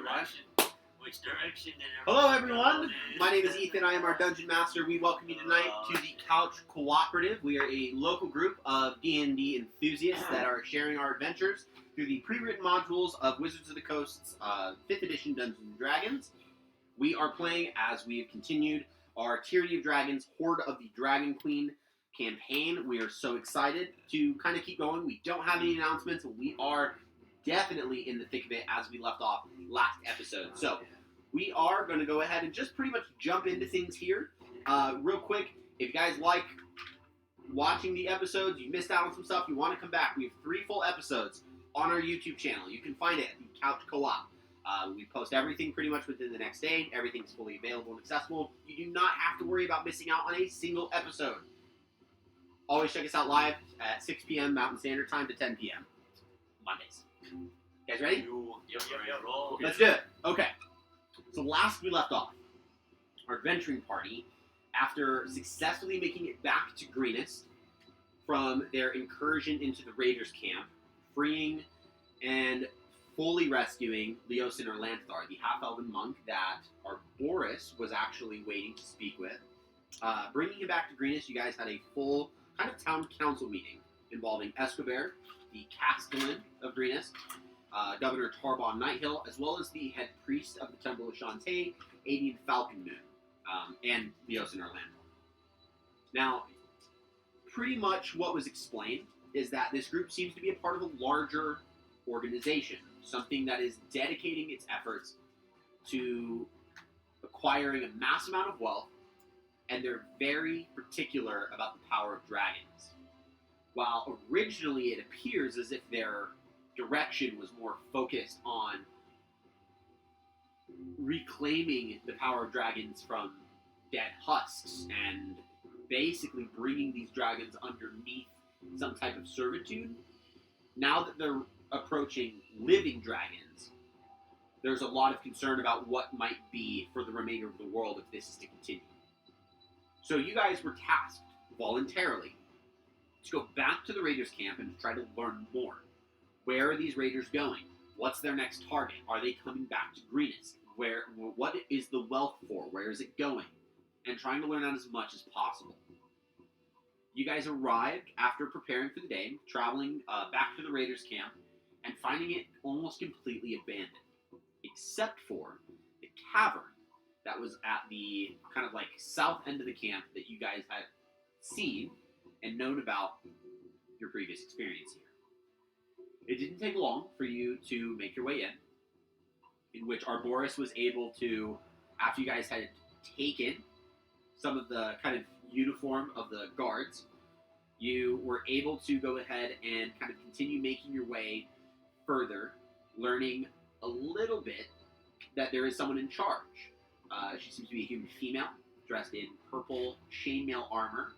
direction. Which direction did Hello everyone, my name is Ethan, I am our Dungeon Master. We welcome you tonight to the Couch Cooperative. We are a local group of D&D enthusiasts that are sharing our adventures through the pre-written modules of Wizards of the Coast's 5th edition Dungeons & Dragons. We are playing, as we have continued, our Tyranny of Dragons, Hoard of the Dragon Queen campaign. We are so excited to kind of keep going. We don't have any announcements. We are definitely in the thick of it as we left off last episode. So we are going to go ahead and just pretty much jump into things here. Real quick, if you guys like watching the episodes, you missed out on some stuff, you want to come back, we have 3 full episodes on our YouTube channel. You can find it at the Couch Co-op. We post everything pretty much within the next day. Everything's fully available and accessible. You do not have to worry about missing out on a single episode. Always check us out live at 6 p.m. Mountain Standard Time to 10 p.m. Mondays. You guys ready? Yep. Roll. Let's do it. Okay. So last we left off, our adventuring party, after successfully making it back to Greenest from their incursion into the Raiders' camp, freeing and fully rescuing Leosin or Lanthar, the half-elven monk that our Boris was actually waiting to speak with. Bringing him back to Greenest, you guys had a full kind of town council meeting involving Escobar, the Castellan of Greenest, Governor Tarbon Nighthill, as well as the head priest of the Temple of Shantae, Adian Falcon Moon, and Leosin or Lanthar. Now, pretty much what was explained is that this group seems to be a part of a larger organization, something that is dedicating its efforts to acquiring a mass amount of wealth, and they're very particular about the power of dragons. While originally it appears as if their direction was more focused on reclaiming the power of dragons from dead husks and basically bringing these dragons underneath some type of servitude, now that they're approaching living dragons, there's a lot of concern about what might be for the remainder of the world if this is to continue. So you guys were tasked voluntarily to go back to the Raiders' camp and try to learn more. Where are these Raiders going? What's their next target? Are they coming back to Greenest? What is the wealth for? Where is it going? And trying to learn out as much as possible. You guys arrived after preparing for the day, traveling back to the Raiders' camp, and finding it almost completely abandoned, except for the cavern that was at the kind of like south end of the camp that you guys had seen and known about your previous experience here. It didn't take long for you to make your way in which Arboris was able to, after you guys had taken some of the kind of uniform of the guards, you were able to go ahead and kind of continue making your way further, learning a little bit that there is someone in charge. She seems to be a human female, dressed in purple chainmail armor.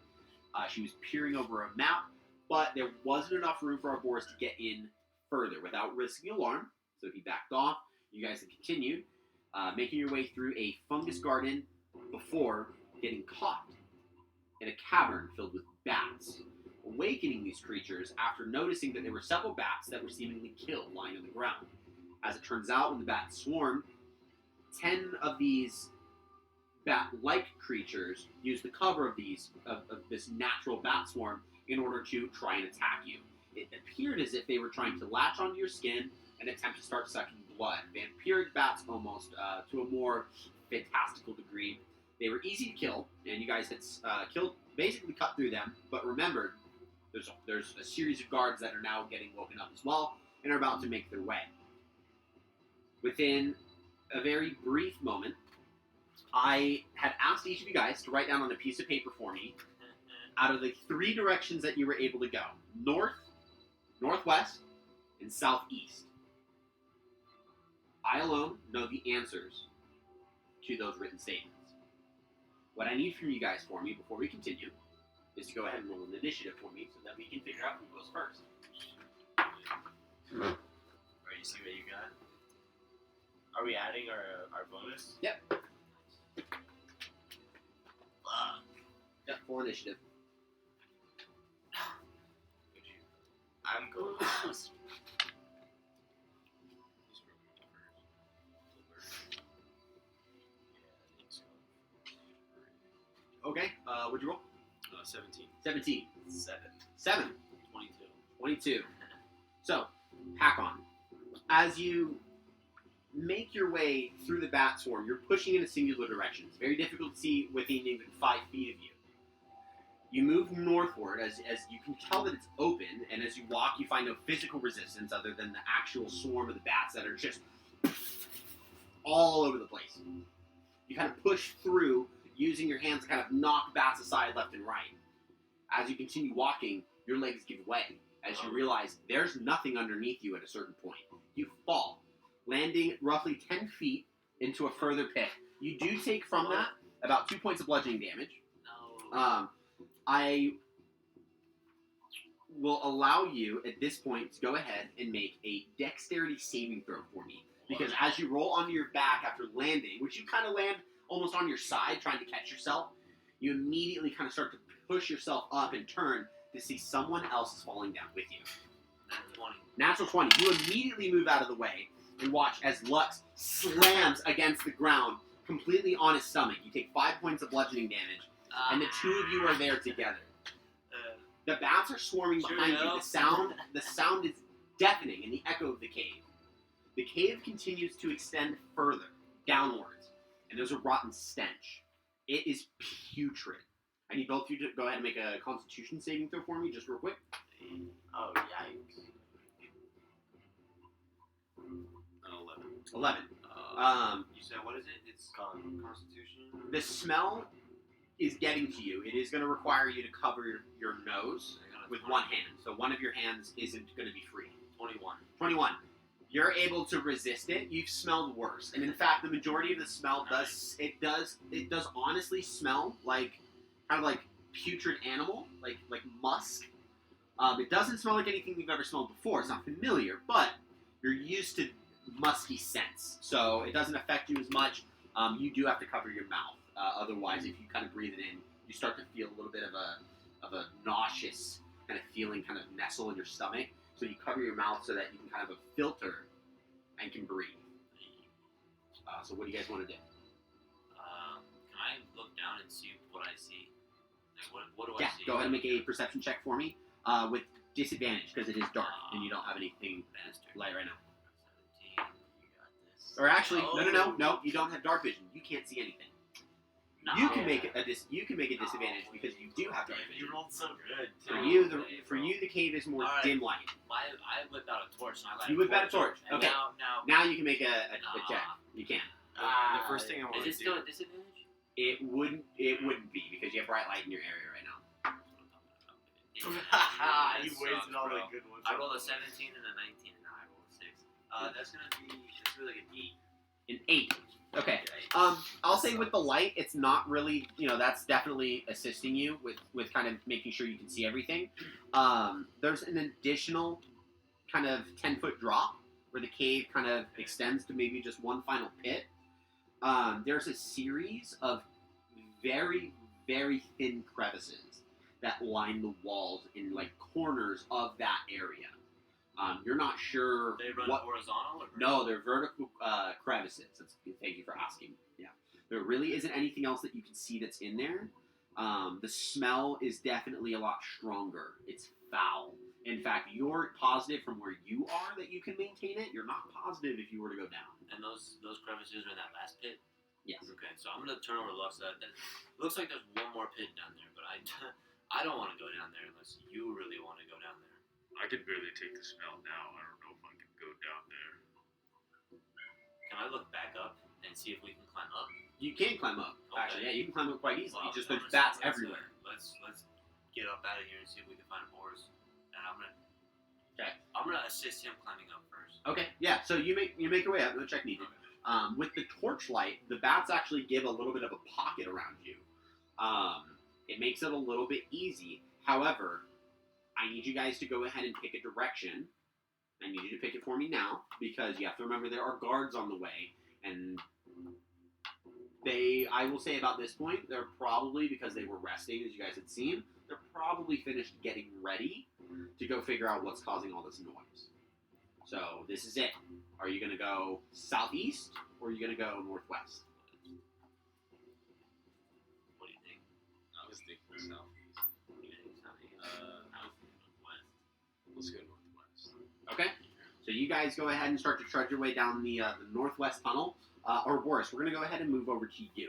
She was peering over a map, but there wasn't enough room for Arboris to get in further without risking alarm, so he backed off. You guys had continued, making your way through a fungus garden before getting caught in a cavern filled with bats, awakening these creatures after noticing that there were several bats that were seemingly killed lying on the ground. As it turns out, when the bats swarmed, 10 of these bat-like creatures used the cover of this natural bat swarm in order to try and attack you. It appeared as if they were trying to latch onto your skin and attempt to start sucking blood. Vampiric bats almost, to a more fantastical degree. They were easy to kill, and you guys had basically cut through them, but remember, there's a series of guards that are now getting woken up as well, and are about to make their way. Within a very brief moment, I had asked each of you guys to write down on a piece of paper for me, out of the 3 directions that you were able to go: north, northwest, and southeast. I alone know the answers to those written statements. What I need from you guys for me before we continue is to go ahead and roll an initiative for me so that we can figure out who goes first. Alright, you see what you got? Are we adding our bonus? Yep. Yep, full initiative. I'm going first. What'd you roll? 17. 17. 7. 7. 22. 22. So, Hakon, as you make your way through the bat swarm, you're pushing in a singular direction. It's very difficult to see within even 5 feet of you. You move northward as you can tell that it's open, and as you walk, you find no physical resistance other than the actual swarm of the bats that are just all over the place. You kind of push through, using your hands to kind of knock bats aside left and right. As you continue walking, your legs give way as you realize there's nothing underneath you at a certain point. You fall, landing roughly 10 feet into a further pit. You do take from that about 2 points of bludgeoning damage. No. I will allow you at this point to go ahead and make a dexterity saving throw for me. Because as you roll onto your back after landing, which you kind of land almost on your side trying to catch yourself, you immediately kind of start to push yourself up and turn to see someone else is falling down with you. Natural 20. You immediately move out of the way and watch as Lux slams against the ground completely on his stomach. You take 5 points of bludgeoning damage, and the two of you are there together. The bats are swarming behind you. The sound is deafening in the echo of the cave. The cave continues to extend further downwards, and there's a rotten stench. It is putrid. I need both of you to go ahead and make a Constitution saving throw for me, just real quick. Oh, yikes. 11. 11. You said, what is it? It's Constitution? The smell is getting to you. It is going to require you to cover your nose with one hand. So one of your hands isn't going to be free. 21. 21. You're able to resist it. You've smelled worse. And in fact, the majority of the smell does honestly smell like kind of like putrid animal, like musk. It doesn't smell like anything you've ever smelled before. It's not familiar, but you're used to musky scents, so it doesn't affect you as much. You do have to cover your mouth. Otherwise, if you kind of breathe it in, you start to feel a little bit of a nauseous kind of feeling, kind of nestle in your stomach. So you cover your mouth so that you can kind of filter and can breathe. So what do you guys want to do? Can I look down and see what I see? Like, what do I see? Go ahead and make a perception check for me with disadvantage because it is dark and you don't have anything light right now. 17. You got this. Or actually, no, you don't have dark vision. You can't see anything. No. You can make a disadvantage because you do have dark vision. You rolled so good. For you, the cave is more dim light. I whipped out a torch. And I You whipped out a torch. And Okay. Now you can make a check. You can. The first thing I want to do... Is it still a disadvantage? It wouldn't be because you have bright light in your area right now. You wasted all the good ones. I rolled a 17 and a 19, and now I rolled a 6. That's really like an 8. An 8. Okay. I'll say with the light, it's not really, that's definitely assisting you with kind of making sure you can see everything. There's an additional kind of 10-foot drop where the cave kind of extends to maybe just one final pit. There's a series of very, very thin crevices that line the walls in like corners of that area. You're not sure. They run horizontal? Or No, they're vertical crevices. Thank you for asking. Yeah, there really isn't anything else that you can see that's in there. The smell is definitely a lot stronger. It's foul. In fact, you're positive from where you are that you can maintain it. You're not positive if you were to go down. And those crevices are in that last pit? Yes. Okay, so I'm gonna turn over to Lux. That looks like there's one more pit down there, but I don't want to go down there unless you really want to go down there. I can barely take the smell now. I don't know if I can go down there. Can I look back up and see if we can climb up? You can climb up. Okay. Actually, yeah, you can climb up quite easily. Well, Just there's bats everywhere. Let's get up out of here and see if we can find ores. And I'm gonna assist him climbing up first. Okay, yeah. So you make your way up. No check needed. Okay. With the torchlight, the bats actually give a little bit of a pocket around you. It makes it a little bit easy. However, I need you guys to go ahead and pick a direction. I need you to pick it for me now because you have to remember there are guards on the way, and I will say about this point, they're probably, because they were resting, as you guys had seen, they're probably finished getting ready to go figure out what's causing all this noise. So this is it. Are you going to go southeast or are you going to go northwest? What do you think? was thinking southeast. Let's go northwest. Okay. So you guys go ahead and start to trudge your way down the northwest tunnel. Or worse, we're going to go ahead and move over to you.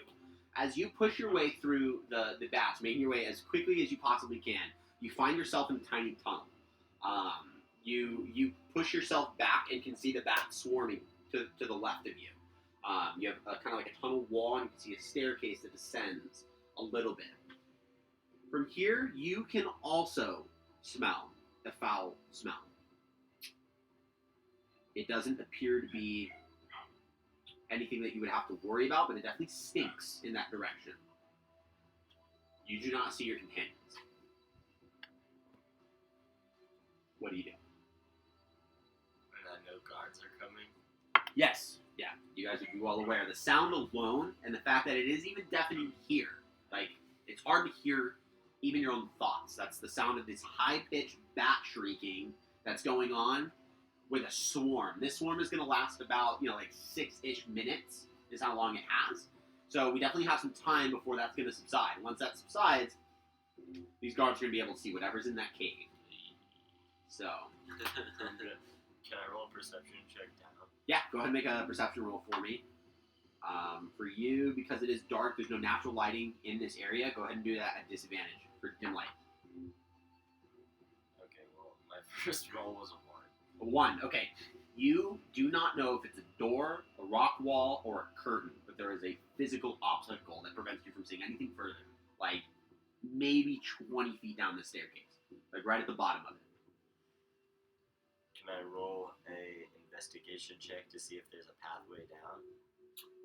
As you push your way through the bats, making your way as quickly as you possibly can, you find yourself in a tiny tunnel. You push yourself back and can see the bats swarming to the left of you. You have kind of like a tunnel wall, and you can see a staircase that descends a little bit. From here, you can also smell a foul smell. It doesn't appear to be anything that you would have to worry about, but it definitely stinks in that direction. You do not see your companions. What do you do? And I know guards are coming. Yes, yeah, you guys would be well aware. The sound alone, and the fact that it is even deafening here, like, it's hard to hear even your own thoughts. That's the sound of this high-pitched bat shrieking that's going on with a swarm. This swarm is going to last about, like 6-ish minutes is how long it has. So we definitely have some time before that's going to subside. Once that subsides, these guards are going to be able to see whatever's in that cave. So, Can I roll a perception check down? yeah, go ahead and make a perception roll for me. For you, because it is dark, there's no natural lighting in this area, go ahead and do that at disadvantage for dim light. Okay, well, my first roll was a 1. A 1, okay. You do not know if it's a door, a rock wall, or a curtain, but there is a physical obstacle that prevents you from seeing anything further. Like, maybe 20 feet down the staircase. Like, right at the bottom of it. Can I roll a investigation check to see if there's a pathway down?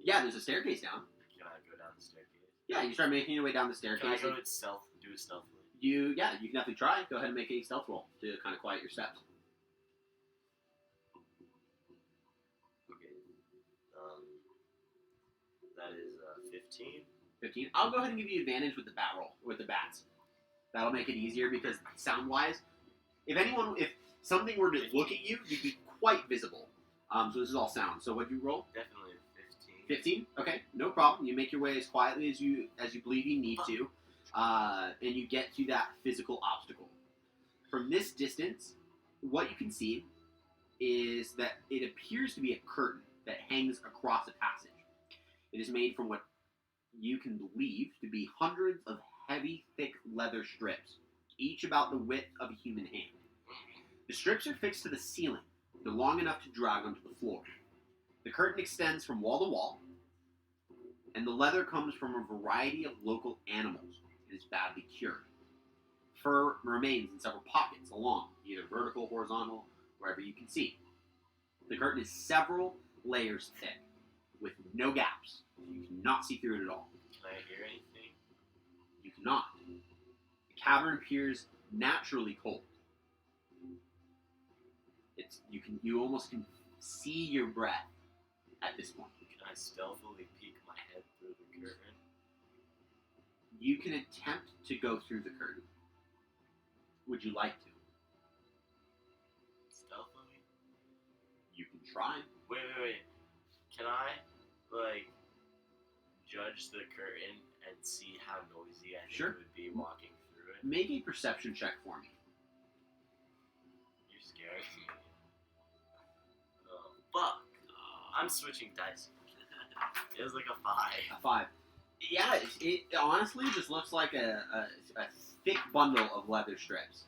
Yeah, there's a staircase down. Can I go down the staircase? Yeah, you start making your way down the Can I staircase. go do it stealthily? You can definitely try. Go ahead and make a stealth roll to kind of quiet your steps. Okay. That is 15. 15. I'll go ahead and give you advantage with the bat roll, with the bats. That'll make it easier because sound-wise, if something were to look at you, you'd be quite visible. So this is all sound. So what'd you roll? Definitely 15. 15? Okay, no problem. You make your way as quietly as you believe you need to, and you get to that physical obstacle. From this distance, what you can see is that it appears to be a curtain that hangs across a passage. It is made from what you can believe to be hundreds of heavy, thick leather strips, each about the width of a human hand. The strips are fixed to the ceiling. They're long enough to drag onto the floor. The curtain extends from wall to wall, and the leather comes from a variety of local animals. It is badly cured. Fur remains in several pockets along, either vertical, horizontal, wherever you can see. The curtain is several layers thick, with no gaps. You cannot see through it at all. Can I hear anything? You cannot. The cavern appears naturally cold. You almost can see your breath at this point. Can I stealthily peek my head through the curtain? You can attempt to go through the curtain. Would you like to? Stealthily? You can try. Wait. Can I, judge the curtain and see how noisy I think Sure. it would be walking through it? Make a perception check for me. You're scaring me. Oh, fuck. I'm switching dice. It was like a 5. A 5. Yeah, it honestly just looks like a thick bundle of leather strips.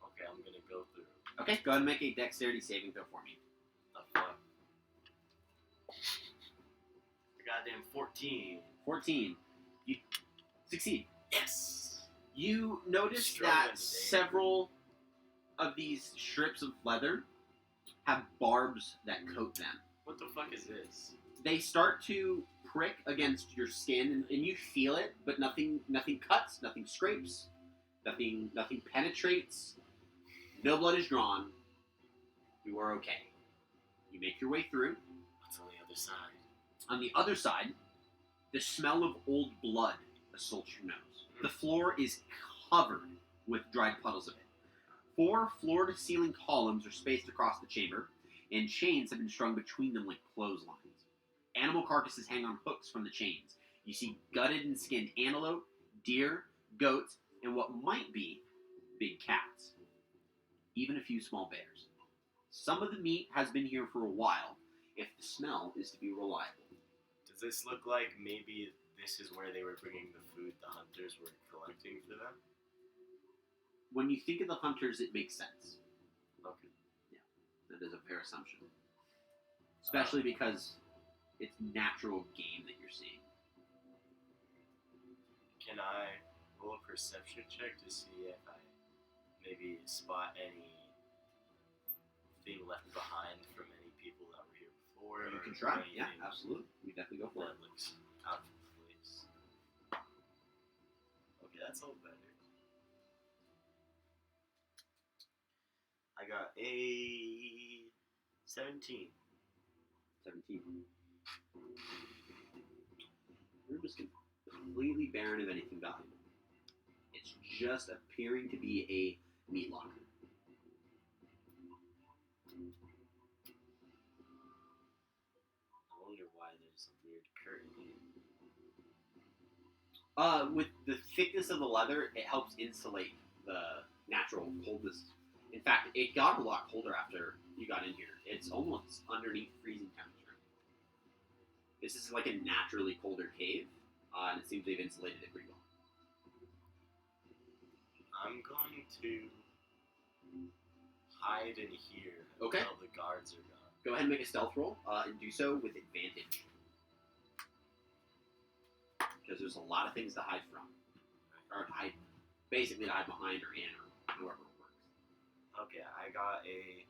Okay, I'm gonna go through. Okay, go ahead and make a dexterity saving throw for me. The fuck? A goddamn 14. 14. You succeed. Yes! You notice Struggling that today. several of these strips of leather have barbs that coat them. What the fuck is this? They start to prick against your skin, and you feel it, but nothing cuts, nothing scrapes, nothing penetrates. No blood is drawn. You are okay. You make your way through. What's on the other side? On the other side, the smell of old blood assaults your nose. The floor is covered with dried puddles of it. 4 floor-to-ceiling columns are spaced across the chamber, and chains have been strung between them like clotheslines. Animal carcasses hang on hooks from the chains. You see gutted and skinned antelope, deer, goats, and what might be big cats. Even a few small bears. Some of the meat has been here for a while, if the smell is to be reliable. Does this look like maybe this is where they were bringing the food the hunters were collecting for them? When you think of the hunters, it makes sense. Okay. That is a fair assumption. Especially because it's natural game that you're seeing. Can I roll a perception check to see if I maybe spot anything left behind from any people that were here before? You or can try. Yeah, anything absolutely. You definitely go for it. that looks out of place. Okay, that's all better. I got a 17. 17. Room is completely barren of anything valuable. It's just appearing to be a meat locker. I wonder why there's a weird curtain here. With the thickness of the leather, it helps insulate the natural coldness. In fact, it got a lot colder after you got in here. It's almost underneath freezing temperature. This is like a naturally colder cave, and it seems they've insulated it pretty well. I'm going to hide in here Okay. until the guards are gone. Go ahead and make a stealth roll, and do so with advantage. Because there's a lot of things to hide from. Or basically to hide behind or in, or whoever it works. Okay, I got a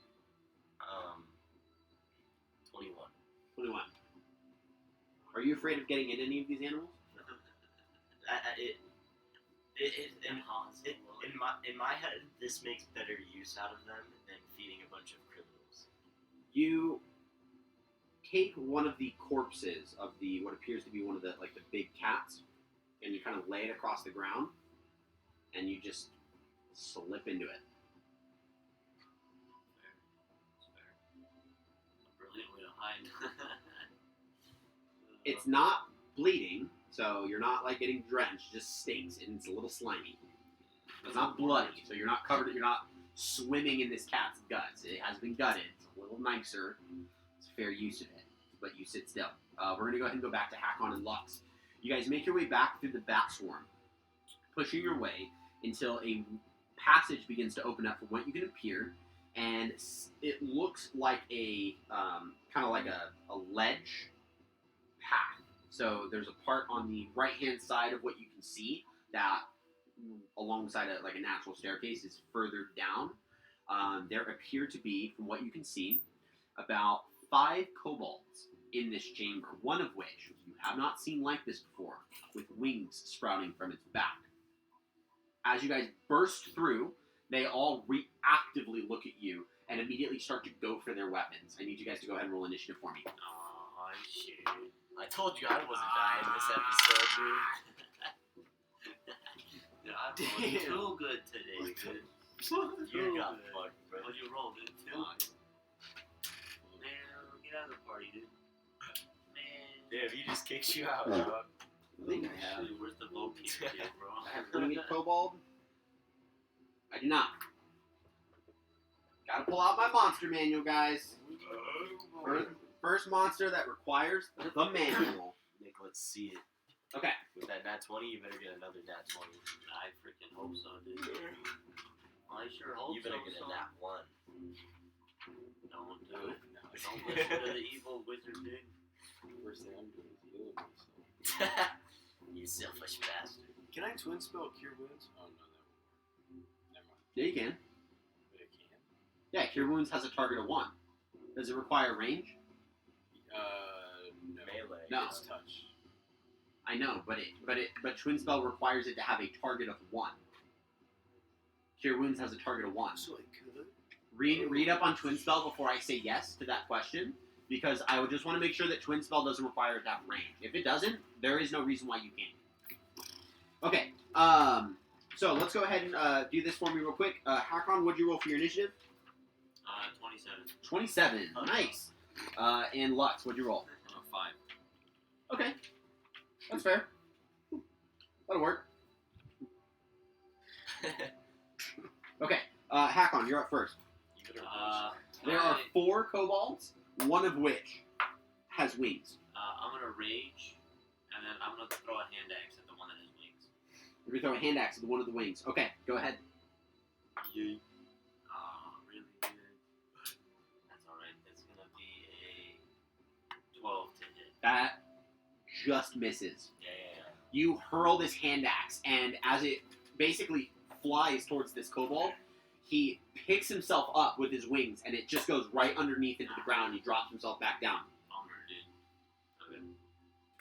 21. 21. Are you afraid of getting in any of these animals? In my head, this makes better use out of them than feeding a bunch of criminals. You take one of the corpses of the what appears to be one of the the big cats, and you kind of lay it across the ground, and you just slip into it. It's fair. A brilliant way to hide. It's not bleeding, so you're not getting drenched. It just stinks, and it's a little slimy. It's not bloody, so you're not covered. You're not swimming in this cat's guts. It has been gutted. It's a little nicer. It's fair use of it, but you sit still. We're gonna go ahead and go back to Hakon and Lux. You guys make your way back through the bat swarm, pushing your way until a passage begins to open up from what you can appear, and it looks like a kind of like a ledge path. So there's a part on the right-hand side of what you can see that, alongside a natural staircase, is further down. There appear to be, from what you can see, about 5 kobolds in this chamber, one of which you have not seen like this before, with wings sprouting from its back. As you guys burst through, they all reactively look at you and immediately start to go for their weapons. I need you guys to go ahead and roll initiative for me. Oh, shit. I told you I wasn't dying this episode, dude. Dude, I'm feeling too good today, dude. You got Good. fucked, bro. What'd you roll, dude? 2? Man, get out of the party, dude. Man. Damn, he just kicked you out, dog. I think I have. Dude, where's the vote here, bro? I have Winged Kobold. I do not. Gotta pull out my monster manual, guys. First monster that requires the manual. Nick, let's see it. Okay. With that nat 20, you better get another nat 20. I freaking hope so, dude. I sure hope You better so. get a nat 1. Don't do it. Don't listen to the evil wizard, dude. First thing I'm doing is healing myself. You selfish bastard. Can I twin spell Cure Wounds? Oh, no, that won't work. Never mind. Yeah, you can. But I can. Yeah, Cure Wounds has a target of 1. Does it require range? No. Melee. No. It's touch. I know, but Twin Spell requires it to have a target of 1. Cure Wounds has a target of 1. So I could. Read up on Twin Spell before I say yes to that question, because I would just want to make sure that Twin Spell doesn't require it to have range. If it doesn't, there is no reason why you can't. Okay, so let's go ahead and do this for me real quick. Hakon, what'd you roll for your initiative? 27. 27. Nice. And Lux, what'd you roll? 5. Okay. That's fair. That'll work. Okay, Hakon, you're up first. You better There are 4 kobolds, one of which has wings. I'm gonna rage, and then I'm gonna throw a hand axe at the one that has wings. You're going to throw a hand axe at one of the wings. Okay, go ahead. Yeet. Oh, really good. That's alright. That's gonna be a 12 to hit. That just misses. Yeah. You hurl this hand axe, and as it basically flies towards this kobold, he picks himself up with his wings, and it just goes right underneath into the ground. He drops himself back down. Bummer, dude. Okay.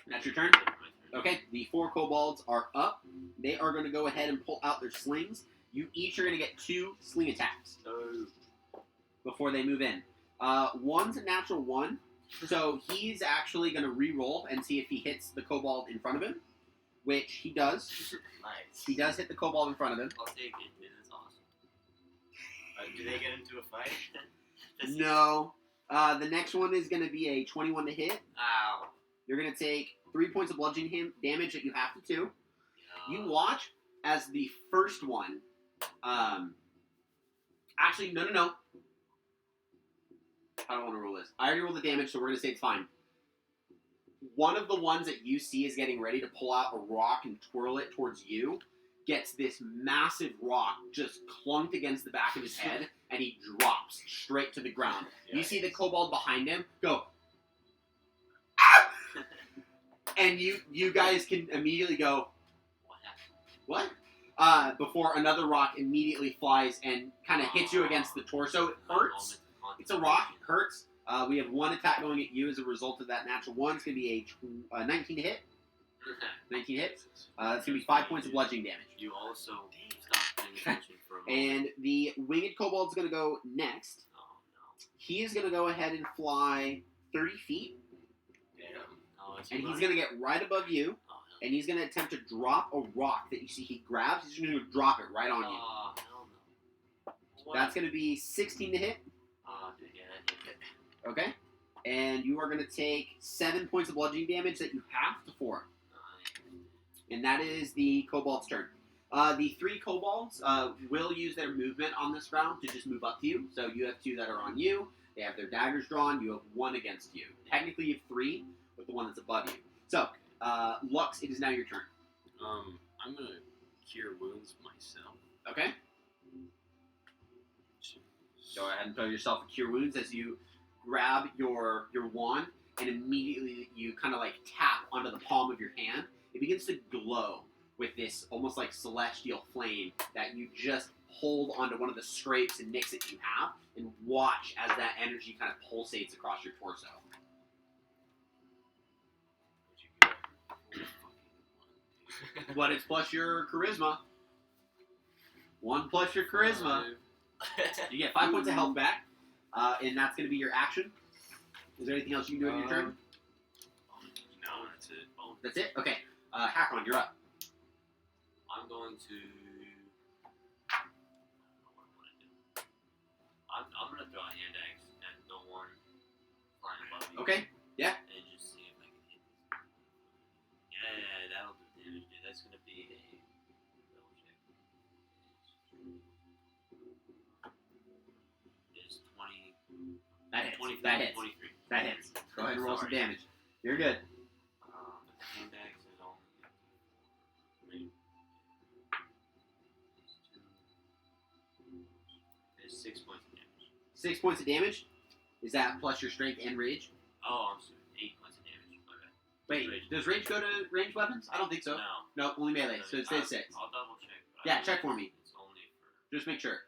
That's your turn? My turn. Okay, the 4 kobolds are up. They are going to go ahead and pull out their slings. You each are going to get 2 sling attacks before they move in. One's a natural 1, so he's actually going to re-roll and see if he hits the kobold in front of him, which he does. Nice. He does hit the kobold in front of him. I'll take it, dude. That's awesome. Do they get into a fight? No. The next one is going to be a 21 to hit. Ow. You're going to take 3 points of bludgeoning damage that you have to 2. Yeah. You watch as the first one, actually, no. I don't want to roll this. I already rolled the damage, so we're going to say it's fine. One of the ones that you see is getting ready to pull out a rock and twirl it towards you, gets this massive rock just clunked against the back of his head, and he drops straight to the ground. You see the kobold behind him go, ah! And you guys can immediately go, What happened? what? Before another rock immediately flies and kind of hits you against the torso. It hurts. It's a rock. It hurts. We have 1 attack going at you as a result of that natural 1. It's going to be a 19 to hit. 19 hits. It's going to be 5 points of bludgeoning damage. You also stopped paying attention for a moment. And the winged kobold's going to go next. Oh, no. He is going to go ahead and fly 30 feet. Damn. Oh, it's And he's running. going to get right above you. Oh, hell. And he's going to attempt to drop a rock that you see he grabs. He's going to drop it right on you. Oh, hell no. What? That's going to be 16 to hit. Oh, dude, yeah, that hit it. Okay. And you are going to take 7 points of bludgeoning damage that you have to 4. And that is the kobold's turn. The 3 kobolds will use their movement on this round to just move up to you. So you have 2 that are on you. They have their daggers drawn. You have 1 against you. Technically, you have 3 with the one that's above you. So, Lux, it is now your turn. I'm gonna cure wounds myself. Okay? Go ahead and throw yourself a Cure Wounds as you grab your wand and immediately you kind of like tap onto the palm of your hand. It begins to glow with this almost like celestial flame that you just hold onto one of the scrapes and nicks that you have and watch as that energy kind of pulsates across your torso. But it's plus your charisma. 1 plus your charisma. You get 5 points of health back, and that's going to be your action. Is there anything else you can do in your turn? No, that's it. Oh, That's it? Okay. Hakon, you're up. I'm going to. I don't know what I want to do. I'm going to throw a hand axe at the one flying above me. Okay. Yeah. And just see if I can hit this. Yeah, that'll do damage, dude. That's going to be a. Double check. It's 20. That hits. 23. That hits. 23. That hits. Go ahead and roll some Sorry. damage. You're good. But the hand axe is only. It's 6 points of damage. 6 points of damage. Is that plus your strength and rage? Oh, I'm sorry. 8 points of damage. My bad. Wait, Rage. does rage go to ranged weapons? I don't think so. No. No, only melee. So it stays 6. I'll double check. but I Yeah, believe check for me. It's only for. Just make sure.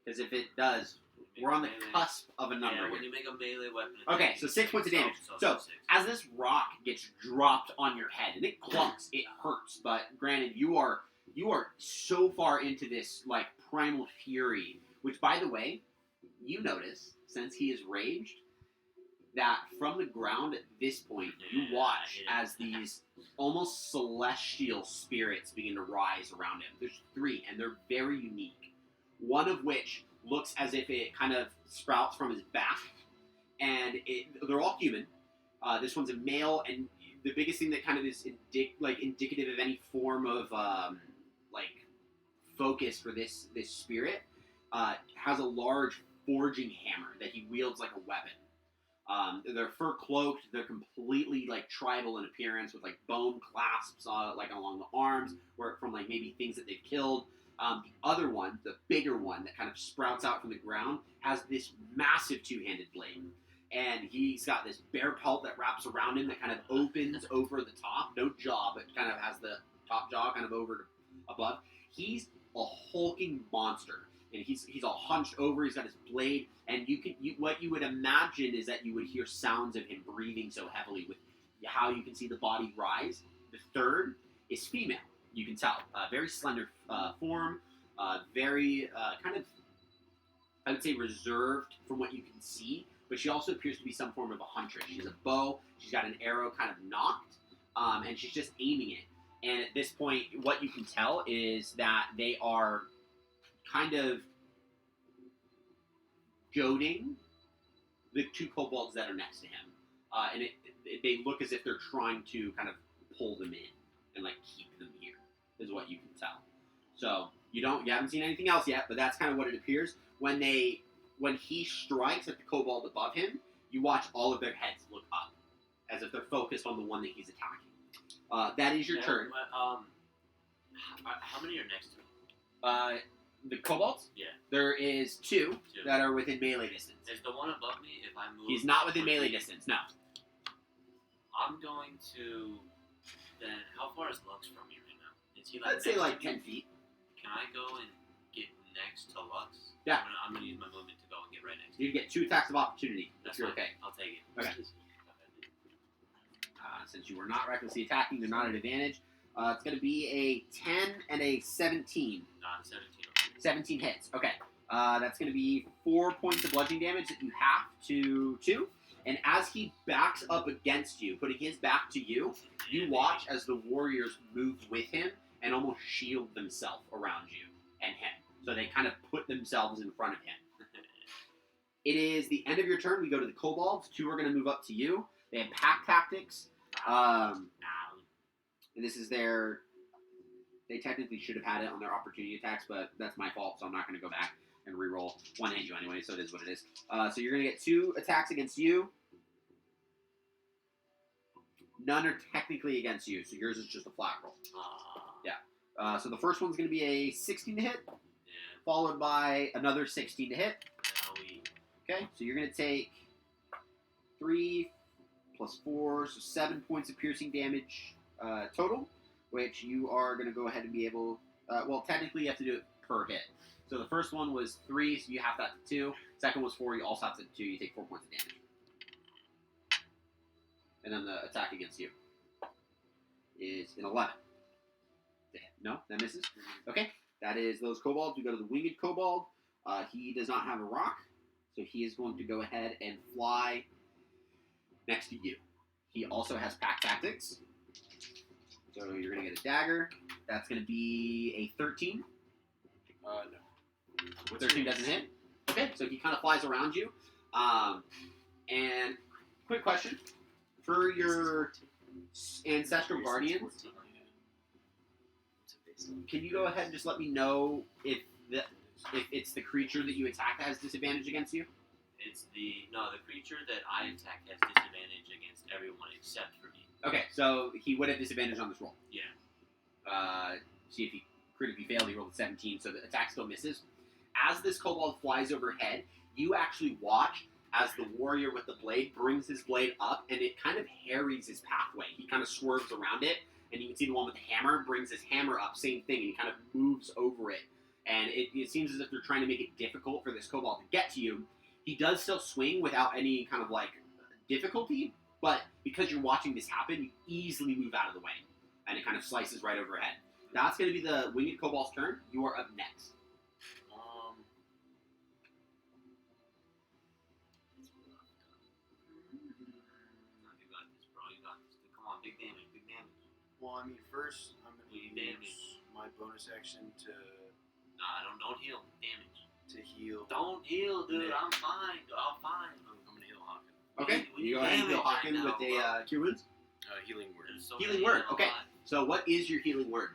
Because if it does, when you we're make on a the melee- cusp of a number Yeah, here. when you make a melee weapon. Okay, so 6 points of damage. So, six. as this rock gets dropped on your head and it clunks, it hurts. But granted, you are so far into this like primal fury, which by the way, you notice since he is raged that from the ground at this point, you Yeah, watch yeah. as these almost celestial spirits begin to rise around him. There's 3, and they're very unique. One of which looks as if it kind of sprouts from his back, and they're all human. This one's a male, and the biggest thing that kind of is indicative of any form of focus for this spirit, has a large forging hammer that he wields like a weapon. They're fur cloaked. They're completely like tribal in appearance, with like bone clasps like along the arms, where from like maybe things that they've killed. The other one, the bigger one that kind of sprouts out from the ground, has this massive two-handed blade, and he's got this bear pelt that wraps around him that kind of opens over the top. No jaw, but kind of has the top jaw kind of over to above. He's a hulking monster. And he's all hunched over. He's got his blade, and what you would imagine is that you would hear sounds of him breathing so heavily, with how you can see the body rise. The third is female. You can tell, very slender form, very kind of, I would say, reserved from what you can see. But she also appears to be some form of a huntress. She has a bow. She's got an arrow kind of knocked, and she's just aiming it. And at this point, what you can tell is that they are kind of goading the two kobolds that are next to him, and they look as if they're trying to kind of pull them in and like keep them here, is what you can tell. So you haven't seen anything else yet, but that's kind of what it appears. When he strikes at the kobold above him, you watch all of their heads look up, as if they're focused on the one that he's attacking. That is your turn. How many are next to him? The kobolds? Yeah. There is two that are within melee distance. Is the one above me, if I move... He's not within melee distance, no. I'm going to... Then, how far is Lux from me right now? Is he like... I'd say like 10 feet. Can I go and get next to Lux? Yeah. I'm going to use my movement to go and get right next to You get 2 attacks of opportunity. That's if you're fine. okay. I'll take it. Okay. Since you were not recklessly attacking, they're not at advantage. It's going to be a 10 and a 17. 17. 17 hits. Okay. That's going to be 4 points of bludgeoning damage that you have to. And as he backs up against you, putting his back to you, you watch as the warriors move with him and almost shield themselves around you and him. So they kind of put themselves in front of him. It is the end of your turn. We go to the kobolds. 2 are going to move up to you. They have pack tactics. And this is their... They technically should have had it on their opportunity attacks, but that's my fault, so I'm not going to go back and reroll. One hit you anyway, so it is what it is. So you're going to get 2 attacks against you. None are technically against you, so yours is just a flat roll. Yeah. So the first one's going to be a 16 to hit, followed by another 16 to hit. Okay, so you're going to take 3 plus 4, so 7 points of piercing damage total, which you are going to go ahead and be able... well, technically you have to do it per hit. So the first one was 3, so you have that to 2. Second was 4, you also have to 2. You take 4 points of damage. And then the attack against you is an 11. No, that misses. Okay, that is those kobolds. We go to the winged kobold. He does not have a rock, so he is going to go ahead and fly next to you. He also has pack tactics. So you're going to get a dagger. That's going to be a 13. No. 13 doesn't hit. Okay, so he kind of flies around you. And quick question. For your ancestral guardians, can you go ahead and just let me know if it's the creature that you attack that has disadvantage against you? The creature that I attack has disadvantage against everyone except for me. Okay, so he would have disadvantage on this roll. Yeah. See if he critically failed, he rolled a 17, so the attack still misses. As this kobold flies overhead, you actually watch as the warrior with the blade brings his blade up, and it kind of harries his pathway. He kind of swerves around it, and you can see the one with the hammer brings his hammer up, same thing, and he kind of moves over it. And it seems as if they're trying to make it difficult for this kobold to get to you. He does still swing without any kind of, like, difficulty, but because you're watching this happen, you easily move out of the way, and it kind of slices right overhead. That's going to be the winged kobold's turn. You are up next. Big damage. Well, I mean, first I'm gonna Big use damage. my bonus action to Nah, don't heal. Damage. heal. Don't heal, dude. Nick. I'm fine. I'm fine. I'm gonna heal Hawken. Okay, you go ahead and heal Hawken with a Cure Wounds. Healing word. There's so Healing many word, in a okay. lot. So what is your healing word?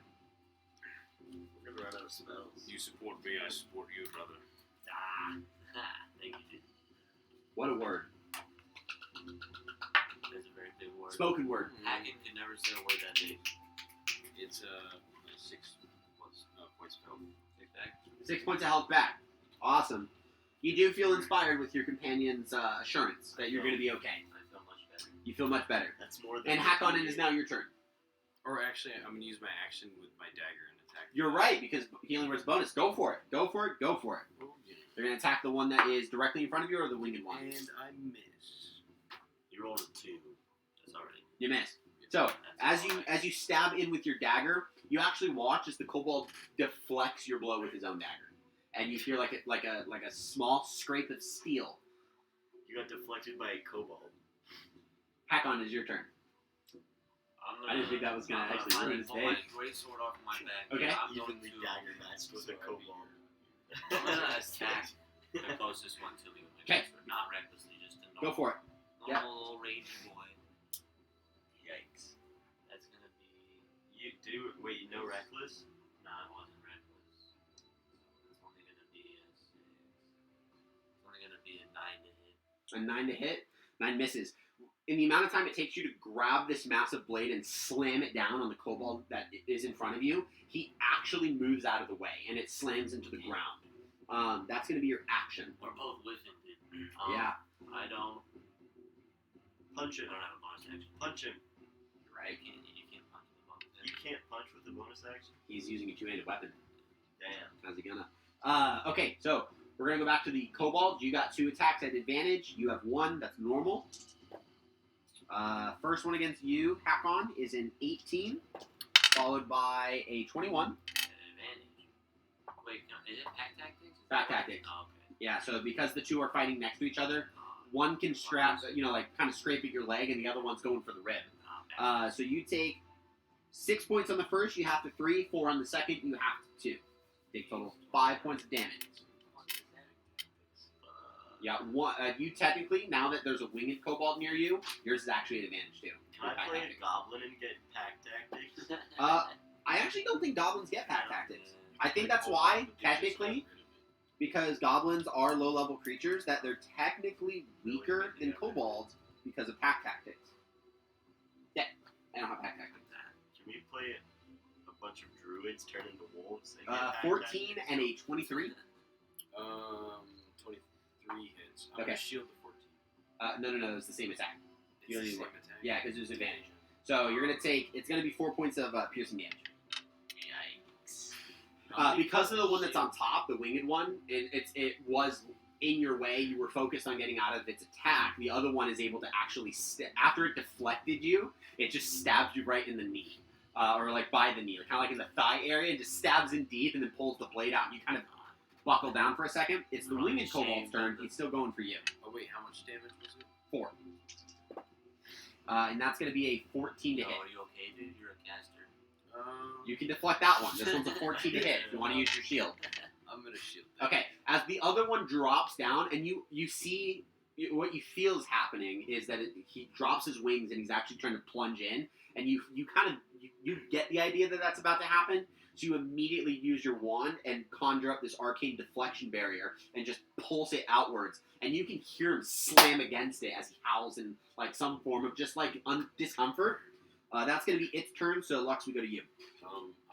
We're never run out of spells. You support me, I support you, brother. Thank you, dude. What a word. That's a very big word. Spoken word. Hacking could never say a word that big. It's 6 points spell. Take that. 6 points of health back. Awesome. You do feel inspired with your companion's assurance that you're going to be okay. I feel much better. You feel much better. That's more than. And hack on it is now your turn. Or actually, I'm gonna use my action with my dagger and attack. You're right, because healing word's bonus. Go for it. Go for it. Go for it. Oh, yeah. They're going to attack the one that is directly in front of you or the winged one. And I miss. You rolled a 2. That's already. You miss. So, That's as you stab in with your dagger, you actually watch as the kobold deflects your blow with his own dagger. And you hear like a small scrape of steel. You got deflected by a cobalt. Hack on is your turn. I didn't think that was gonna actually ruin his pull day. my great sword off my back. Okay. I'm going Evenly to. dagger matched with a cobalt. I'm gonna attack the closest one to me with my Okay. great sword. Not recklessly, just a Go normal, for it. Yeah. normal little ragey boy. Yikes. That's gonna be. You do. Wait, no reckless? Nah, it wasn't reckless. It's only gonna be a 6. It's only gonna be a 9 to hit. A 9 to hit. 9 misses. In the amount of time it takes you to grab this massive blade and slam it down on the kobold that is in front of you, he actually moves out of the way and it slams into the ground. That's going to be your action. We're both wishing, dude. Yeah. I don't. Punch I him. don't have a bonus action. Punch him. Right. You can't punch with a bonus You action. can't punch with a bonus action? He's using a two-handed weapon. Damn. How's he gonna? Okay, so we're going to go back to the kobold. You got 2 attacks at advantage. You have 1 that's normal. First one against you, Hakon, is an 18, followed by a 21. At advantage. Wait, no, is it pack tactics? Pack tactics. Oh, okay. Yeah, so because the 2 are fighting next to each other, Oh, one can strap, kind of scrape at your leg, and the other one's going for the rib. So you take 6 points on the first, you have to 3, 4 on the second, you have to 2. Take total 5 points of damage. Yeah, you technically, now that there's a winged kobold near you, yours is actually an advantage too. Can I play a goblin and get pack tactics? I actually don't think goblins get pack tactics. I think that's why, technically, because goblins are low-level creatures, that they're technically weaker than kobolds because of pack tactics. Yeah, I don't have pack tactics. Can we play a bunch of druids turn into wolves? And get pack 14 tactics? and a 23. 23 hits. I'm Okay. gonna shield the 14. No, it's the same attack. It's You the only same work. attack. Yeah, because there's advantage. So you're going to take, it's going to be 4 points of piercing damage. Yikes. Because of the one that's on top, the winged one, it was in your way. You were focused on getting out of its attack. The other one is able to actually, after it deflected you, it just stabs you right in the knee. Or like by the knee, kind of like in the thigh area, and just stabs in deep and then pulls the blade out. You kind of buckle down for a second. It's the winged kobold's turn. He's still going for you. Oh wait, how much damage was it? 4. And that's going to be a 14 to Yo, hit. are you okay, dude? You're a caster. You can deflect that one. This one's a 14 to hit if you want to use your shield. I'm gonna shield that. Okay, as the other one drops down, and you see, what you feel is happening is that he drops his wings and he's actually trying to plunge in, and you kind of, you get the idea that that's about to happen, so you immediately use your wand and conjure up this arcane deflection barrier and just pulse it outwards, and you can hear him slam against it as he howls in like some form of just like discomfort. That's going to be its turn, so Lux, we go to you.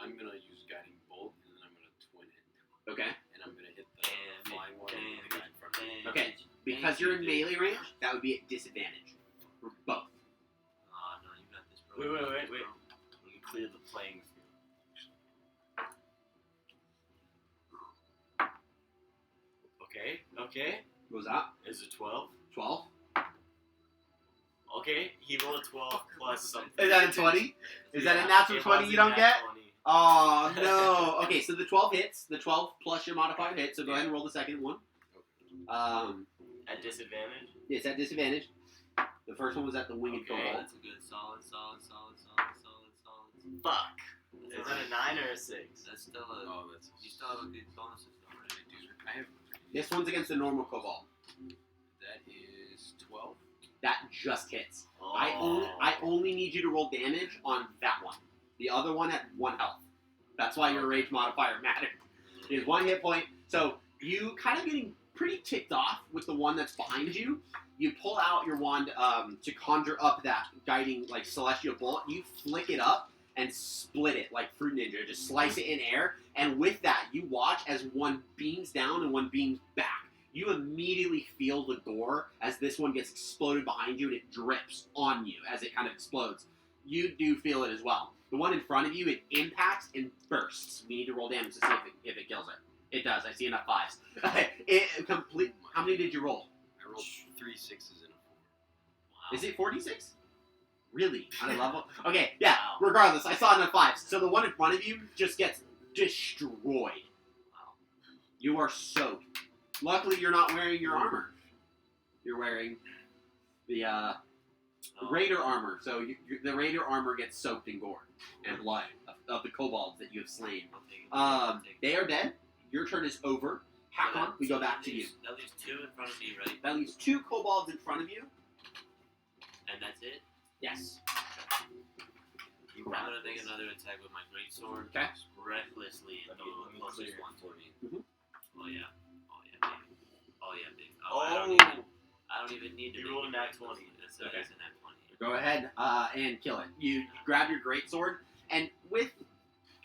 I'm gonna use guiding bolt and then I'm gonna twin it. Okay. And I'm gonna hit the flying one and the guy in front of me. Okay. Because you're in melee range, that would be at disadvantage for both. No, you got this, bro. Wait. We can clear the playing field. Okay. What was that? Is it 12? 12? Okay, he rolled a 12 plus something. Is that a 20? Is that a Yeah, natural it 20 was you a don't nat get? 20. Oh, no. Okay, so the 12 hits. The 12 plus your modifier hit, so go ahead and roll the second one. At disadvantage? It's at disadvantage. The first one was at the winged Okay. kobold. That's a good solid. Fuck. Is that a 9 or a 6? That's still a. Oh, that's. You still have a good bonuses though, right? I have. This one's against the normal kobold. That is 12. That just hits. Oh. I only need you to roll damage on that one. The other one at 1 health. That's why your rage modifier mattered. It is 1 hit point. So you kind of getting pretty ticked off with the one that's behind you. You pull out your wand to conjure up that guiding like celestial bolt. You flick it up and split it like Fruit Ninja. Just slice it in air. And with that, you watch as one beams down and one beams back. You immediately feel the gore as this one gets exploded behind you and it drips on you as it kind of explodes. You do feel it as well. The one in front of you, it impacts and bursts. We need to roll damage to see if it kills it. It does. I see enough 5s. How many did you roll? I rolled 3 6s and a 4. Wow. Is it 46? Really? On a level? Okay, yeah. Regardless, I saw enough 5s. So the one in front of you just gets destroyed. Wow. You are soaked. Luckily, you're not wearing your armor. You're wearing the Raider armor. So the Raider armor gets soaked in gore and blood of the kobolds that you have slain. I'll take it. They are dead. Your turn is over. Hakon, we go back to you. That leaves 2 in front of me, right? That leaves 2 kobolds in front of you. And that's it? Yes. I'm gonna make another attack with my greatsword. Okay. Recklessly Let and me the closest clear one for me. Mhm. Oh yeah. Oh yeah, baby. Oh yeah, baby. Oh, Oh. I don't even need to. You make rolled it a nat reckless. 20. It's Okay. a nat 20. Go ahead and kill it. You grab your greatsword, and with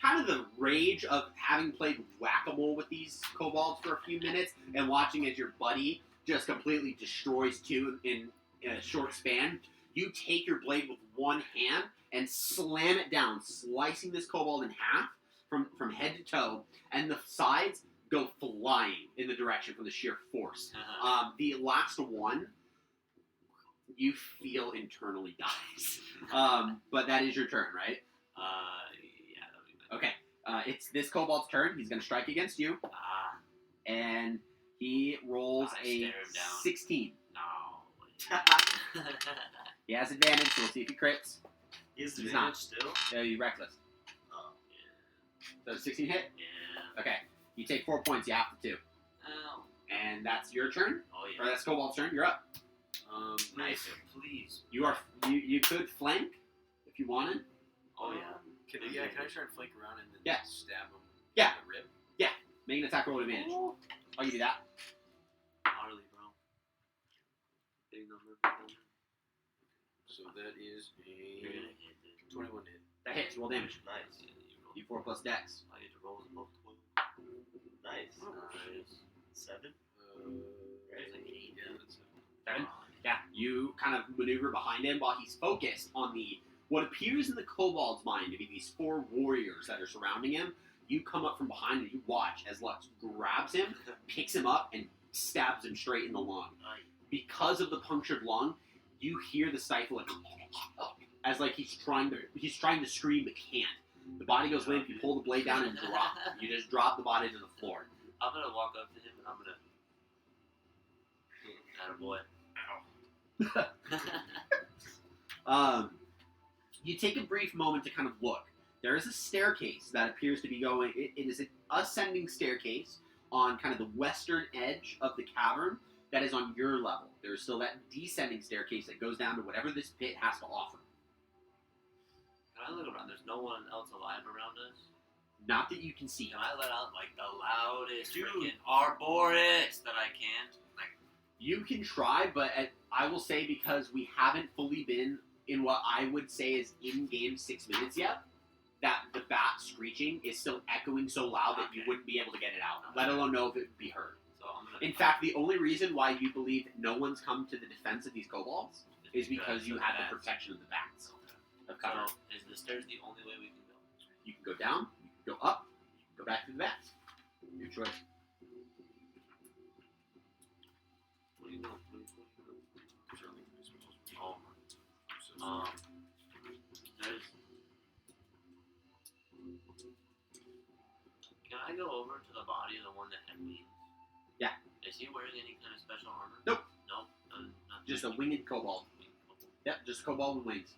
kind of the rage of having played whack-a-mole with these kobolds for a few minutes and watching as your buddy just completely destroys 2 in a short span, you take your blade with one hand and slam it down, slicing this kobold in half from head to toe, and the sides go flying in the direction from the sheer force. The last one, you feel internally dies. But that is your turn, right? Yeah, that'll be my Okay. It's this kobold's turn. He's going to strike against you, and he rolls I a stare him down. 16. No. He has advantage, so we'll see if he crits. He's He's advantage not. still? You reckless. Oh. So 16 hit? Yeah. Okay. You take 4 points, you have to 2. Oh. And that's your turn? Oh Or yeah. that's kobold's turn. You're up. Nice. Please. You could flank if you wanted. Oh yeah. Can I try and flank around and then Yeah. stab him Yeah. in the rib? Make an attack roll with advantage. I'll give you that. Gnarly, bro. Big number. So that is You're a gonna hit it. 21 hit. That hits. Roll damage. Nice. Yeah, you roll. D4 plus dex. I get to roll as both 12. Nice. Nice. 7? It's like 8. Yeah, that's it. 7? Yeah. You kind of maneuver behind him while he's focused on what appears in the kobold's mind to be these 4 warriors that are surrounding him. You come up from behind and you watch as Lux grabs him, picks him up, and stabs him straight in the lung. Nice. Because of the punctured lung, you hear the stifle as like he's trying to scream but can't. The body goes limp. You pull the blade down and drop. You just drop the body to the floor. I'm gonna walk up to him and I'm gonna. Attaboy. You take a brief moment to kind of look. There is a staircase that appears to be going. It is an ascending staircase on kind of the western edge of the cavern that is on your level. There is still that descending staircase that goes down to whatever this pit has to offer. Can I look around? There's no one else alive around us. Not that you can see. Can I let out like the loudest Dude. freaking arborist that I can? Like, You can try, but I will say because we haven't fully been in what I would say is in-game 6 minutes yet, that the bat screeching is still echoing so loud that you Okay. wouldn't be able to get it out, let alone know if it would be heard. so I'm gonna. In fact, the only reason why you believe no one's come to the defense of these kobolds is because you of have that. the protection of the bats. Okay. Of cover. So is the stairs the only way we can go? You can go down, you can go up, you can go back to the bats. Your choice. What are you doing? What are you doing? Certainly, I suppose. Oh. There's. Can I go over to the body of the one that had wings? Yeah. Is he wearing any kind of special armor? Nope. Nope. Nothing. Just a winged kobold. Winged kobold. Yep, just a kobold with wings.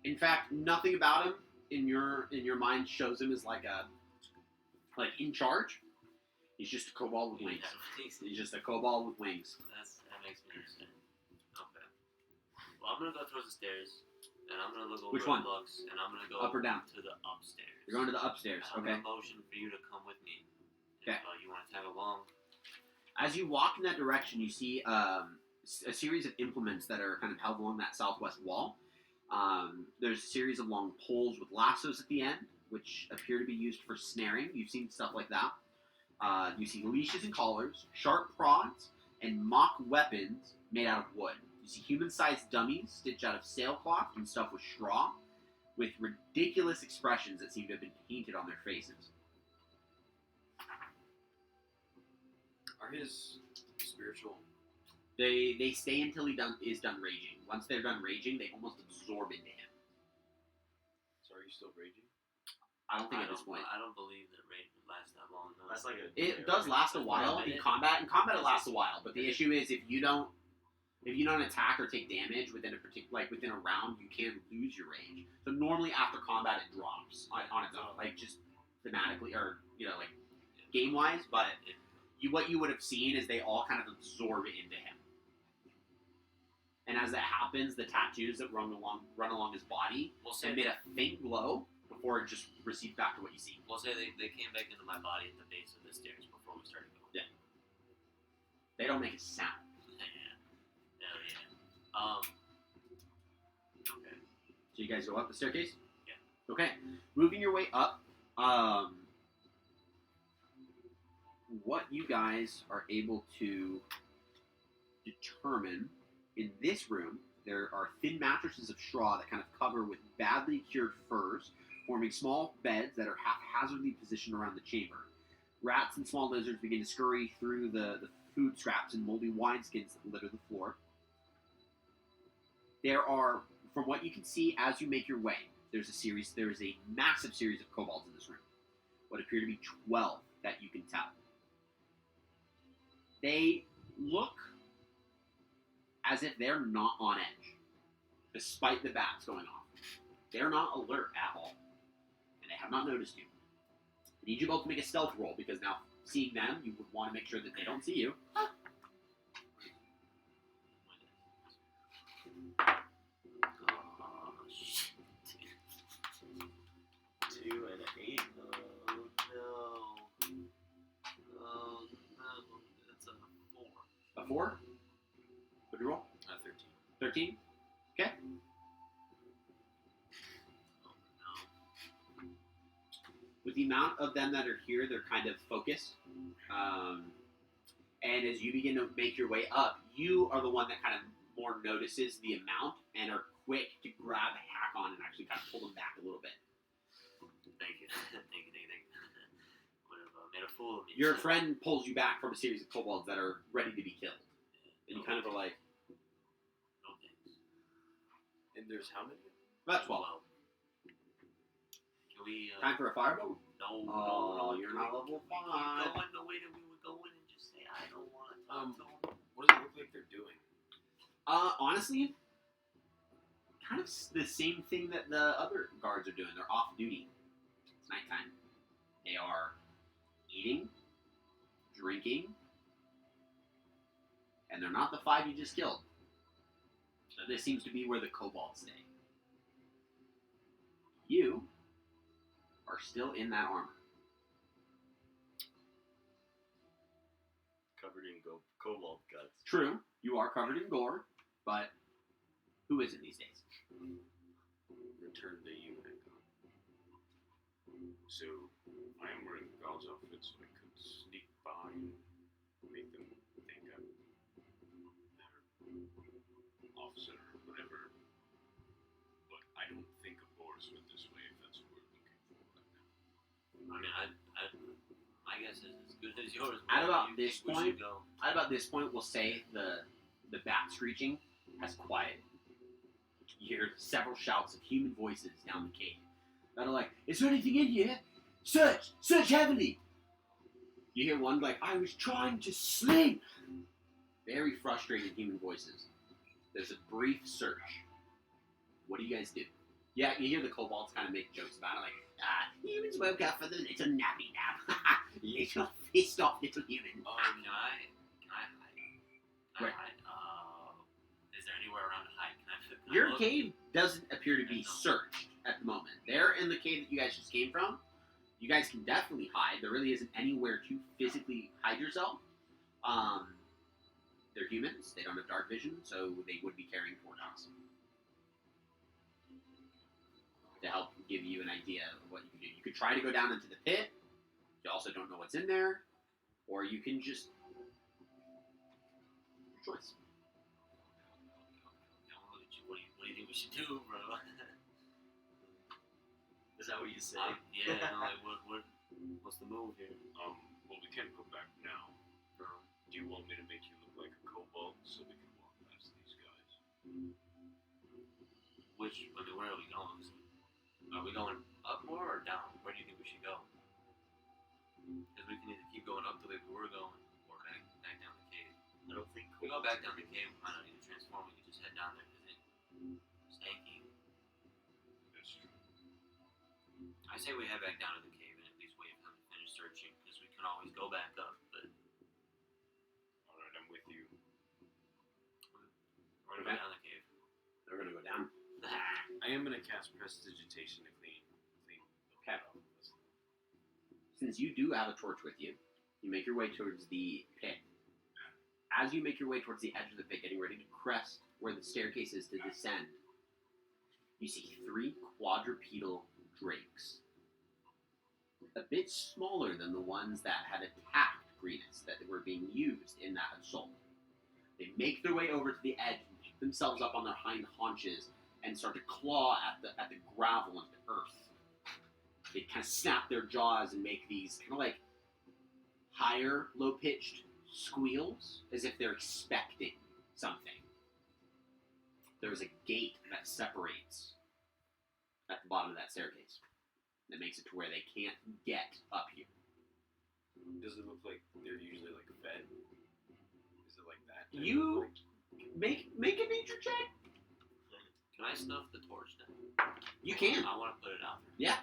In fact, nothing about him in your mind shows him as like in charge. He's just a kobold with wings. He's just a kobold with wings. That makes me understand. Okay. Well, I'm gonna go towards the stairs. And I'm gonna look over Which at one? Lux, and I'm gonna go Up or down? to the upstairs. You're going to the upstairs. I'm Okay. gonna motion for you to come with me. Okay. If you want to tag along. As you walk in that direction, you see a series of implements that are kind of held along that southwest wall. There's a series of long poles with lassos at the end, which appear to be used for snaring. You've seen stuff like that. You see leashes and collars, sharp prods, and mock weapons made out of wood. You see human-sized dummies stitched out of sailcloth and stuffed with straw, with ridiculous expressions that seem to have been painted on their faces. Are his spiritual? They stay until he is done raging. Once they're done raging, they almost absorb into him. So are you still raging? I don't think at this point. I don't believe that rage would last that long. No. That's like It does last a while in combat. In combat, it lasts a while. But the issue is if you don't attack or take damage within a within a round, you can lose your rage. So normally after combat, it drops on its own, like just thematically or like game wise. But what you would have seen is they all kind of absorb into him. And as that happens, the tattoos that run along his body emit a faint glow before it just recedes back to what you see. We'll say they came back into my body at the base of the stairs before we started going. Yeah. They don't make a sound. Hell yeah. Okay. So you guys go up the staircase? Yeah. Okay. Moving your way up, what you guys are able to determine in this room, there are thin mattresses of straw that kind of cover with badly cured furs, forming small beds that are haphazardly positioned around the chamber. Rats and small lizards begin to scurry through the food scraps and moldy wineskins that litter the floor. There are, from what you can see as you make your way, there is a massive series of kobolds in this room. What appear to be 12 that you can tell. They look as if they're not on edge, despite the bats going off. They're not alert at all, and they have not noticed you. I need you both to make a stealth roll, because now, seeing them, you would want to make sure that they don't see you. Oh, shit. 2 and an 8. Oh, no. Oh, no. That's a 4. A 4? What do you roll? 13. 13? Okay. Oh, no. With the amount of them that are here, they're kind of focused. And as you begin to make your way up, you are the one that kind of more notices the amount and are quick to grab a hack on and actually kind of pull them back a little bit. Thank you. Thank you. Would have made a fool of me. Your friend pulls you back from a series of kobolds that are ready to be killed. And you kind of are like, No thanks. And there's how many? about 12. Well, can we... Time for a firebolt? No, Oh, no. you're not level 5. Going the way that we would go in and just say, I don't want to talk to him. What does it look like they're doing? Honestly, kind of the same thing that the other guards are doing. They're off duty. It's nighttime. They are eating, drinking, and they're not the 5 you just killed. So this seems to be where the kobolds stay. You are still in that armor. Covered in cobalt guts. True, you are covered in gore, but who isn't these days? Return the eunuch. So, I am wearing the guard's outfit so I could sneak by and make them think I'm their officer or whatever. But I don't think a Boris went this way if that's what we're looking for right now. I mean, my guess is as good as yours. At but about you this think we point- should go. At about this point, we'll say the bat screeching has quieted. You hear several shouts of human voices down the cave that are like, "Is there anything in here? Search! Search heavily!" You hear one like, "I was trying to sleep!" Very frustrated human voices. There's a brief search. What do you guys do? Yeah, you hear the kobolds kind of make jokes about it, like, humans woke up for the little nappy nap. Little pissed off little human. Can I hide? Where? Is there anywhere around to hide? Can I Your look. cave doesn't appear to be searched at the moment. They're in the cave that you guys just came from. You guys can definitely hide. There really isn't anywhere to physically hide yourself. They're humans. They don't have dark vision, so they would be carrying torches to help give you an idea of what you can do. You could try to go down into the pit. You also don't know what's in there. Or you can just... Your choice. What do you think we should do, bro? Is that what you say? Yeah, like, what's the move here? Well, we can't go back now. No. Do you want me to make you look like a Cobalt so we can walk past these guys? Where are we going? Are we going up more or down? Where do you think we should go? Because we can either keep going up the way we were going, or back down the cave. I don't think If we go back down the cave, we might not need to transform. We can just head down there because it's stanky. That's true. I say we head back down to the cave and at least wait for them to finish searching, because we can always go back up. But Alright, I'm with you. we're gonna go down the cave. They're going to go down. I am gonna cast Prestidigitation to clean Okay. up. Since you do have a torch with you, you make your way towards the pit. As you make your way towards the edge of the pit, getting ready to crest where the staircase is to descend, you see 3 quadrupedal drakes. A bit smaller than the ones that had attacked Greenus, that were being used in that assault. They make their way over to the edge and pick themselves up on their hind haunches and start to claw at the gravel and the earth. They kind of snap their jaws and make these kind of like higher, low-pitched squeals, as if they're expecting something. There's a gate that separates at the bottom of that staircase. That makes it to where they can't get up here. Does it look like they're usually like fed? Is it like that? You make a nature check. Can I snuff the torch now? You can. I want to put it out there. Yeah.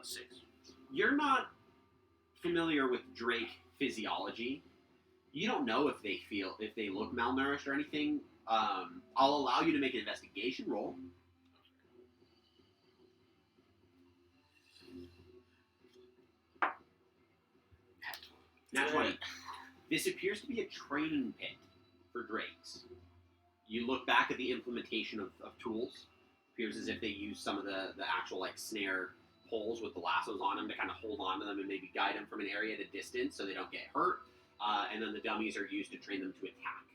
6. You're not familiar with Drake physiology. You don't know if they look malnourished or anything. I'll allow you to make an investigation roll. Nat 20. This appears to be a training pit for drakes. You look back at the implementation of tools. Appears as if they use some of the actual like snare poles with the lassos on them to kind of hold on to them and maybe guide them from an area at a distance so they don't get hurt. And then the dummies are used to train them to attack.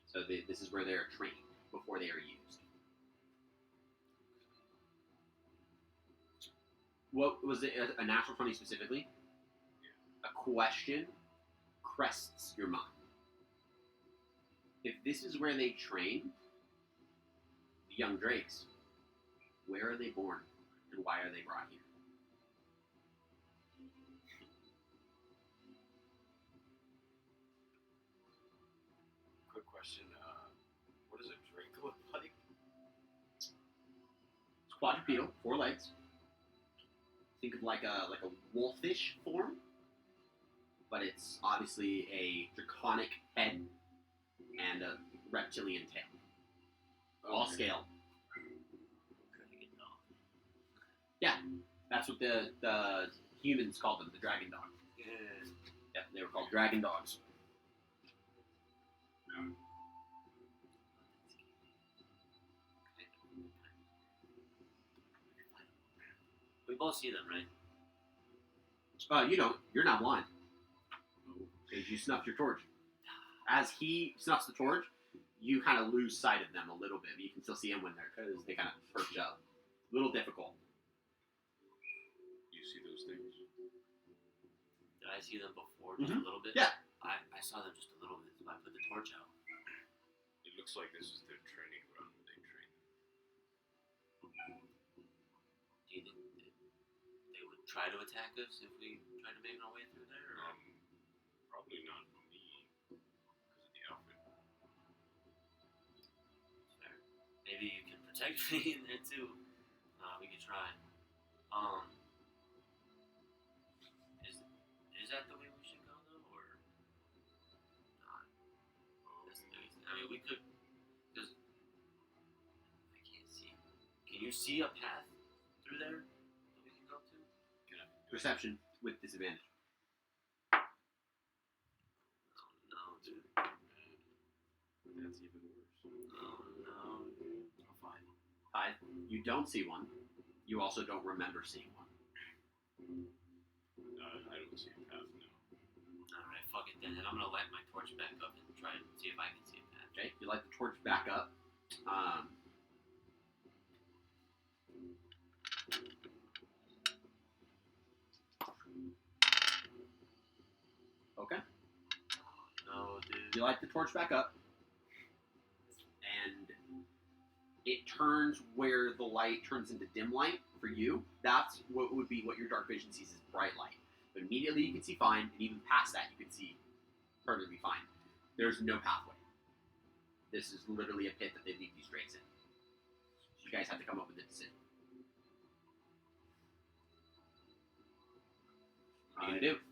So this is where they're trained before they are used. What was it? A natural 20 specifically? A question crests your mind. If this is where they train the young drakes, where are they born and why are they brought here? Quick question. What does a drake look like? It's quadrupedal, 4 legs. Think of like a wolfish form, but it's obviously a draconic head and a reptilian tail. All Okay. scale. Yeah, that's what the humans called them, the dragon dog. Yeah, they were called dragon dogs. We both see them, right? You don't. You're not blind. Because you snuffed your torch. As he snuffs the torch, you kind of lose sight of them a little bit. But you can still see them when they're, because they kind of perch up. A little difficult. You see those things? Did I see them before just a little bit? Yeah. I saw them just a little bit, so I put the torch out. It looks like this is their training ground where they train. Do you think they would try to attack us if we tried to make our way through there? Or? Probably not me, because of the outfit. Fair. Maybe you can protect me in there too. We could try. Is that the way we should go though, or not? I mean, we could you see a path through there that we can go to? Perception with disadvantage. Oh no, dude. That's even worse. Oh no. Oh, fine. 5. You don't see one. You also don't remember seeing one. I don't see a path now. Alright, fuck it then. And I'm gonna light my torch back up and try and see if I can see a path. Okay, you light the torch back up. Okay. No, dude. You light the torch back up, and it turns where the light turns into dim light for you. That's what would be what your dark vision sees as bright light. But immediately you can see fine, and even past that you can see perfectly fine. There's no pathway. This is literally a pit that they leave these drakes in. So you guys have to come up with a decision. What are you gonna do?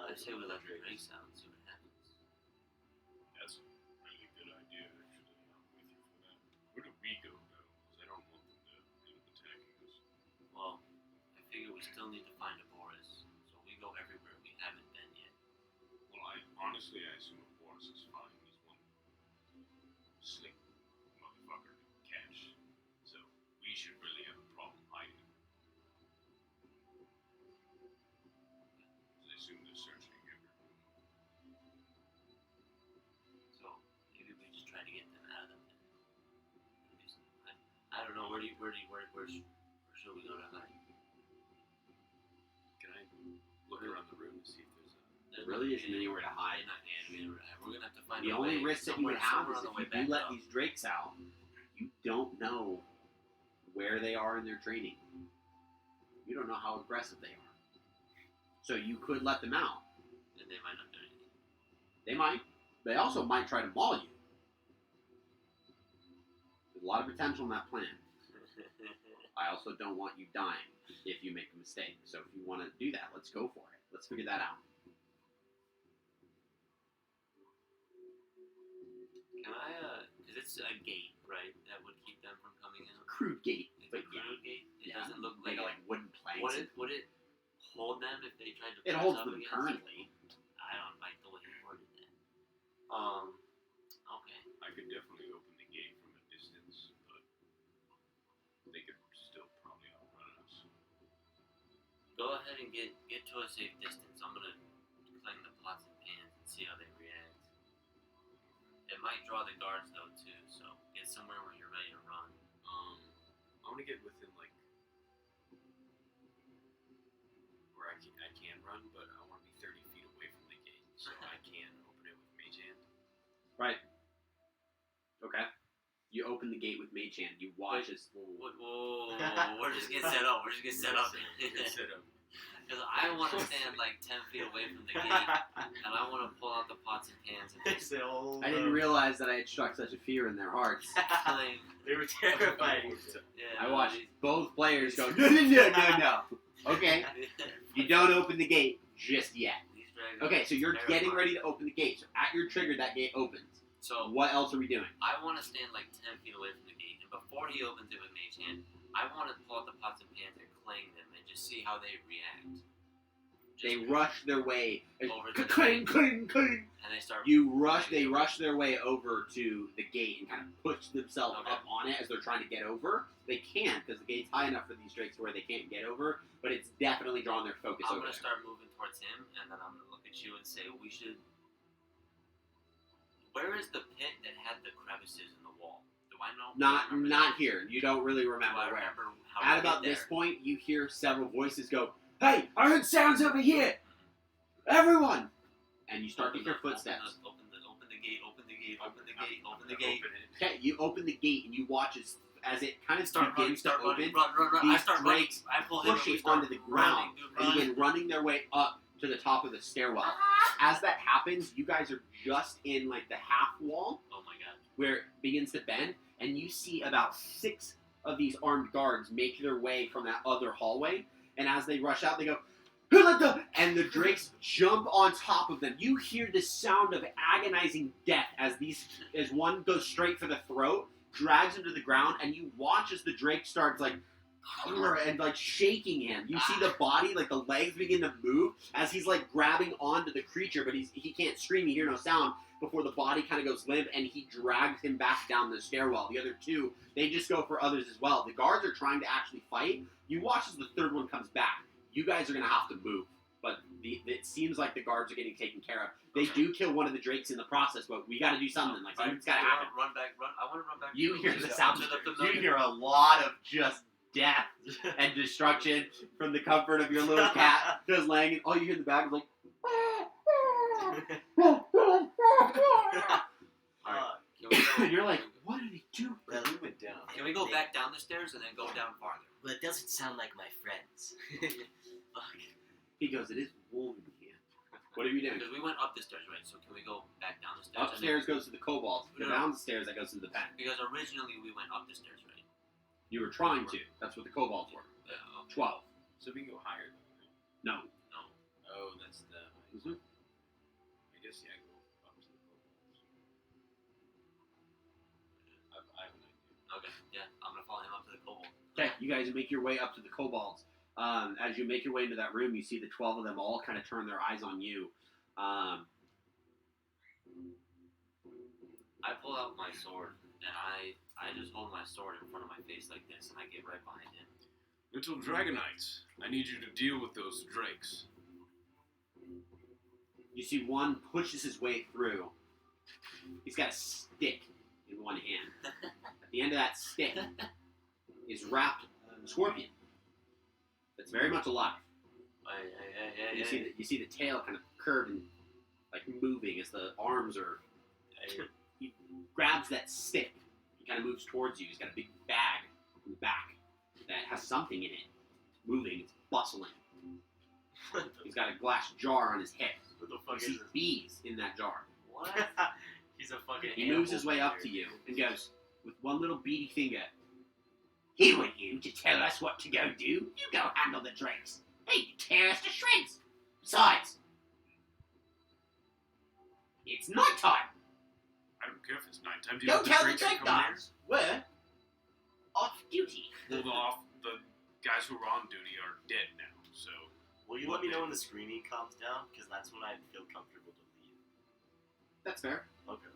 I say we let the drakes out and see what happens. That's a really good idea, actually. I'm with you for that. Where do we go, though? Because I don't want them to end up attacking us. Well, I figure we still need to find a Boris, so we go everywhere we haven't been yet. Well, honestly, I assume Boris is fine. He's one slick motherfucker to catch. So we should really have a problem hiding. I assume they're searching everywhere. So maybe we just try to get them out of them. I don't know. Where should we go to hide? Can I look around the room to see if there's a... There really isn't anywhere to hide. We're gonna have to find The a only way risk that you would have somewhere is on the way if you back let up. these drakes out, you don't know where they are in their training. You don't know how aggressive they are. So you could let them out. And they might not do anything. They might. They also might try to maul you. There's a lot of potential in that plan. I also don't want you dying if you make a mistake. So if you want to do that, let's go for it. Let's figure that out. Can I, because it's a gate, right, that would keep them from coming in? Crude gate. It's a crude gate? It Yeah. doesn't look Like, like like wooden planks. Would it hold them if they tried to It press holds up them against currently. it? I don't like the way you worded that. Okay. I could definitely open the gate from a distance, but they could still probably outrun us. Go ahead and get to a safe distance. I'm gonna clang the pots and pans and see how they react. It might draw the guards though too, so get somewhere where you're ready to run. I want to get within, like, where I can run, but I want to be 30 feet away from the gate, so I can open it with Mage Hand. Right. Okay. You open the gate with Mage Hand. You watch as... Whoa, we're just getting set up. Good setup. Because I want to stand like 10 feet away from the gate, and I want to pull out the pots and pans and just I didn't realize that I had struck such a fear in their hearts. clang. They were terrifying. Yeah, I watched both players go, no. Okay. You don't open the gate just yet. These dragons Okay, so you're are getting terrifying. ready to open the gate. So at your trigger, that gate opens. So What else are we doing? I want to stand like 10 feet away from the gate, and before he opens it with Mage Hand, I want to pull out the pots and pans and clang them and just see how they react. They rush their way. Over to the Cling, cling, cling. And they start. They rush their way over to the gate and kind of push themselves Okay. up on it as they're trying to get over. They can't because the gate's high enough for these drakes where they can't get over, but it's definitely drawing their focus I'm over gonna there. start moving towards him, and then I'm gonna look at you and say, we should. Where is the pit that had the crevices in the wall? Do I know? do I remember Not that? here. You don't really Do remember I where. remember how At we about get this there? point, you hear several voices go, "Hey, I heard sounds over here! Everyone!" And you start to hear footsteps. Open the gate. Open the gate. Open the gate. Open the gate. Open it. Okay, you open the gate and you watch as it kind of Start running. begins to Start running. open. Run. I These start running. drakes I pull him. push and we it start onto the ground running, dude, and run. begin running their way up to the top of the stairwell. As that happens, you guys are just in like the half wall Oh my god. where it begins to bend, and you see about 6 of these armed guards make their way from that other hallway. And as they rush out, they go, "Who let the?" And the drakes jump on top of them. You hear the sound of agonizing death as one goes straight for the throat, drags him to the ground, and you watch as the Drake starts like and like shaking him. You see the body, like the legs begin to move as he's like grabbing onto the creature, but he can't scream, you hear no sound before the body kind of goes limp, and he drags him back down the stairwell. The other two, they just go for others as well. The guards are trying to actually fight. You watch as the third one comes back. You guys are going to have to move, but it seems like the guards are getting taken care of. They do kill one of the Drakes in the process, but we got to do something. Like, something's got to happen. Run back, run. I want to run back. You hear the sound. To the You familiar. hear a lot of just death and destruction from the comfort of your little cat just laying. And all you hear in the back is like. Can we go, And you're like, what did he do? Well, we went down. can we go back down the stairs and then go down farther? Well, it doesn't sound like my friends. Fuck. He goes, it is warm in here. What are you doing? Because we went up the stairs, right? So can we go back down the stairs? and Upstairs goes to the Cobalt. No. Downstairs that goes to the pen. Because originally we went up the stairs, right? You were trying to. That's what the Cobalts were. Yeah. Okay. 12. So we can go higher though, right? No. No. Oh, that's the. Mhm. I guess yeah, go up to the Cobalts. I have an idea. Okay. Yeah, I'm gonna follow him up to the Cobalt. Okay, you guys make your way up to the Cobalts. As you make your way into that room, you see the 12 of them all kind of turn their eyes on you. I pull out my sword and I just hold my sword in front of my face like this, and I get right behind him. Little Dragonites, I need you to deal with those drakes. You see one pushes his way through. He's got a stick in one hand. At the end of that stick is wrapped a scorpion that's very much alive. You see the tail kind of curved and like moving as the arms are. He grabs that stick. He kind of moves towards you. He's got a big bag in the back that has something in it. It's moving. It's bustling. He's got a glass jar on his head. What the You fuck see is this? bees in that jar. What? He's a fucking He moves his way up to you and goes, with one little beady finger, "Who are you to tell us what to go do? You go handle the drakes. They tear us to shreds. Besides, it's night time. I don't care if it's nighttime. Do you Go know tell the drakes are drake coming guards we're off duty." here? Hold off. The guys who were on duty are dead now, so Will you let me know when the screaming calms down? Because that's when I feel comfortable to leave. That's fair. Okay.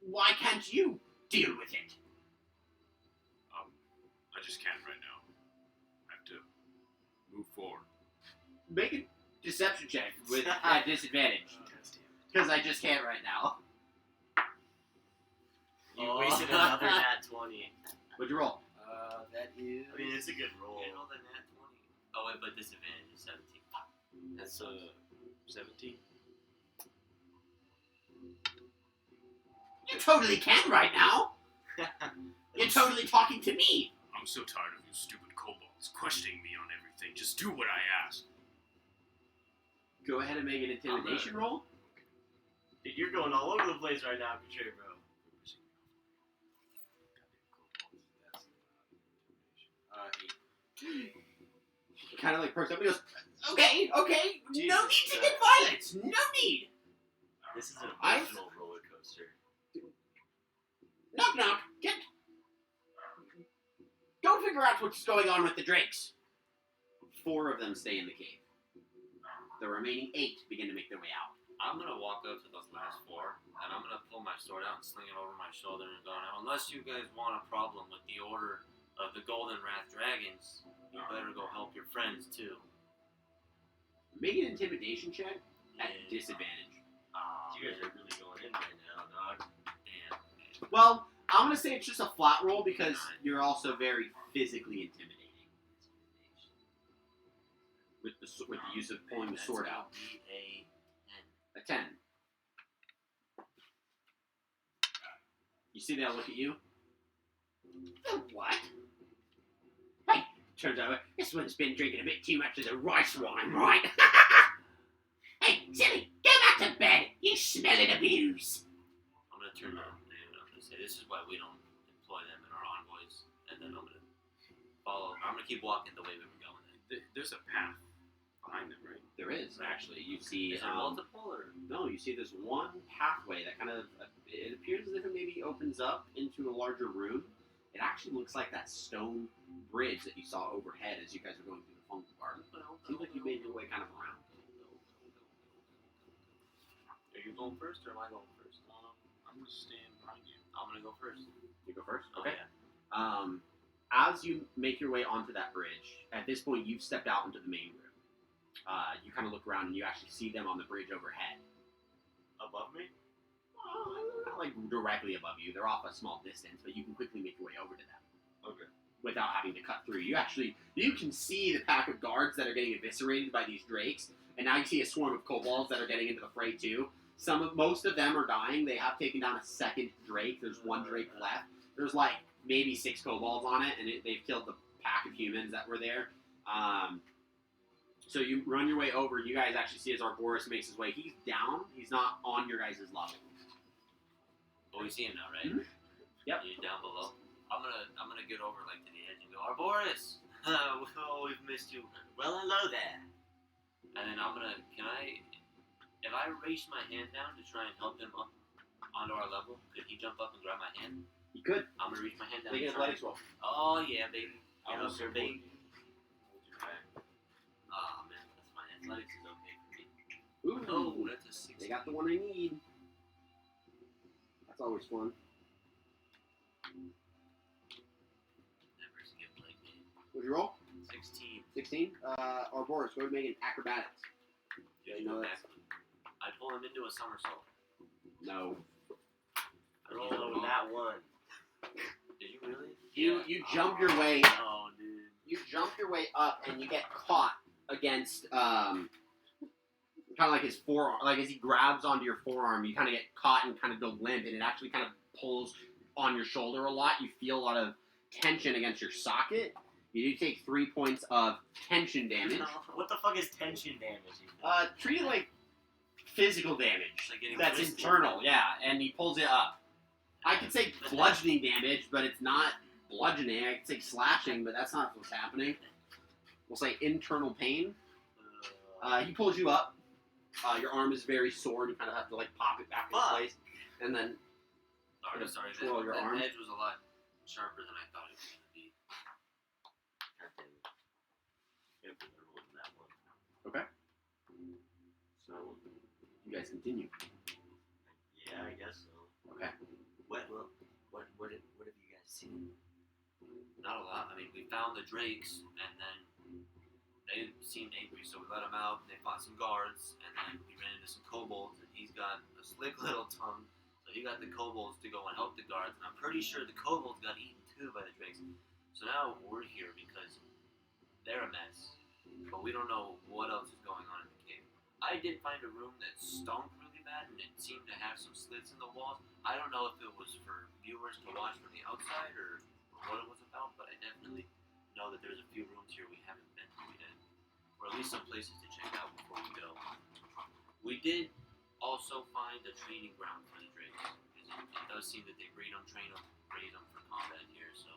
Why can't you deal with it? I just can't right now. I have to move forward. Make a deception check with at disadvantage. Because I just can't right now. You wasted another nat 20. What'd you roll? That is. I mean, it's a good roll. You know the nat 20. Oh wait, but disadvantage is 17. That's 17. You totally can right now. You're totally talking to me. I'm so tired of you stupid kobolds questioning me on everything. Just do what I ask. Go ahead and make an intimidation roll. Dude, you're going all over the place right now, Couture, bro. That's 8. Kind of like perks up and goes, okay, no Jesus need to get Christ. violence. No need. This is an I- emotional roller coaster. Knock, knock. Go figure out what's going on with the drakes. 4 of them stay in the cave. The remaining 8 begin to make their way out. I'm gonna walk up to those last 4, and I'm gonna pull my sword out and sling it over my shoulder and go, now, unless you guys want a problem with the order of the Golden Wrath Dragons, you better go help your friends too. Make an intimidation check at Yeah. disadvantage. You guys are really going in right now, dog. Damn. Well, I'm going to say it's just a flat roll because you're also very physically intimidating with the use of pulling the sword out. A 10. You see that look at you? The what? Hey, turns out this one's been drinking a bit too much of the rice wine, right? Hey, silly, go back to bed. You smelling abuse. I'm gonna turn around and I'm gonna say, this is why we don't employ them in our envoys. And then I'm gonna follow. I'm gonna keep walking the way we were going. There's a path behind them, right? There is, actually. You see... Is there multiple or? No, you see this one pathway that kind of It appears as if it maybe opens up into a larger room. It actually looks like that stone bridge that you saw overhead as you guys were going through the fungal garden. Seems like you made your way kind of around. Are you going first or am I going first? I'm gonna stand behind you. I'm gonna go first. You go first? Oh, Okay. yeah. As you make your way onto that bridge, at this point you've stepped out into the main room. You kind of look around and you actually see them on the bridge overhead. Above me? Not like directly above you. They're off a small distance, but you can quickly make your way over to them. Okay. Without having to cut through. You can see the pack of guards that are getting eviscerated by these drakes, and now you see a swarm of kobolds that are getting into the fray too. Most of them are dying. They have taken down a second drake. There's one drake left. There's like maybe 6 kobolds on it, and they've killed the pack of humans that were there. So you run your way over. You guys actually see as Arboris makes his way. He's down. He's not on your guys' level. But we see him now, right? Mhm. Yep. You're down below. I'm gonna get over like to the edge and go, Arboris! Oh, we've missed you. Well, hello there. And then if I raise my hand down to try and help him up onto our level, could he jump up and grab my hand? You could. I'm gonna reach my hand down. Make an and try. athletics roll. Oh yeah, baby. I Get will up there, support baby. you. Hold your back. Oh man, that's fine. Athletics is okay for me. Ooh. Oh, that's a 6. They got the one I need. That's always fun. Never skip like me. What'd you roll? 16. 16? Arboris, go ahead and make an acrobatics. Did you you know go that's- back? I pull him into a somersault. No. I rolled on that one. Did you really? You jump your way. Oh, dude. You jump your way up and you get caught against kind of like his forearm. Like as he grabs onto your forearm, you kind of get caught and kind of go limp, and it actually kind of pulls on your shoulder a lot. You feel a lot of tension against your socket. You do take 3 points of tension damage. What the fuck is tension damage? Treat it like physical damage. Like getting That's twisted. internal, yeah, and he pulls it up. I could say bludgeoning damage, but it's not bludgeoning. I could say slashing, but that's not what's happening. We'll say internal pain. He pulls you up. Your arm is very sore. You kind of have to like pop it back into Fuck. place, and then Sorry. twirl your that arm. edge was a lot sharper than I thought it was going to be. God damn it. Yep, I rolled on that one. so you guys continue. Yeah, I guess so. Okay. What have you guys seen? Not a lot. I mean, we found the drakes, and then they seemed angry, so we let them out. They fought some guards, and then we ran into some kobolds, and he's got a slick little tongue. So he got the kobolds to go and help the guards, and I'm pretty sure the kobolds got eaten too by the drakes. So now we're here because they're a mess, but we don't know what else is going on in the cave. I did find a room that stunk really bad, and it seemed to have some slits in the walls. I don't know if it was for viewers to watch from the outside or what it was about, but I definitely know that there's a few rooms here we haven't been to yet, or at least some places to check out before we go. We did also find a training ground for the drakes, because it does seem that they breed them, train them, raise them for combat here, so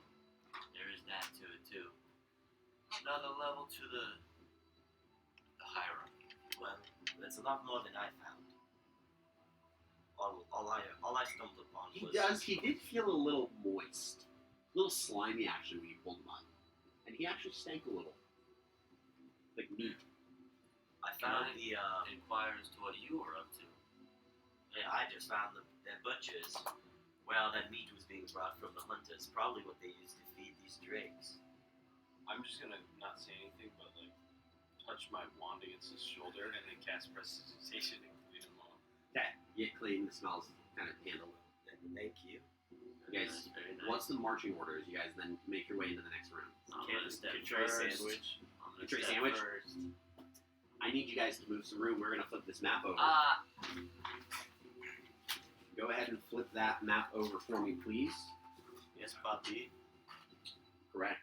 there is that to it too. Another level to the hierarchy. Well, that's a lot more than I found. All I stumbled upon was... He did feel a little moist. A little slimy, actually, when you pulled him up. And he actually stank a little. Like meat. I found Can I inquire as to what you were up to? Yeah, I just found the butchers. Well, that meat was being brought from the hunters. Probably what they used to feed these drakes. I'm just gonna not say anything, but like touch my wand against his shoulder and then cast prestidigitation and clean him off. Okay. You get clean, the smells kind of handle it. Thank you. You guys, Very nice. what's the marching order as you guys then make your way into the next room? I'm gonna step Tray first. sandwich. I'm gonna Tray step sandwich? first. I need you guys to move some room. We're going to flip this map over. Go ahead and flip that map over for me, please. Yes, Papi. Correct.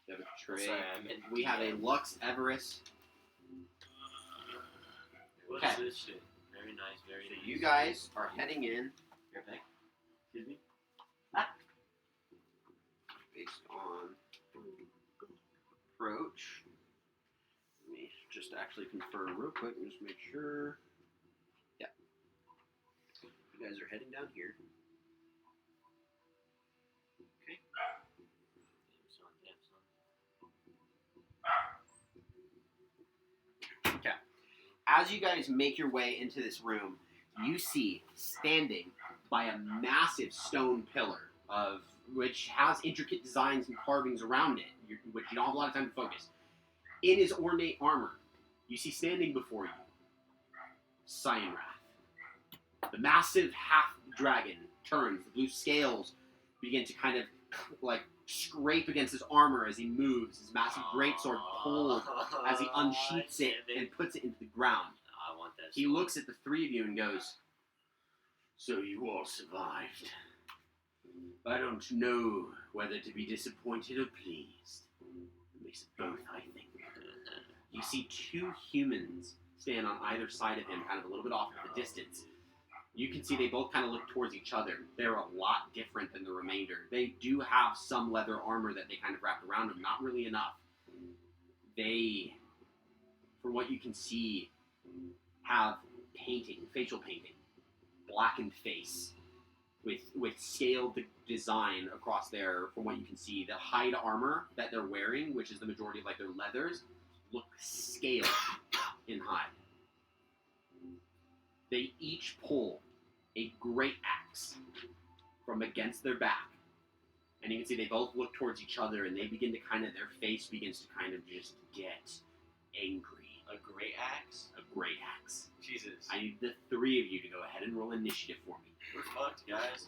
You have a tray. Sorry, I meant We have a Lux Everest. What Okay. is this shit? Very nice, very So nice. you guys are heading in You're back. Excuse me? based on approach. Let me just actually confirm real quick and just make sure. Yeah. You guys guys are heading down here. Okay. As you guys make your way into this room, you see standing by a massive stone pillar which has intricate designs and carvings around it, which you don't have a lot of time to focus. In his ornate armor, you see standing before you, Cyanrath. The massive half-dragon turns. The blue scales begin to kind of like scrape against his armor as he moves. His massive greatsword pulls as he unsheaths it and puts it into the ground. I want that. He looks at the three of you and goes, "So you all survived. I don't know whether to be disappointed or pleased. It makes it both, I think." You see two humans stand on either side of him, kind of a little bit off in the distance. You can see they both kind of look towards each other. They're a lot different than the remainder. They do have some leather armor that they kind of wrapped around them, not really enough. They, from what you can see, have painting, facial painting, blackened face, with scaled design across there. From what you can see, the hide armor that they're wearing, which is the majority of like their leathers, look scaled in hide. They each pull a great axe from against their back, and you can see they both look towards each other, and they begin to their face begins to kind of just get angry. A great axe? A great axe. Jesus. I need the three of you to go ahead and roll initiative for me. We're fucked, guys.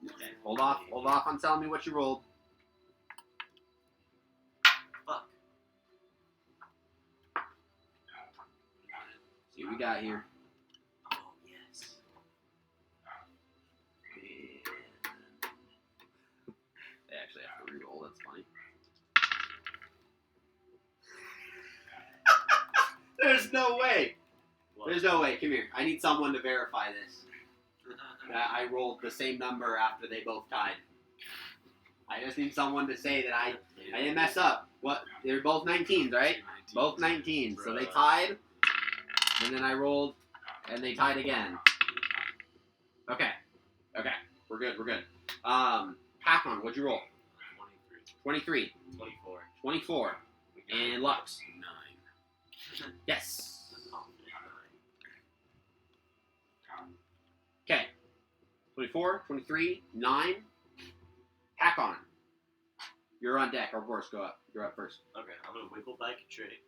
Okay, hold off on telling me what you rolled. Fuck. See what we got here. Oh, yes. They actually have to reroll, that's funny. There's no way! What? There's no way. Come here. I need someone to verify this. I rolled the same number after they both tied. I just need someone to say that I didn't mess up. What? They're both 19s, right? Both 19s. So they tied, and then I rolled, and they tied again. Okay. We're good. Pac-Man, what'd you roll? 23. 24. And Lux. 9. Yes. Okay. 24, 23, 9. Hack on. You're on deck. Or of course, go up. You're up first. Okay, I'm gonna wiggle back a tray.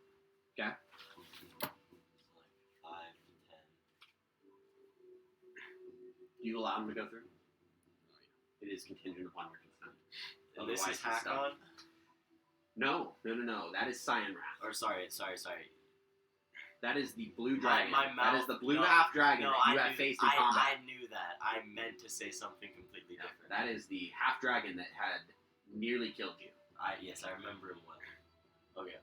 Okay. It's like 5, 10. Do you allow him to go through? It is contingent upon your consent. And this Otherwise, is hack it's on? No. That is Cyanrath. Or sorry. That is the blue dragon. My mouth, that is the blue half dragon no, that you I have knew, faced in combat. I knew that. I meant to say something completely Yeah, different. that is the half dragon that had nearly killed you. Yes, I remember him well. Okay.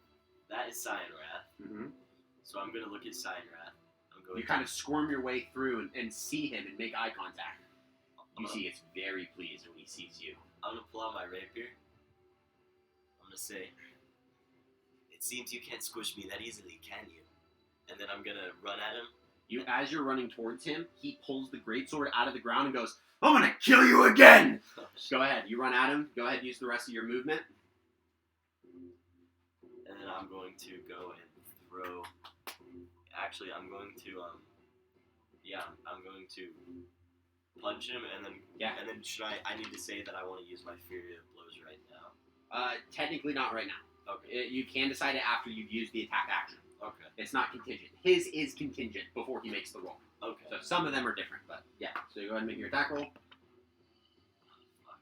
That is Cyanrath. Mm-hmm. So I'm gonna look at Cyanrath. I'm going You kind of squirm your way through and see him and make eye contact. You see he's very pleased when he sees you. I'm gonna pull out my rapier. I'm gonna say, "It seems you can't squish me that easily, can you?" And then I'm gonna run at him. As you're running towards him, he pulls the greatsword out of the ground and goes, "I'm gonna kill you again!" Go ahead, you run at him. Go ahead, use the rest of your movement. And then I'm going to go and throw. Actually, I'm going to I'm going to punch him, and then and then should I need to say that I want to use my Fury of Blows right now. Technically not right now. Okay. You can decide it after you've used the attack action. Okay. It's not contingent. His is contingent before he makes the roll. Okay. So some of them are different, but yeah. So you go ahead and make your attack roll. Fuck.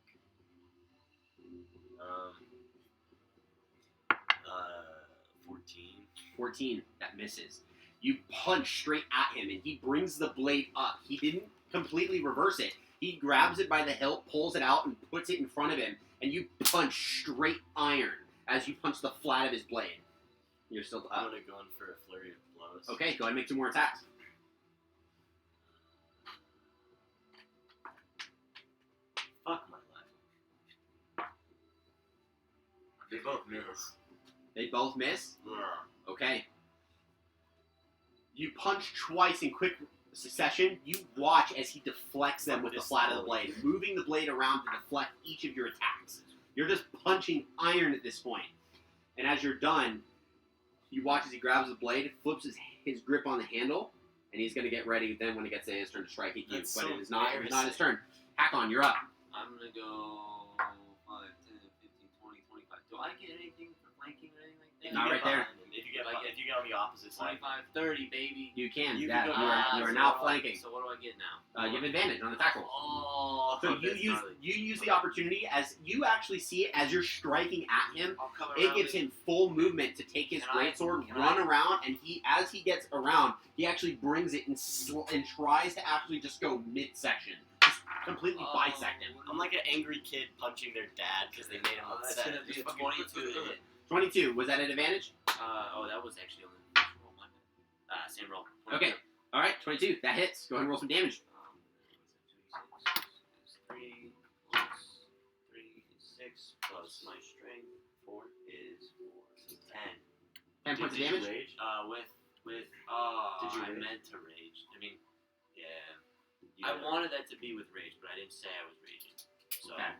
14. 14. That misses. You punch straight at him, and he brings the blade up. He didn't completely reverse it. He grabs it by the hilt, pulls it out, and puts it in front of him, and you punch straight iron as you punch the flat of his blade. You're still I'm up. gonna go in for a flurry of blows. Okay, go ahead and make 2 more attacks. Fuck my life. They both miss. They both miss? Yeah. Okay. You punch twice in quick succession. You watch as he deflects them with the flat of the blade, moving the blade around to deflect each of your attacks. You're just punching iron at this point. And as you're done, you watch as he grabs the blade, flips his grip on the handle, and he's going to get ready then when it gets to his turn to strike at you. That's But so it is not his embarrassing. turn. Hakon, you're up. I'm gonna go 5, 10, 15, 20, 25. Do I get anything for flanking or anything like that? Not right there. If you get on the opposite side. 25, 30, baby. You can. You That, can go- you are so now what do I- flanking. So what do I get now? You have advantage on attack rolls. Oh, So that's gnarly. you use the opportunity as you actually see it as you're striking at him. I'll come It around gives him full movement to take his Can I- greatsword, can run I- around, and as he gets around, he actually brings it and tries to actually just go midsection, just completely bisect him. I'm like an angry kid punching their dad because they made him That's upset. gonna be a Just fucking 22 puts it to in. hit. 22, was that an advantage? Oh, that was actually only the first roll. My bad. Same roll. 22. Okay. All right, 22, that hits. Go ahead and roll some damage. 3 plus 3 is 6 plus my strength 4 is 10. 10 points of Did you damage. rage? Did you I rage? meant to rage. I mean, yeah. You I gotta- wanted that to be with rage, but I didn't say I was raging. So Okay.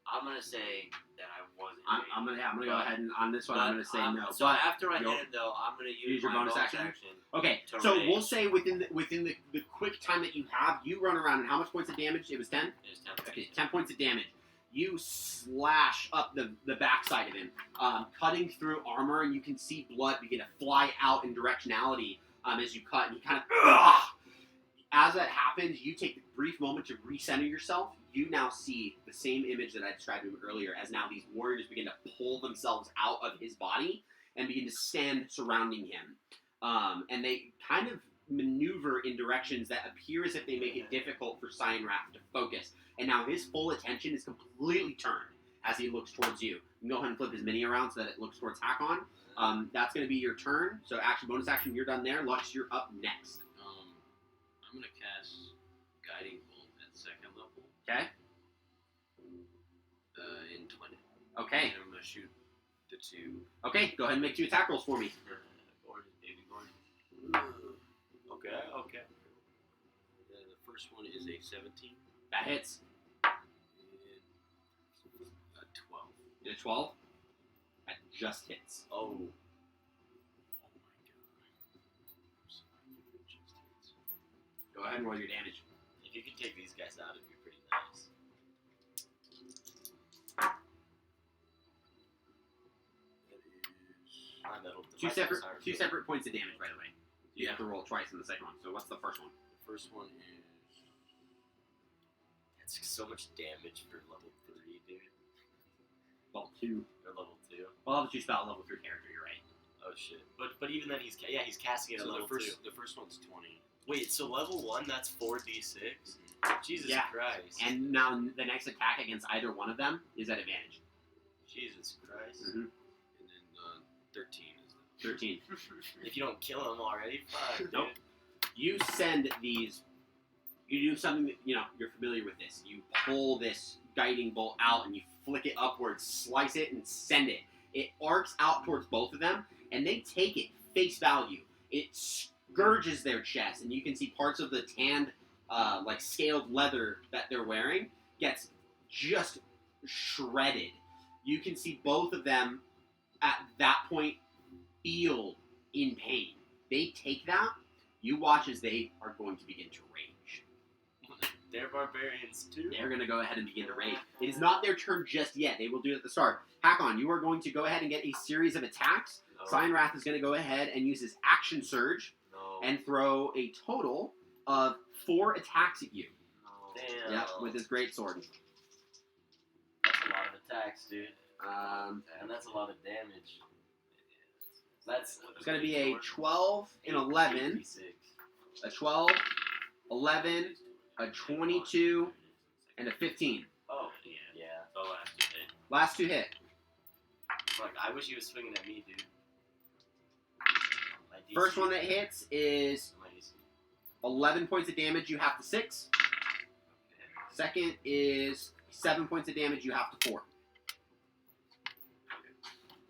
I'm gonna say that I wasn't. I'm gonna go But- ahead and on this one. I'm gonna say no. So But after I you'll- hit him, though, I'm gonna use use your my bonus bonus action? okay, to so rage. we'll say within the quick time that you have, you run around and how much points of damage? It was 10. It's 10. Okay, 10 points of damage. You slash up the backside of him, cutting through armor, and you can see blood begin to fly out in directionality as you cut, and he kind of... As that happens, you take a brief moment to recenter yourself. You now see the same image that I described to him earlier, as now these warriors begin to pull themselves out of his body and begin to stand surrounding him. And they kind of maneuver in directions that appear as if they make it difficult for Cyanrath to focus. And now his full attention is completely turned as he looks towards you. You can go ahead and flip his mini around so that it looks towards Hakon. That's going to be your turn. So bonus action, you're done there. Lux, you're up next. I'm gonna cast Guiding Bolt at 2nd level. Okay? In 20. Okay. And I'm gonna shoot the 2. Okay, go ahead and make 2 attack rolls for me. Gordon, baby Gordon. Okay. The first one is a 17 That hits. and a 12. You 12. That just hits. Oh. Oh my god. I'm sorry, it just hits. Go ahead and roll your damage. If you could take these guys out, it'd be pretty nice. That is. My metal. Two my separate metal two are- separate points of damage, by the way. You Yeah. have to roll twice in the second one. So what's the first one? The first one is. That's so much damage for level 3, dude. Level 2. Or level 2. Well, level 2 spell, level 3 character, you're right. Oh shit. But even then he's casting it at So level the 2. first one's 20. Wait, so level 1 that's 4d6? Jesus Yeah. Christ. And now the next attack against either one of them is at advantage. Jesus Christ. Mm-hmm. And then 13 is the. 13. If you don't kill him already, fuck, dude. Nope. You send these. You do something that, you're familiar with this. You pull this guiding bolt out and you flick it upwards, slice it, and send it. It arcs out towards both of them, and they take it face value. It scourges their chest, and you can see parts of the tanned, scaled leather that they're wearing gets just shredded. You can see both of them at that point feel in pain. They take that. You watch as they are going to begin to rage. They're barbarians too. They're going to go ahead and begin to rage. It is not their turn just yet. They will do it at the start. Hakon, you are going to go ahead and get a series of attacks. No. Cyanrath is going to go ahead and use his action surge No. and throw a total of 4 attacks at you. No. Damn. Yep, with his greatsword. That's a lot of attacks, dude. And And that's a lot of damage. That's it's going to be a 12 and 11, 86. a 12, 11, a 22, and a 15. Oh, Yeah. yeah. The last 2 hit. Last 2 hit. Fuck, I wish he was swinging at me, dude. My DC. First one that hits is My DC. 11 points of damage, you have to 6. Second is 7 points of damage, you have to 4.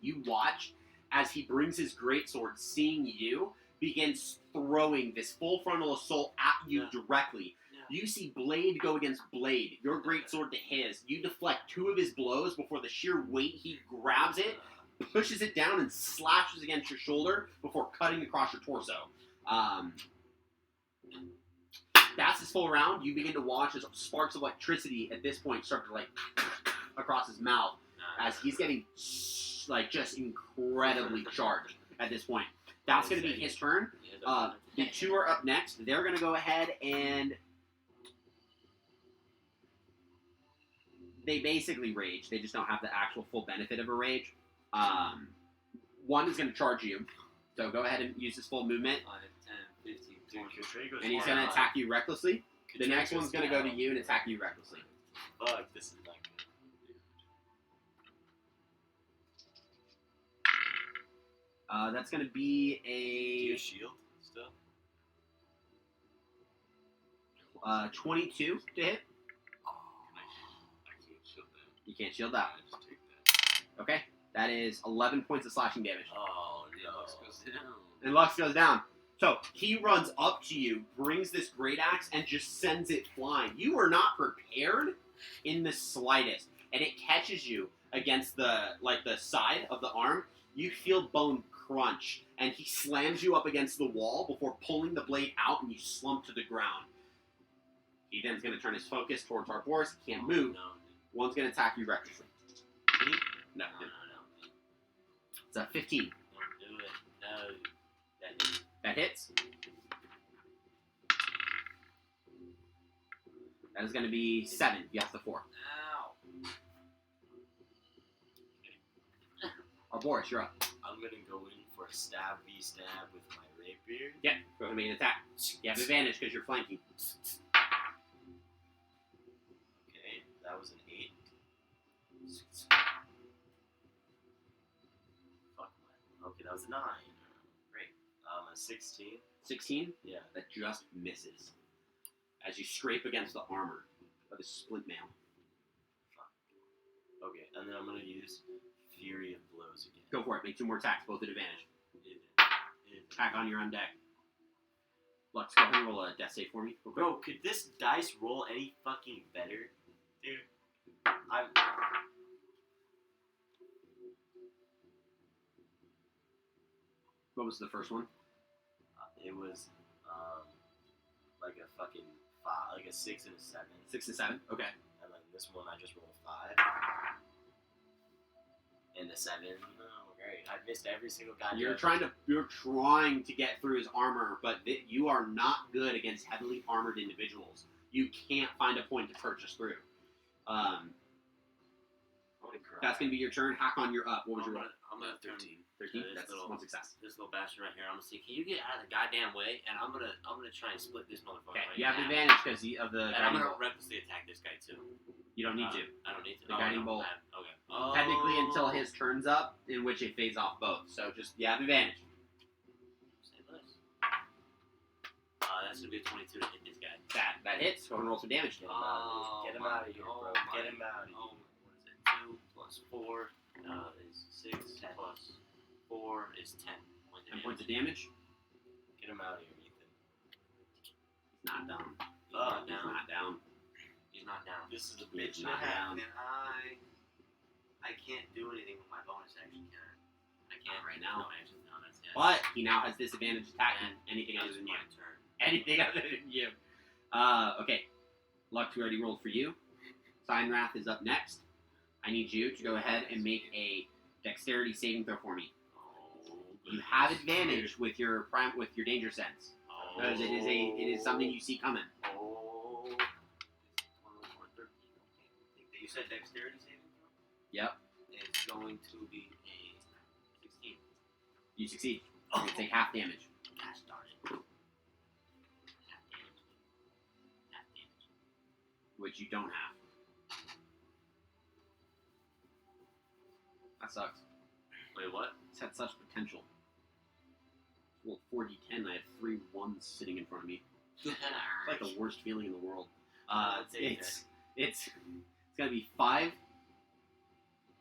You watch as he brings his greatsword, seeing you, begins throwing this full frontal assault at you directly. You see blade go against blade, your greatsword to his. You deflect 2 of his blows before the sheer weight he grabs it, pushes it down, and slashes against your shoulder before cutting across your torso. That's his full round. You begin to watch as sparks of electricity at this point start to across his mouth as he's getting just incredibly charged at this point. That's going to be his turn. The 2 are up next. They're going to go ahead and they basically rage. They just don't have the actual full benefit of a rage. 1 is going to charge you. So go ahead and use his full movement. 5, 10, 15, 20. And he's going to attack you recklessly. The next one's going to go to you and attack you recklessly. Fuck, this is not good. That's going to be Do you a shield still? 22 to hit. I can't shield that. You can't shield that. I just take that. Okay. That is 11 points of slashing damage. Oh, no. Lux goes down. And Lux goes down. So he runs up to you, brings this great axe, and just sends it flying. You are not prepared in the slightest, and it catches you against the side of the arm. You feel bone crunch, and he slams you up against the wall before pulling the blade out, and you slump to the ground. He then's going to turn his focus towards our boars. He can't move. No. One's going to attack you recklessly. No. No. It's a 15. Don't do it. No. That is. That hits. That is going to be 7. Yes, the 4. Ow. Our Boris, you're up. I'm gonna go in for a stab with my rapier. Yeah, go ahead and make an attack. You have advantage because you're flanking. Okay, that was an 8. Fuck my. Okay, that was a 9. Great. A 16. 16? Yeah. That just misses. As you scrape against the armor of the split mail. Okay, and then I'm gonna use Fury of Blows again. Go for it. Make 2 more attacks, both at advantage. It- Attack on your own deck. Lux, go ahead and roll a death save for me. Real quick. Bro, could this dice roll any fucking better? Dude. I'm... What was the first one? It was, like a fucking 5, like a 6 and a 7. 6 and 7? Okay. And then this one I just rolled 5. And a 7. Oh, great. I missed every single goddamn. You're trying to get through his armor, but you are not good against heavily armored individuals. You can't find a point to purchase through. That's going to be your turn. Hakon, you're up. What was your roll? I'm gonna 13. 13? this That's little- 1 success. This little bastard right here. I'm gonna say, can you get out of the goddamn way? And I'm gonna try and split this motherfucker. Okay, right you have in half. advantage because of the And I'm guiding gonna bolt. recklessly attack this guy too. You don't need to. I don't need to. The guiding bolt. Okay. Technically until his turn's up, in which it fades off both. So just, you have advantage. Say less. That's gonna be a 22 to hit this guy. That hits. Go ahead and roll some damage. Get him out of here, bro. Get him out of here. What is it? 2 plus 4 is 6 plus 4 is 10. 10 points of damage. Get him out of here, Ethan. He's not down. He's not He's down. not down. He's not down. This is a He's bitch and a not half. down. And I can't do anything with my bonus action, can I? I can't Not right now. No action. No, that's it. But he now has disadvantage attacking anything other It's than you. my turn. Anything other than you. Okay. Lux, we already rolled for you. Sign Wrath is up next. I need you to go ahead and make a dexterity saving throw for me. Oh, You have advantage with your danger sense. Because it is something you see coming. Oh. 12 or 13. Okay. You said dexterity saving throw? Yep. It's going to be a 16. You succeed. You're gonna take half damage. Gosh darn it. Half damage. Half damage. Which you don't have. That sucks. Wait, what? It's had such potential. Well, 4d10, I have 3 1s sitting in front of me. It's like the worst feeling in the world. It's gonna be 5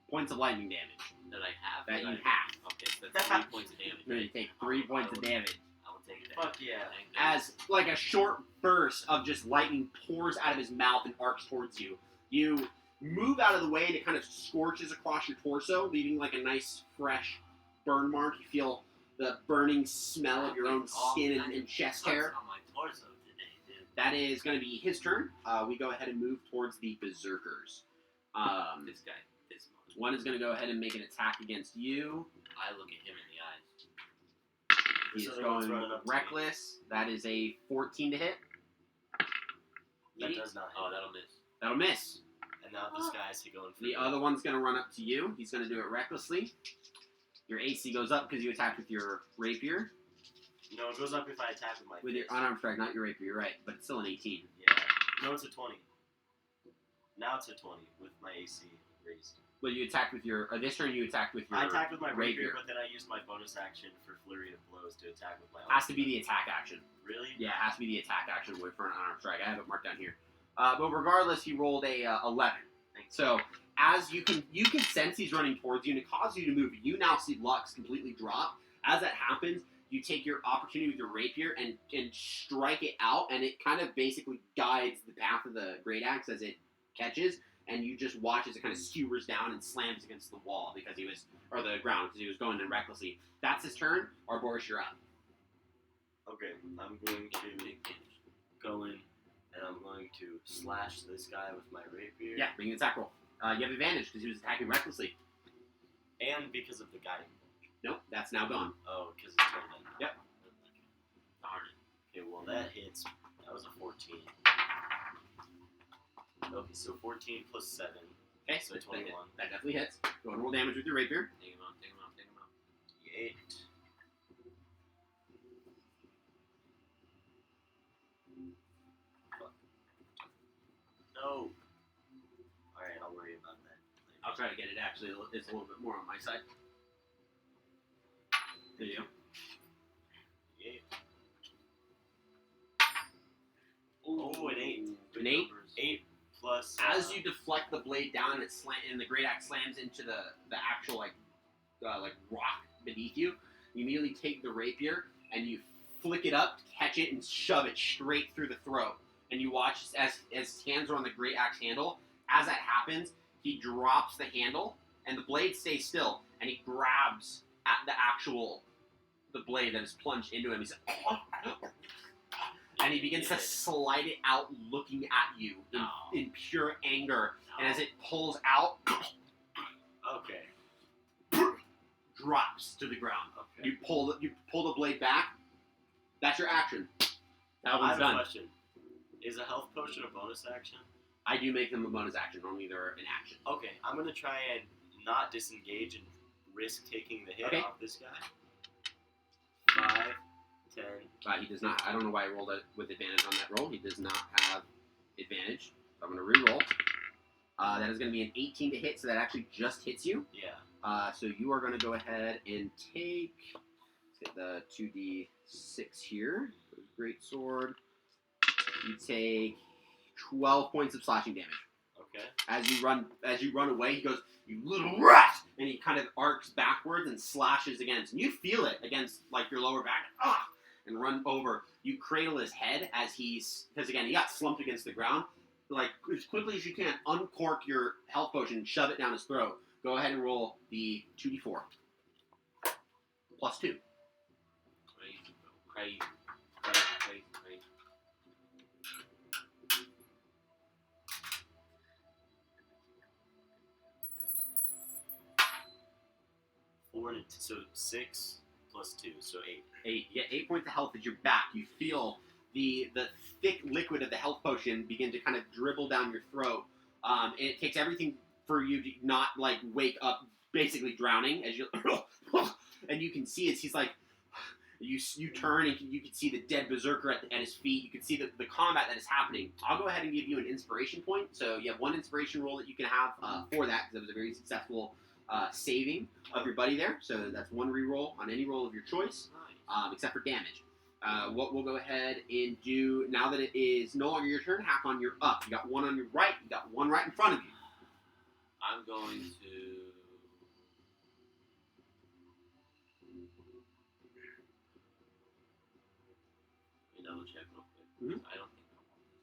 points of lightning damage That I have. that you I- have. Okay, so that's 3 points of damage. You're gonna take 3 points of damage. I will take that. Fuck yeah. Thank that. As like a short burst of just lightning pours out of his mouth and arcs towards you. You move out of the way and it kind of scorches across your torso, leaving like a nice fresh burn mark. You feel the burning smell of your own skin and chest hair. On my torso today, dude. That is going to be his turn. We go ahead and move towards the Berserkers. This guy, this monster. One is going to go ahead and make an attack against you. I look at him in the eyes. He's This other one's going running up to me. reckless. That is a 14 to hit. That does not hit. Oh, that'll miss. That'll miss. And now this guy's going for The other one's going to run up to you. He's going to do it recklessly. Your AC goes up because you attacked with your rapier. No, it goes up if I attack with my With your fist. unarmed strike, not your rapier, you're right. But it's still an 18. Yeah. No, it's a 20. Now it's a 20 with my AC raised. Well, you attacked with your... this turn you attacked with your I attacked with my rapier, rapier. but then I used my bonus action for Flurry of Blows to attack with my Has to be the attack action. Really? Yeah, it has to be the attack action for an unarmed strike. I have it marked down here. But regardless, he rolled a 11. So as you can sense he's running towards you, and it causes you to move. You now see Lux completely drop. As that happens, you take your opportunity with your rapier and strike it out, and it kind of basically guides the path of the great axe as it catches, and you just watch as it kind of skewers down and slams against the wall because he was, or the ground because he was going in recklessly. That's his turn. Arboris, you're up. Okay, I'm going to go in and I'm going to slash this guy with my rapier. Yeah, make an attack roll. You have advantage because he was attacking recklessly. And because of the guy. Nope, that's now gone. Oh, because it's turned in. Yep. Darn it. Okay, well that hits. That was a 14. Okay, so 14 plus 7. Okay, So 21. That definitely hits. Go ahead and roll damage with your rapier. Take him out, take him out, take him out. 8. Fuck. No. Alright, I'll worry about that later. I'll try to get it actually. It's a little bit more on my side. There you go. 8. Oh, an 8. An 8? 8 plus. As you deflect the blade down and and the great axe slams into the actual like rock beneath you, you immediately take the rapier and you flick it up, catch it, and shove it straight through the throat. And you watch as his hands are on the great axe handle. As that happens, he drops the handle and the blade stays still, and he grabs at the blade that is plunged into him. He's and he begins to slide it out, looking at you in pure anger. And as it pulls out, Okay. drops to the ground. Okay. You pull the blade back. That's your action. That I one's have a done. question. Is a health potion a bonus action? I do make them a bonus action. Normally they're an action. Okay, I'm gonna try and not disengage and risk taking the hit Okay. off this guy. 5, 10. He does not. I don't know why he rolled it with advantage on that roll. He does not have advantage. So I'm going to re-roll. That is going to be an 18 to hit, so that actually just hits you. Yeah. So you are going to go ahead and take, let's get the 2d6 here. Great sword. You take 12 points of slashing damage. Okay. As you run away, he goes, "You little rat!" And he kind of arcs backwards and slashes against. And you feel it against like your lower back. And run over. You cradle his head as because again, he got slumped against the ground. Like, as quickly as you can, uncork your health potion and shove it down his throat. Go ahead and roll the 2d4. Plus 2. Crazy, bro. Crazy. Crazy. 4 and so 6 plus 2, so 8. 8 points of health as you're back. You feel the thick liquid of the health potion begin to kind of dribble down your throat. And it takes everything for you to not like wake up, basically drowning as you and you can see as he's like you turn and you can see the dead berserker at his feet. You can see the combat that is happening. I'll go ahead and give you an inspiration point. So you have one inspiration roll that you can have for that because it was a very successful saving of your buddy there. So that's one reroll on any roll of your choice, except for damage. What we'll go ahead and do now that it is no longer your turn, Hakon, you're up. You got one on your right. You got one right in front of you. I'm going to. Mhm. I don't think I want this.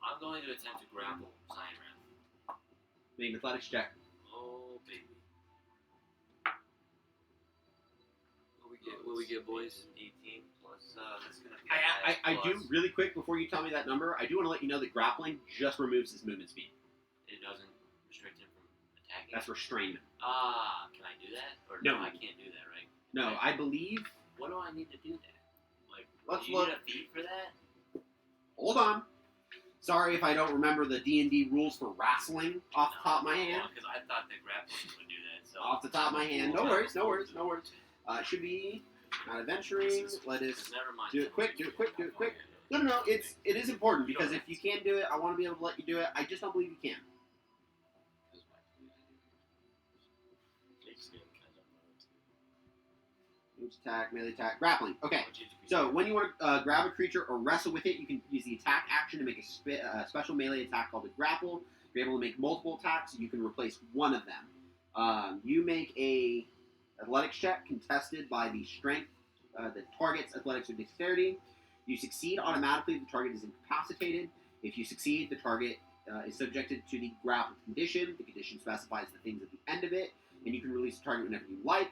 I'm going to attempt to grapple Cyanrath. Make an athletics check. Oh, baby. What we get, boys? 18 plus, that's going to be I do, really quick, before you tell me that number, I do want to let you know that grappling just removes his movement speed. It doesn't restrict him from attacking? That's restrainment. Can I do that? Or No. I can't do that, right? No, I believe... What do I need to do that? Like, Let's do you look. need a feat for that? Hold on. Sorry if I don't remember the D&D rules for wrestling off the top of my hand. Because I thought that grappling would do that. So Off the top of my hand. No worries, no worries, no worries. It should be not adventuring. Let us Never mind. do it quick, do it quick, do it quick. No, it is important because if you can do it, I want to be able to let you do it. I just don't believe you can. Moves attack, melee attack, grappling. Okay, so when you want to grab a creature or wrestle with it, you can use the attack action to make a special melee attack called a grapple. If you're able to make multiple attacks, you can replace one of them. You make a athletics check contested by the strength, the target's athletics or dexterity. You succeed automatically, the target is incapacitated. If you succeed, the target is subjected to the grapple condition. The condition specifies the things at the end of it, and you can release the target whenever you like.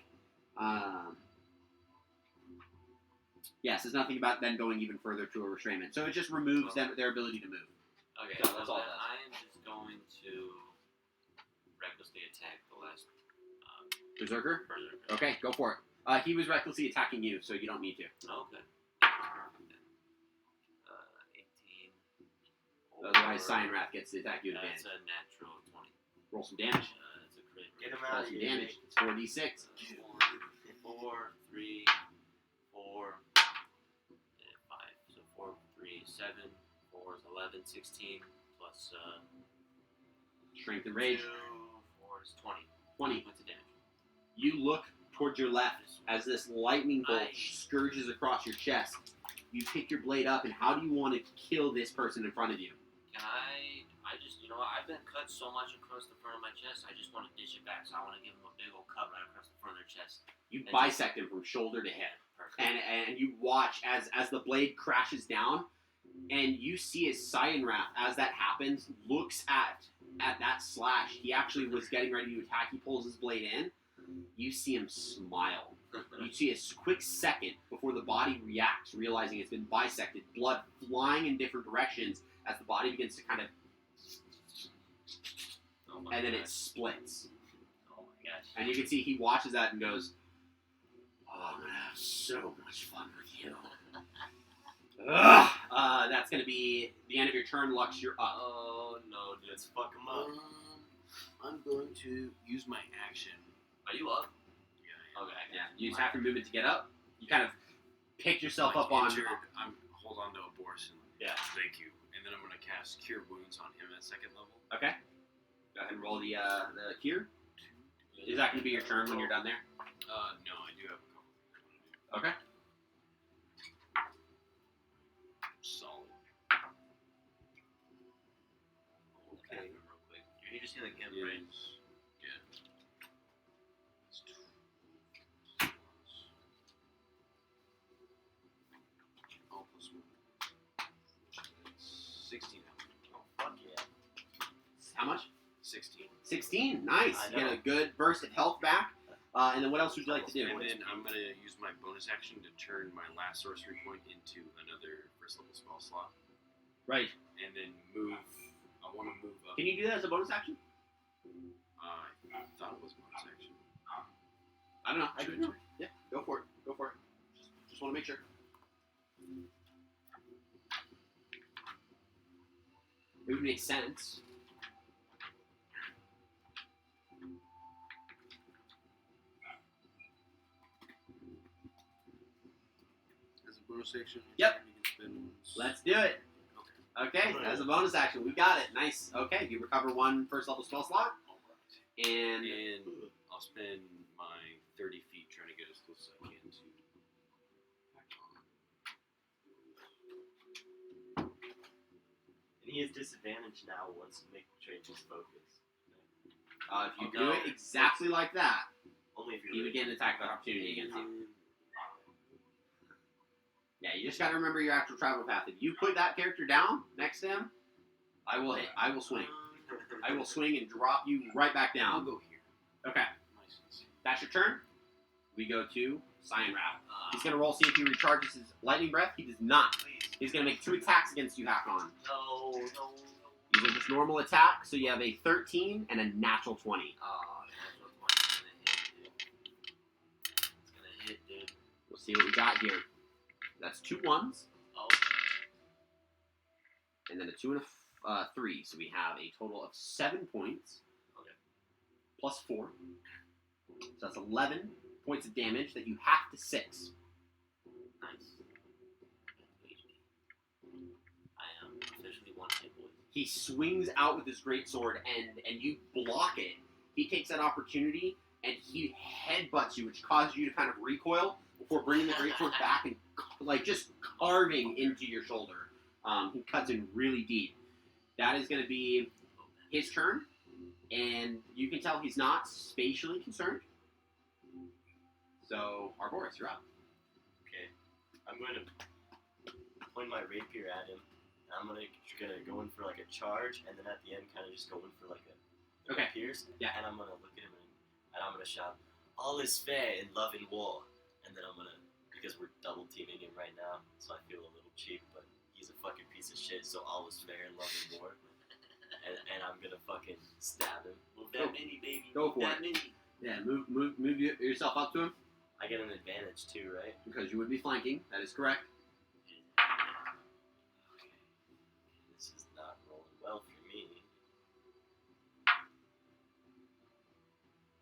Yes, there's nothing about them going even further to a restrainment. So it just removes their ability to move. Okay, So that's all it does. I am just going to recklessly attack the last Berserker? Berserker. Okay, go for it. He was recklessly attacking you, so you don't need to. Okay. 18. Otherwise, Cyanrath gets to attack you at That's advantage. a natural 20. Roll some damage. That's a crit. Get him Roll out of some here. damage. It's 4d6. 4, 3, 4, 5. So 4, 3, 7. 4 is 11, 16. Plus Strength and rage. 2, 4 is 20. 20. Points of damage. You look towards your left as this lightning bolt Nice. scourges across your chest. You pick your blade up, and how do you want to kill this person in front of you? Can I just, you know what, I've been cut so much across the front of my chest, I just want to dish it back, so I want to give him a big old cut right across the front of their chest. You And bisect him from shoulder to head. Perfect. And you watch as the blade crashes down, and you see as Cyanrath, as that happens, looks at that slash. He actually was getting ready to attack. He pulls his blade in. You see him smile. You see a quick second before the body reacts, realizing it's been bisected, blood flying in different directions as the body begins to kind of, Oh my and then it gosh. splits. Oh my gosh. And you can see he watches that and goes, "Oh, I'm gonna have so much fun with you." Ugh. That's gonna be the end of your turn. Lux, you're up. Oh no, dude. Let's fuck him up. I'm going to use my action. Are you up? Yeah, Okay. Yeah, you use half your movement to get up. You kind of pick yourself Like up on. injured, I'm hold on to a Borson. Yeah. Thank you. And then I'm going to cast Cure Wounds on him at second level. Okay. Go ahead and roll the cure. Is that going to be your turn when you're done there? No, I do have a couple things I want to do. Okay. Solid. Okay. Real quick. You're just gonna get Is- right. Yeah. It's 12 plus 1. Which is 16. Oh, fuck yeah. How much? 16. 16. Nice. I You get know. a good burst of health back. And then what else would you like to do? And then I'm going to use my bonus action to turn my last sorcery point into another first level spell slot. Right. And then move. I want to move up. Can you do that as a bonus action? I thought it was bonus action. I don't know. I Sure, don't know. sure. Yeah, go for it. Go for it. Just want to make sure. It would make sense. As a bonus action? Yep. You can spend once. Let's do it. Okay. Okay, as a bonus action, we got it. Nice. Okay, you recover one first level spell slot, Alright. and And I'll spend my 30 feet trying to get as close as I can to. And he has disadvantage now once Mick changes focus. if you Oh, do no. it exactly like that, Only if you're you would get an attack of opportunity against you. Yeah, you just gotta remember your actual travel path. If you put that character down next to him, I will swing. I will swing and drop you right back I'll down. go here. Okay, Nice and safe. that's your turn. We go to Cyan Wrath. He's gonna roll, see if he recharges his lightning breath. He does not. Please. He's gonna make 2 attacks against you, Hakon. No. These are just normal attacks, so you have a 13 and a natural 20. Oh, natural 20 is gonna hit, dude. It's gonna hit, dude. We'll see what we got here. That's 2 1s, Oh, and then a 2 and a 3. So we have a total of 7 points. Okay. Plus 4. So that's 11 points of damage that you have to 6. nice. I am officially 1 hit point. He swings out with his greatsword, and you block it. He takes that opportunity, and he headbutts you, which causes you to kind of recoil before bringing the greatsword back and just carving into your shoulder. He cuts in really deep. That is going to be his turn, and you can tell he's not spatially concerned. So, Arboris, you're up. Okay. I'm going to point my rapier at him. And I'm gonna go in for like a charge, and then at the end, kind of just go in for like a Okay. pierce. Yeah. And I'm gonna look at him and I'm gonna shout, "All is fair in love and war." And then I'm gonna, because we're double teaming him right now, so I feel a little cheap, but he's a fucking piece of shit. So all is fair in love and war. And I'm gonna fucking stab him. Move that mini, baby. Go for that it. mini. Yeah, move yourself up to him, I get an advantage too, right? because you would be flanking. That is correct. Okay. This is not rolling well for me.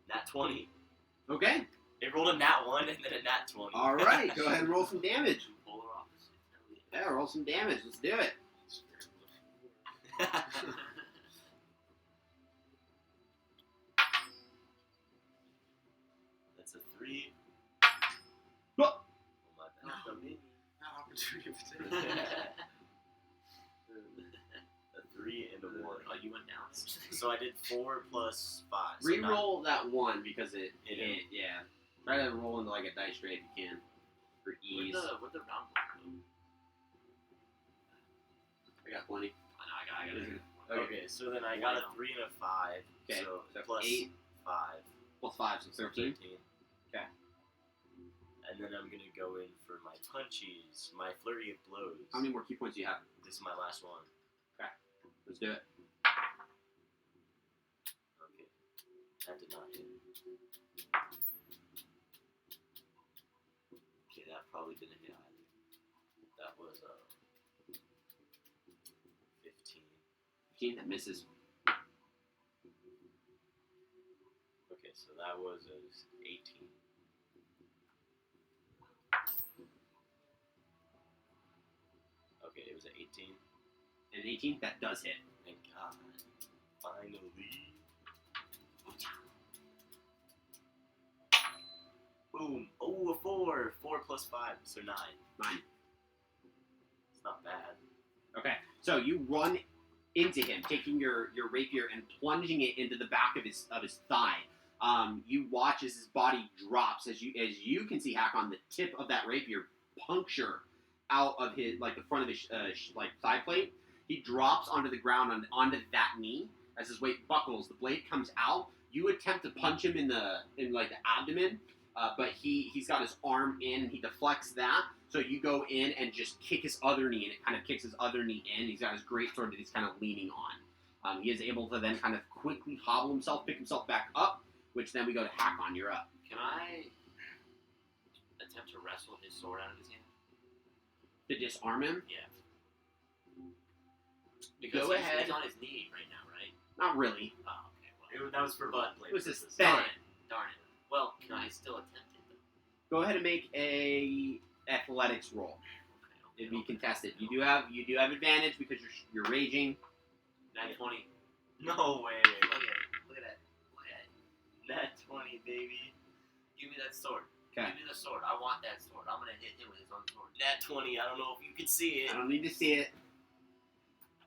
Nat 20. Okay. It rolled a nat 1 and then a nat 20. All right. Go ahead and roll some damage. Two polar opposites. Hell yeah. Yeah, roll some damage. Let's do it. That's a 3. Oh. Oh, my bad. Not the mini. Not opportunity of A 3 and a 1. Oh, you went down? So I did 4 plus 5. So Re-roll that 1 because it Hit hit. him. Yeah. Try to roll into like a dice tray if you can, for ease. Where'd the round block go? I got plenty. I got it. Okay, so then I got a 3 and a 5. Okay, So so plus 8 5. plus 5, so 13. 13. Okay. And then I'm gonna go in for my punchies, my flurry of blows. How many more key points do you have? This is my last one. Let's do it. Okay. That did not hit. Okay, that probably didn't hit either. That was 15. 15, that misses. Okay, so that was 18. Okay, it was an 18. And an 18, that does hit. Thank God. Finally. Boom. Oh, a 4. 4 plus 5, so 9. 9. It's not bad. Okay, so you run into him, taking your rapier and plunging it into the back of his thigh. You watch as his body drops, as you can see Hakon, the tip of that rapier puncture out of his the front of his thigh plate. He drops onto the ground onto that knee as his weight buckles. The blade comes out. You attempt to punch him in the abdomen, but he's got his arm in. He deflects that. So you go in and just kick his other knee, and it kind of kicks his other knee in. He's got his greatsword that he's kind of leaning on. He is able to then kind of quickly hobble himself, pick himself back up, which then we go to Hakon. You're up. Can I attempt to wrestle his sword out of his hand? To disarm him? Yeah. Because Go he's ahead. on his knee right now, right? Not really. Oh, okay. Well, That was for butt play. It was just darn aesthetic. it. Darn it. Well, can I still attempt it, though? Go ahead and make a athletics roll. Okay. It'd be contested. You do have advantage because you're raging. Nat 20. No way. Look at it. Look at that. Look at it. Nat 20, baby. Give me that sword. Okay. Give me the sword. I want that sword. I'm gonna hit him with his own sword. Nat 20. I don't know if you can see it. I don't need to see it.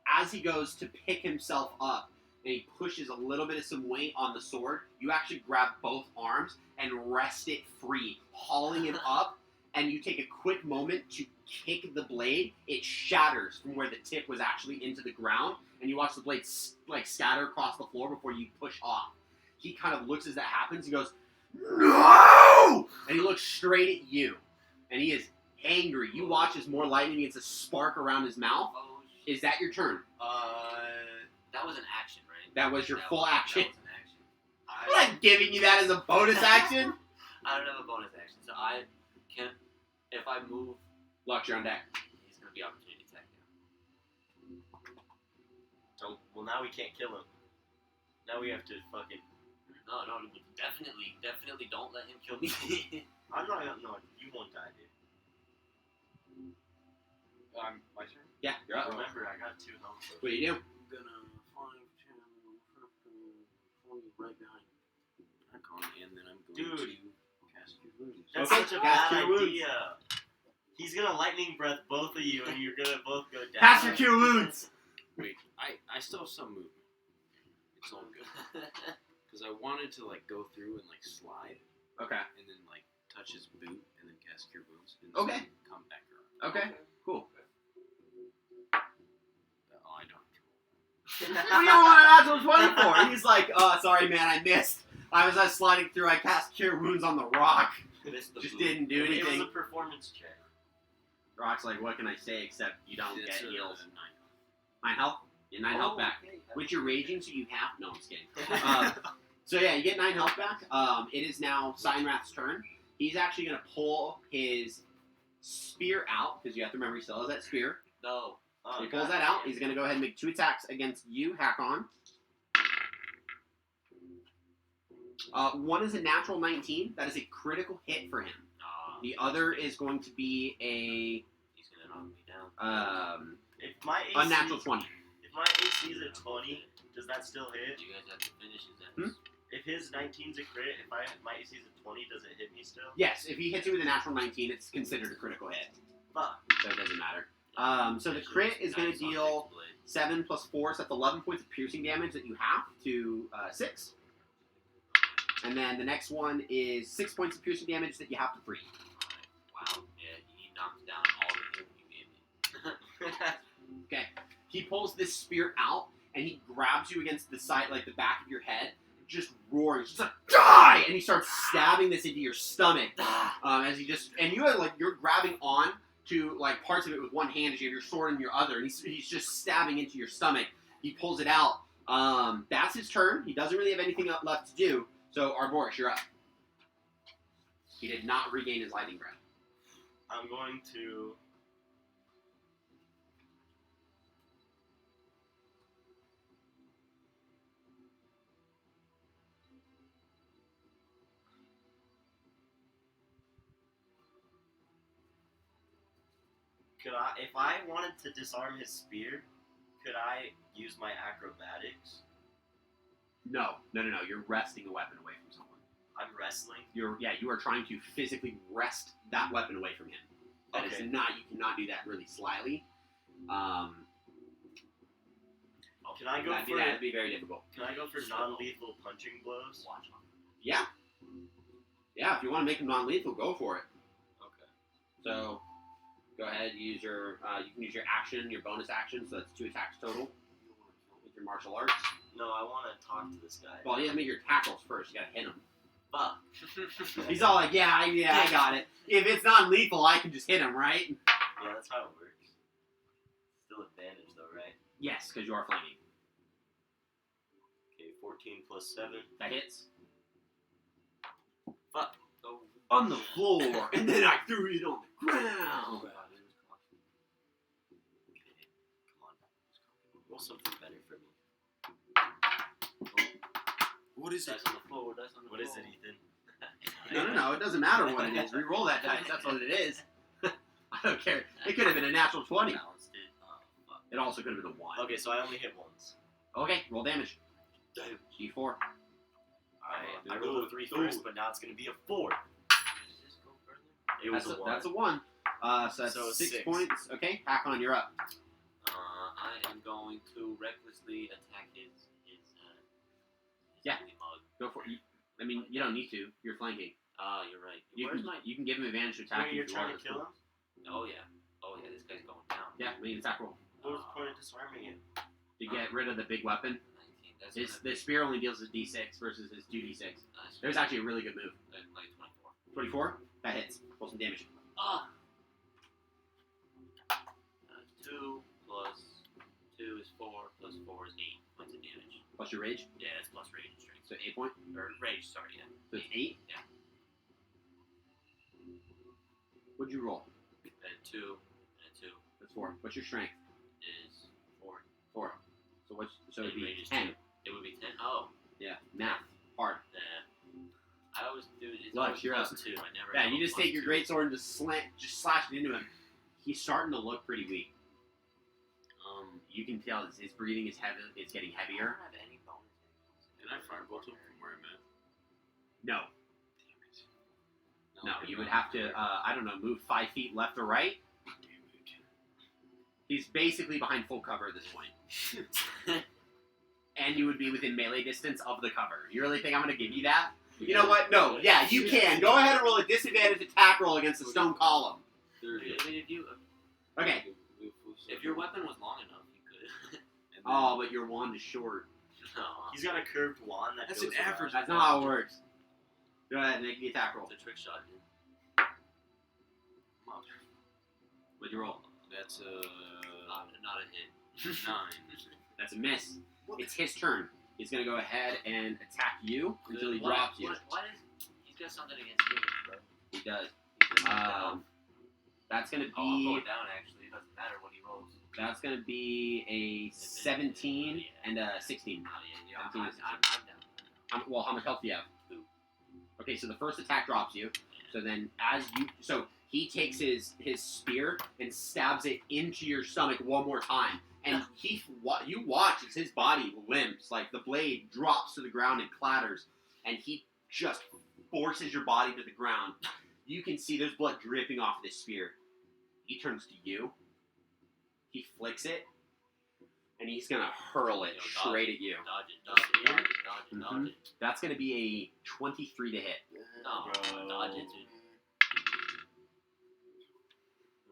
As he goes to pick himself up, and he pushes a little bit of some weight on the sword, you actually grab both arms and wrest it free, hauling him up, and you take a quick moment to kick the blade, it shatters from where the tip was actually into the ground, and you watch the blade scatter across the floor before you push off. He kind of looks as that happens. He goes, "No!" And he looks straight at you, and he is angry. You watch as more lightning gets a spark around his mouth. Oh, Is that your turn? that was an action, right? That was your full action. That was an action. I'm not giving you that as a bonus action. I don't have a bonus action, so I can. If I move, Lux, you're on deck. he's gonna be opportunity attack now. Well, now we can't kill him. Now we have to fucking. No, definitely don't let him kill me. I'm not. No, you won't die, dude. My turn. Yeah, you're up. Remember, I got 2 health. What do you do? I'm gonna 5, 10, 20 right behind Arcane, and then I'm going Dude. to cast Cure Wounds. That's Okay, such a cast bad your wounds. idea. He's gonna lightning breath both of you, and you're gonna both go down. Pass your cure wounds. Wait, I still have some movement. It's all good. Because I wanted to like go through and like slide, Okay. and then like touch his boot, and then cast Cure Wounds, and then Okay. come back around. Okay. Cool. Oh, I don't. What do you want an natural 20 for? He's like, sorry, man, I missed. I was sliding through. I cast cure wounds on the rock. Missed the Just boot. didn't do It was anything. a performance check. Rock's like, what can I say except you don't It's get heals. 9. 9 health. Get 9 health back. Okay. Which you're raging, so you have. No, I'm just kidding. So yeah, you get 9 health back. It is now Signrath's turn. He's actually gonna pull his spear out because you have to remember he still has that spear. No. So Oh, he pulls God. that out. He's gonna go ahead and make 2 attacks against you, Hakon. One is a natural 19. That is a critical hit for him. The other is going to be He's gonna knock me down. If my AC, unnatural 20. If my AC is a 20, does that still hit? You guys have to finish his sentence. If his 19's a crit, if my AC is a 20, does it hit me still? Yes, if he hits you with a natural 19, it's considered a critical hit. Fuck. So it doesn't matter. So the crit is going to deal 7 plus 4, so that's 11 points of piercing damage that you have to 6. And then the next one is 6 points of piercing damage that you have to 3. Wow. Yeah, he knocked down all the hit you gave me. Okay. He pulls this spear out, and he grabs you against the side, like the back of your head, just roaring. He's just like, die! And he starts stabbing this into your stomach. As he just, and you are like, you're grabbing on to like parts of it with one hand as you have your sword in your other, and he's just stabbing into your stomach. He pulls it out. That's his turn. He doesn't really have anything left to do. So Arboris, you're up. He did not regain his lightning breath. I'm going to. If I wanted to disarm his spear, could I use my acrobatics? No. You're wresting a weapon away from someone. I'm wrestling. You are trying to physically wrest that weapon away from him. That is Okay. not. You cannot do that really slyly. Can I go That'd be very difficult. Can I go for non-lethal punching blows? Yeah. Yeah, if you want to make him non-lethal, go for it. Okay. So, go ahead. Use your. You can use your action, your bonus action. So that's 2 attacks total with your martial arts. No, I want to talk to this guy. Well, you have to make your tackles first. You gotta hit him. Fuck. He's all like, "Yeah, I got it. If it's non-lethal, I can just hit him, right?" Yeah, that's how it works. Still advantage though, right? Yes, because you are flanking. Okay, 14 plus 7. That hits. Fuck. Oh. On the floor, and then I threw it on the ground. Okay, come on. Roll something better for me. What is it? That's on the floor. That's on the What is floor. it, Ethan? No. It doesn't matter what it is. Re-roll that dice. That's what it is. I don't care. It could have been a natural 20. Balanced it. Oh, fuck. It also could have been a 1. Okay, so I only hit once. Okay, roll damage. Damn. D4. Alright, I rolled a 3 first, but now it's gonna be a 4. Does this go further? It was a 1. That's a 1. So that's So 6 6. points. Okay, Hakon, you're up. I am going to recklessly attack his Yeah. ugly mug. Go for it. I mean, you don't need to. You're flanking. Oh, you're right. You Where's can, my? you can give him advantage to attack. Wait, if you're you trying want. to kill him? Oh yeah. This guy's going down. Yeah, make an attack roll What was the point of disarming it? to get rid of the big weapon. 19. That's The spear only deals with D6 versus his 2D6. Nice. There's actually a really good move. Like 24. 24. That hits. Roll some damage. Ah. 2 plus 2 is 4 plus 4 is 8 points of damage. Plus your rage. Yeah, that's plus rage and strength. So 8 point. Or rage, sorry, yeah. So it's 8. Yeah. What'd you roll? And 2 and a 2 That's 4. What's your strength? is 4. 4. So it'd And be rage is 10. 2. It would be 10. Oh. Yeah. Math. Hard. Yeah. I always do it's Lux, always you're plus up. 2. I never Yeah, have you a just plus take your 2. greatsword and just slash it into him. He's starting to look pretty weak. You can tell his breathing is heavy. It's getting I heavier. don't have any bonus. Can I firebolt him from where I'm at? No, Damn it. no. You would have to. I don't know. Move 5 feet left or right. Damn it. He's basically behind full cover at this point. And you would be within melee distance of the cover. You really think I'm going to give you that? You know what? No. Yeah, you can. Go ahead and roll a disadvantage attack roll against the stone column. I mean, Okay. if your weapon was long enough, you could. Oh, but your wand is short. No. He's got a curved wand that That's goes an average. That's not how it works. Go ahead and make the attack roll. It's a trick shot, dude. What'd you roll? That's Not a hit. 9. That's a miss. It's his turn. He's going to go ahead and attack you until he drops you. Why is he's got something against humans, bro? He does. He's gonna go down. That's going to Oh, I'm be... going down, actually. It doesn't matter what he rolls. That's going to be a 17 and a 16. Oh, yeah, I'm 17 down. How much health do you have? 2. Okay, so the first attack drops you. So then he takes his spear and stabs it into your stomach one more time. And you watch as his body limps, like the blade drops to the ground and clatters, and he just forces your body to the ground. You can see there's blood dripping off this spear. He turns to you. He flicks it, and he's gonna hurl it straight at you. Dodge it. That's gonna be a 23 to hit. No, Bro. dodge it, dude.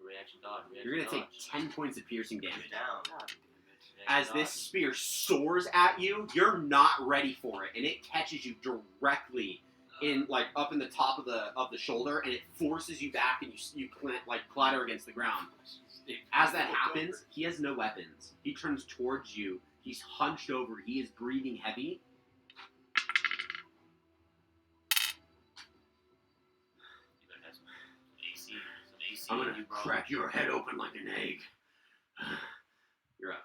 Reaction dodge. You're gonna take 10 points of piercing damage. down. As this spear soars at you, you're not ready for it, and it catches you directly up in the top of the shoulder, and it forces you back, and you clatter against the ground. As that happens, he has no weapons. He turns towards you. He's hunched over. He is breathing heavy. You better have some AC. I'm in gonna you, bro. crack your head open like an egg. You're up.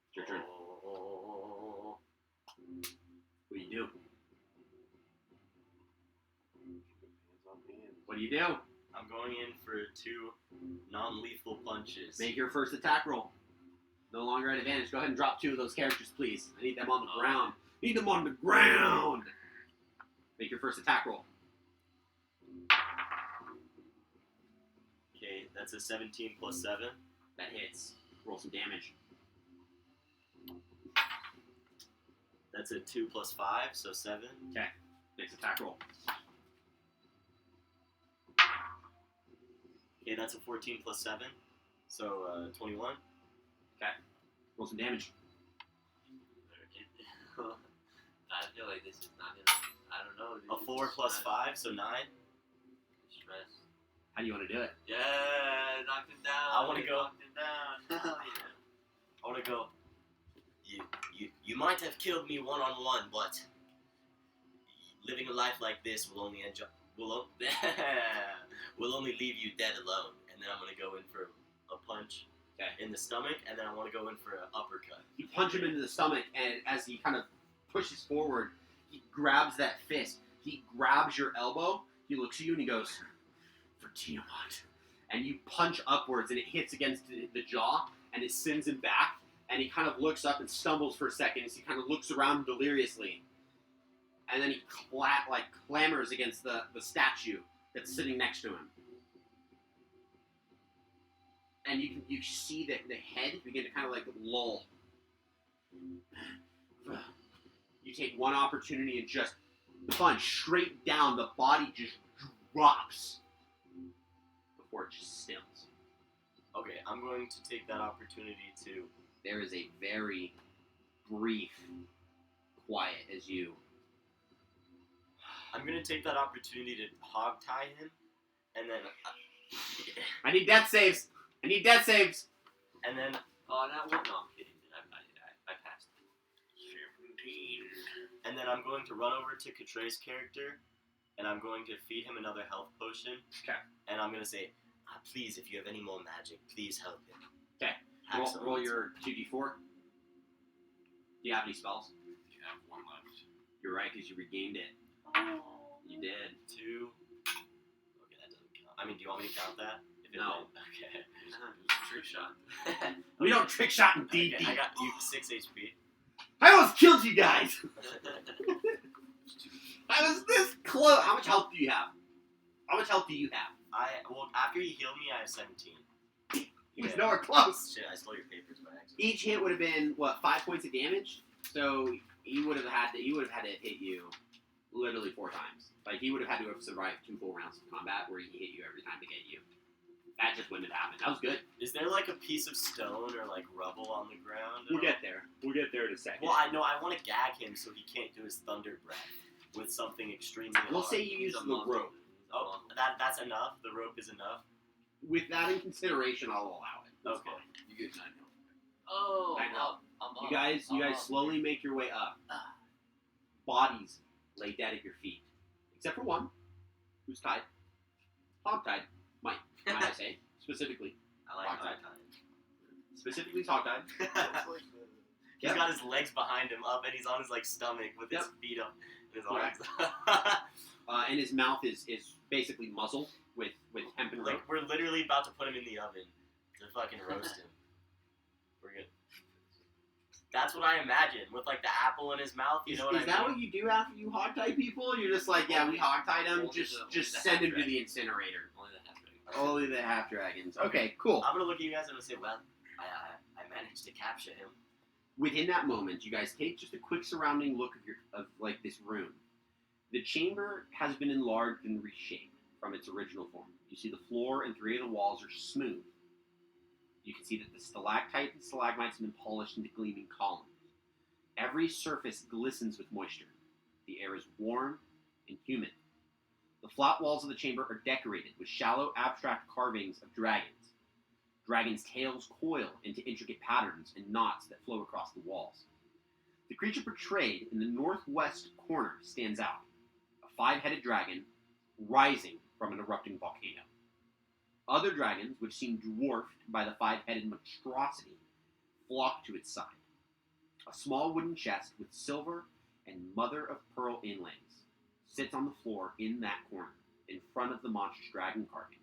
It's your turn. Oh. What do you do? Hands on hands. What do you do? I'm going in for 2 non-lethal punches. Make your first attack roll. No longer at advantage. Go ahead and drop 2 of those characters, please. I need them on the ground. Need them on the ground! Make your first attack roll. Okay, that's a 17 plus 7. That hits. Roll some damage. That's a 2 plus 5, so 7. Next attack roll. Okay, that's a 14 plus 7, so 21. Roll some damage. I feel like this is not gonna. I don't know. Dude. A 4 plus 5, so 9. Stress. How do you want to do it? Yeah, knocked him down. I wanna go. Knocked him down. Hell yeah. I want to go. You might have killed me one-on-one, but living a life like this will only will only leave you dead alone. And then I'm gonna go in for a punch in the stomach, and then I want to go in for an uppercut. You punch him into the stomach, and as he kind of pushes forward, he grabs that fist. He grabs your elbow. He looks at you and he goes, "For Tiamat." And you punch upwards, and it hits against the jaw, and it sends him back. And he kind of looks up and stumbles for a second as he kind of looks around deliriously. And then he clamors against the statue that's sitting next to him. And you see that the head begin to kind of lull. You take one opportunity and just punch straight down. The body just drops before it just stills. Okay, I'm going to take that opportunity to. There is a very brief quiet as you. I'm gonna take that opportunity to hog tie him, and then. I need death saves. I need death saves. And then. Oh, that one. No, I'm kidding. I passed. 17. And then I'm going to run over to Katray's character, and I'm going to feed him another health potion. Okay. And I'm gonna say, please, if you have any more magic, please help him. Okay. Roll your 2d4. Do you have any spells? You have one left. You're right, because you regained it. You did. 2. Okay, that doesn't count. I mean, do you want me to count that? If it No. did? Okay. It was a trick shot. We don't trick shot in D&D. Okay, I got you 6 HP. I almost killed you guys. I was this close. How much health do you have? How much health do you have? Well, after you healed me, I have 17. He was Yeah. nowhere close. Shit, I stole your papers by accident. Each hit would have been what 5 points of damage. So he would have had to hit you literally 4 times. Like he would have had to have survived 2 full rounds of combat where he hit you every time to get you. That just wouldn't have happened. That was good. Is there like a piece of stone or like rubble on the ground? We'll get there. We'll get there in a second. Well, I know I want to gag him so he can't do his thunder breath with something extremely We'll hard. say you use the rope. Oh, that's enough. The rope is enough. With that in consideration, I'll allow it. Okay. You get 9 health. Oh, I know. I'm You up. guys I'm up. slowly make your way up. Bodies lay dead at your feet, except for one, who's tied. Hog-tied, might I say, specifically. I like Hog-tied. hog-tied. Specifically is hog-tied. He's Yep. got his legs behind him up, and he's on his like stomach with his Yep. feet up and his Correct. arms. And his mouth is basically muzzled with hemp and rope. Like we're literally about to put him in the oven to fucking roast him. We're good. That's what I imagine with like the apple in his mouth. You know what I Is mean? that what you do after you hog-tie people? You're just like, yeah, we hog-tied him, Only just the send him to half-dragon. the incinerator. Only the half-dragon. Only the half-dragons. Okay, cool. I'm gonna look at you guys and I'm gonna say, well, I managed to capture him. Within that moment, you guys take just a quick surrounding look of like this room. The chamber has been enlarged and reshaped from its original form. You see the floor and 3 of the walls are smooth. You can see that the stalactites and stalagmites have been polished into gleaming columns. Every surface glistens with moisture. The air is warm and humid. The flat walls of the chamber are decorated with shallow, abstract carvings of dragons. Dragons' tails coil into intricate patterns and knots that flow across the walls. The creature portrayed in the northwest corner stands out. A 5-headed dragon rising from an erupting volcano. Other dragons, which seem dwarfed by the 5-headed monstrosity, flock to its side. A small wooden chest with silver and mother-of-pearl inlays sits on the floor in that corner, in front of the monstrous dragon carving.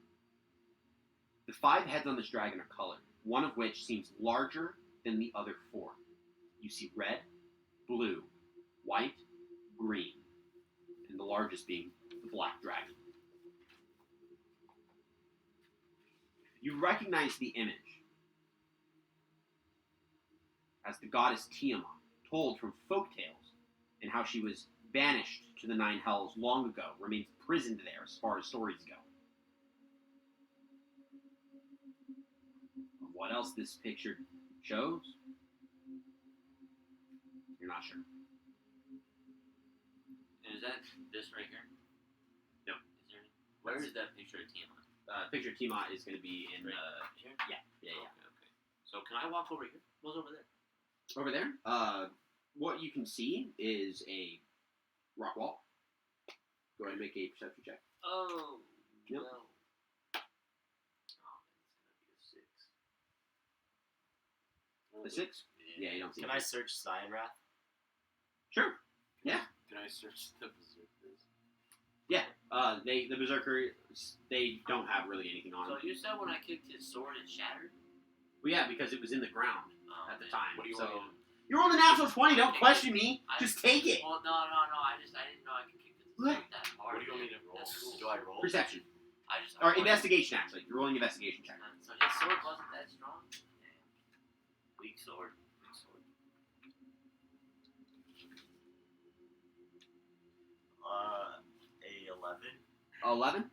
The 5 heads on this dragon are colored, one of which seems larger than the other 4. You see red, blue, white, green, and the largest being the black dragon. You recognize the image as the goddess Tiamat, told from folktales, and how she was banished to the 9 hells long ago, remains imprisoned there as far as stories go. What else this picture shows? You're not sure. And is that this right here? No. Is there any, where is that picture of Tiamat? Picture of Tiamat is going to be in Right the... here? Yeah. Okay. So can I walk over here? What's over there? Over there, what you can see is a rock wall. Go ahead and make a perception check. Oh. Yep. No. Oh, A man, it's gonna be a 6. 6? Yeah, you don't see Can it. I search Cyan Wrath? Sure. Yeah. Can I search the Berserkers? The Berserkers, they don't have really anything on So them. you said when I kicked his sword it shattered? Well, yeah, because it was in the ground Oh, at the man. time. What do you so want me to do? you're on the natural 20. Don't I- question me. I- Just take it. Well, no. I didn't know I could kick his Look. sword that hard. What do you want me man. to roll? That's cool. Do I roll? Perception I or wanted- investigation. Actually, you're rolling investigation check. So his sword wasn't that strong? Damn. Weak sword. Weak sword. A 11. 11.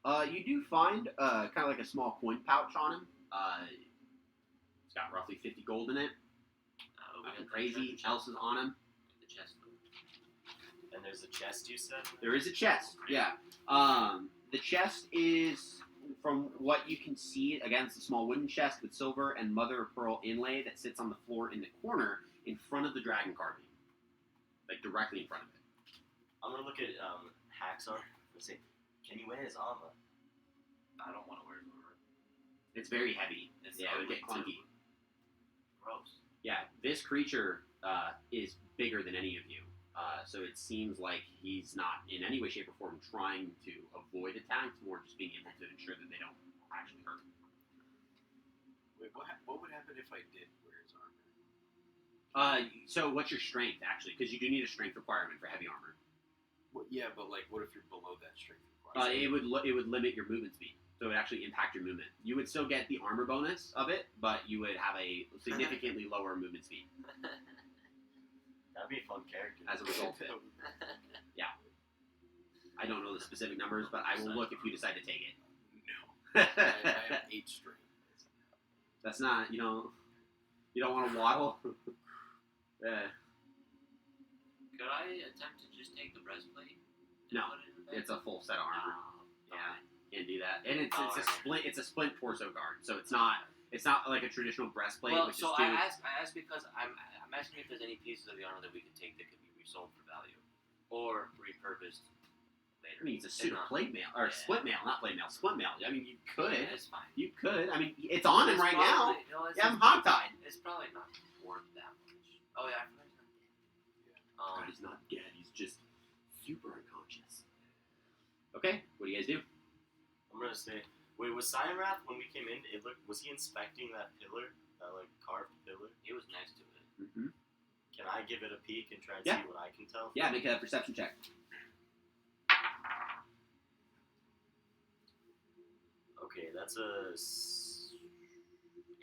You do find kind of like a small coin pouch on him. It's got roughly 50 gold in it. We got Nothing the crazy treasure else chest. is on him. The chest. And there's a chest you said? There is a chest, yeah. The chest is, from what you can see, again, it's a small wooden chest with silver and mother of pearl inlay that sits on the floor in the corner in front of the dragon carving. Like, directly in front of it. I'm gonna look at Haxar and say, can you wear his armor? I don't want to wear it. It's very heavy. It's Yeah, it would get ugly, clunky. too. Gross. Yeah, this creature is bigger than any of you. So it seems like he's not in any way, shape, or form trying to avoid attacks, more just being able to ensure that they don't actually hurt him. Wait, what would happen if I did wear his armor? So what's your strength, actually? Because you do need a strength requirement for heavy armor. Well, yeah, but like, what if you're below that strength requirement? It would limit your movement speed, so it would actually impact your movement. You would still get the armor bonus of it, but you would have a significantly lower movement speed That'd be a fun character. as a result of it. I don't know the specific numbers, but I will look if you decide to take it. No. I have 8 strength. That's not, you don't want to waddle. Yeah, Could I attempt to just take the breastplate? and No, put it in the bag? it's a full set of armor. Oh, Yeah, can't do that. And it's Oh, a okay. splint torso guard, so it's not like a traditional breastplate. Well, which so is I asked because I'm asking if there's any pieces of the armor that we could take that could be resold for value or repurposed later. I mean, it's a If suit of not- plate mail or Yeah. split mail, not plate mail, split mail. I mean, you could. Yeah, it's fine. You could. I mean, it's on him It's right now. probably- no, it's- Yeah, I'm hogtied. It's probably not worth that much. Oh yeah, I forgot he's not dead. God, he's not dead. He's just super unconscious. Okay, what do you guys do? I'm gonna say, wait, was Cyanrath when we came in? Was he inspecting that pillar, that like carved pillar? He was next to it. Mm-hmm. Can I give it a peek and try and Yeah. see what I can tell? Yeah, make a perception check. Okay, that's a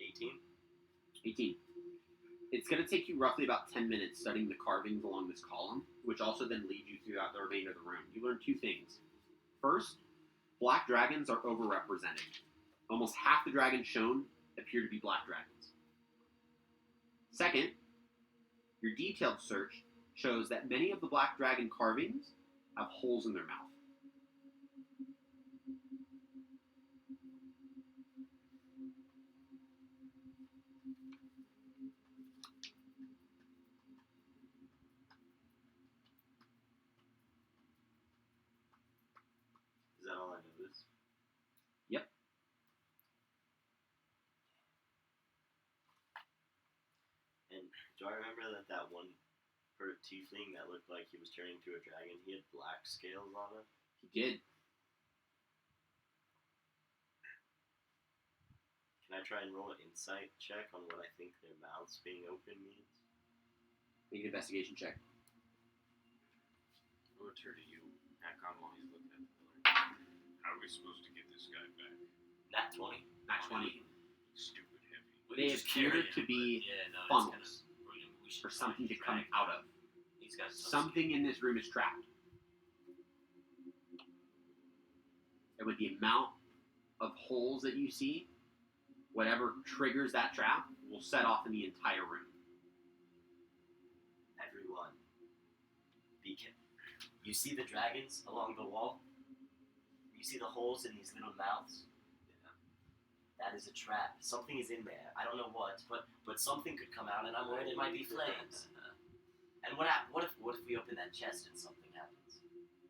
18. 18. It's going to take you roughly about 10 minutes studying the carvings along this column, which also then lead you throughout the remainder of the room. You learn 2 things. First, black dragons are overrepresented. Almost half the dragons shown appear to be black dragons. Second, your detailed search shows that many of the black dragon carvings have holes in their mouth. Is that all I noticed? Yep. And do I remember that one tiefling that looked like he was turning into a dragon? He had black scales on him. He did. Can I try and roll an insight check on what I think their mouths being open means? Make an investigation check. I'll turn to you, Hakon, while he's looking at the pillar. How are we supposed to get this guy back? Nat 20. Nat 20. Stupid heavy. We They could just appear carry to him, be but yeah, no, funnels we should for something to probably come drag out him. of. He's got Something in this room is trapped. And with the amount of holes that you see, whatever triggers that trap will set off in the entire room. Everyone, beacon. You see the dragons along the wall? You see the holes in these little mouths? Yeah. That is a trap. Something is in there. I don't know what, but something could come out, and I'm worried it might be flames. And what if we open that chest and something happens?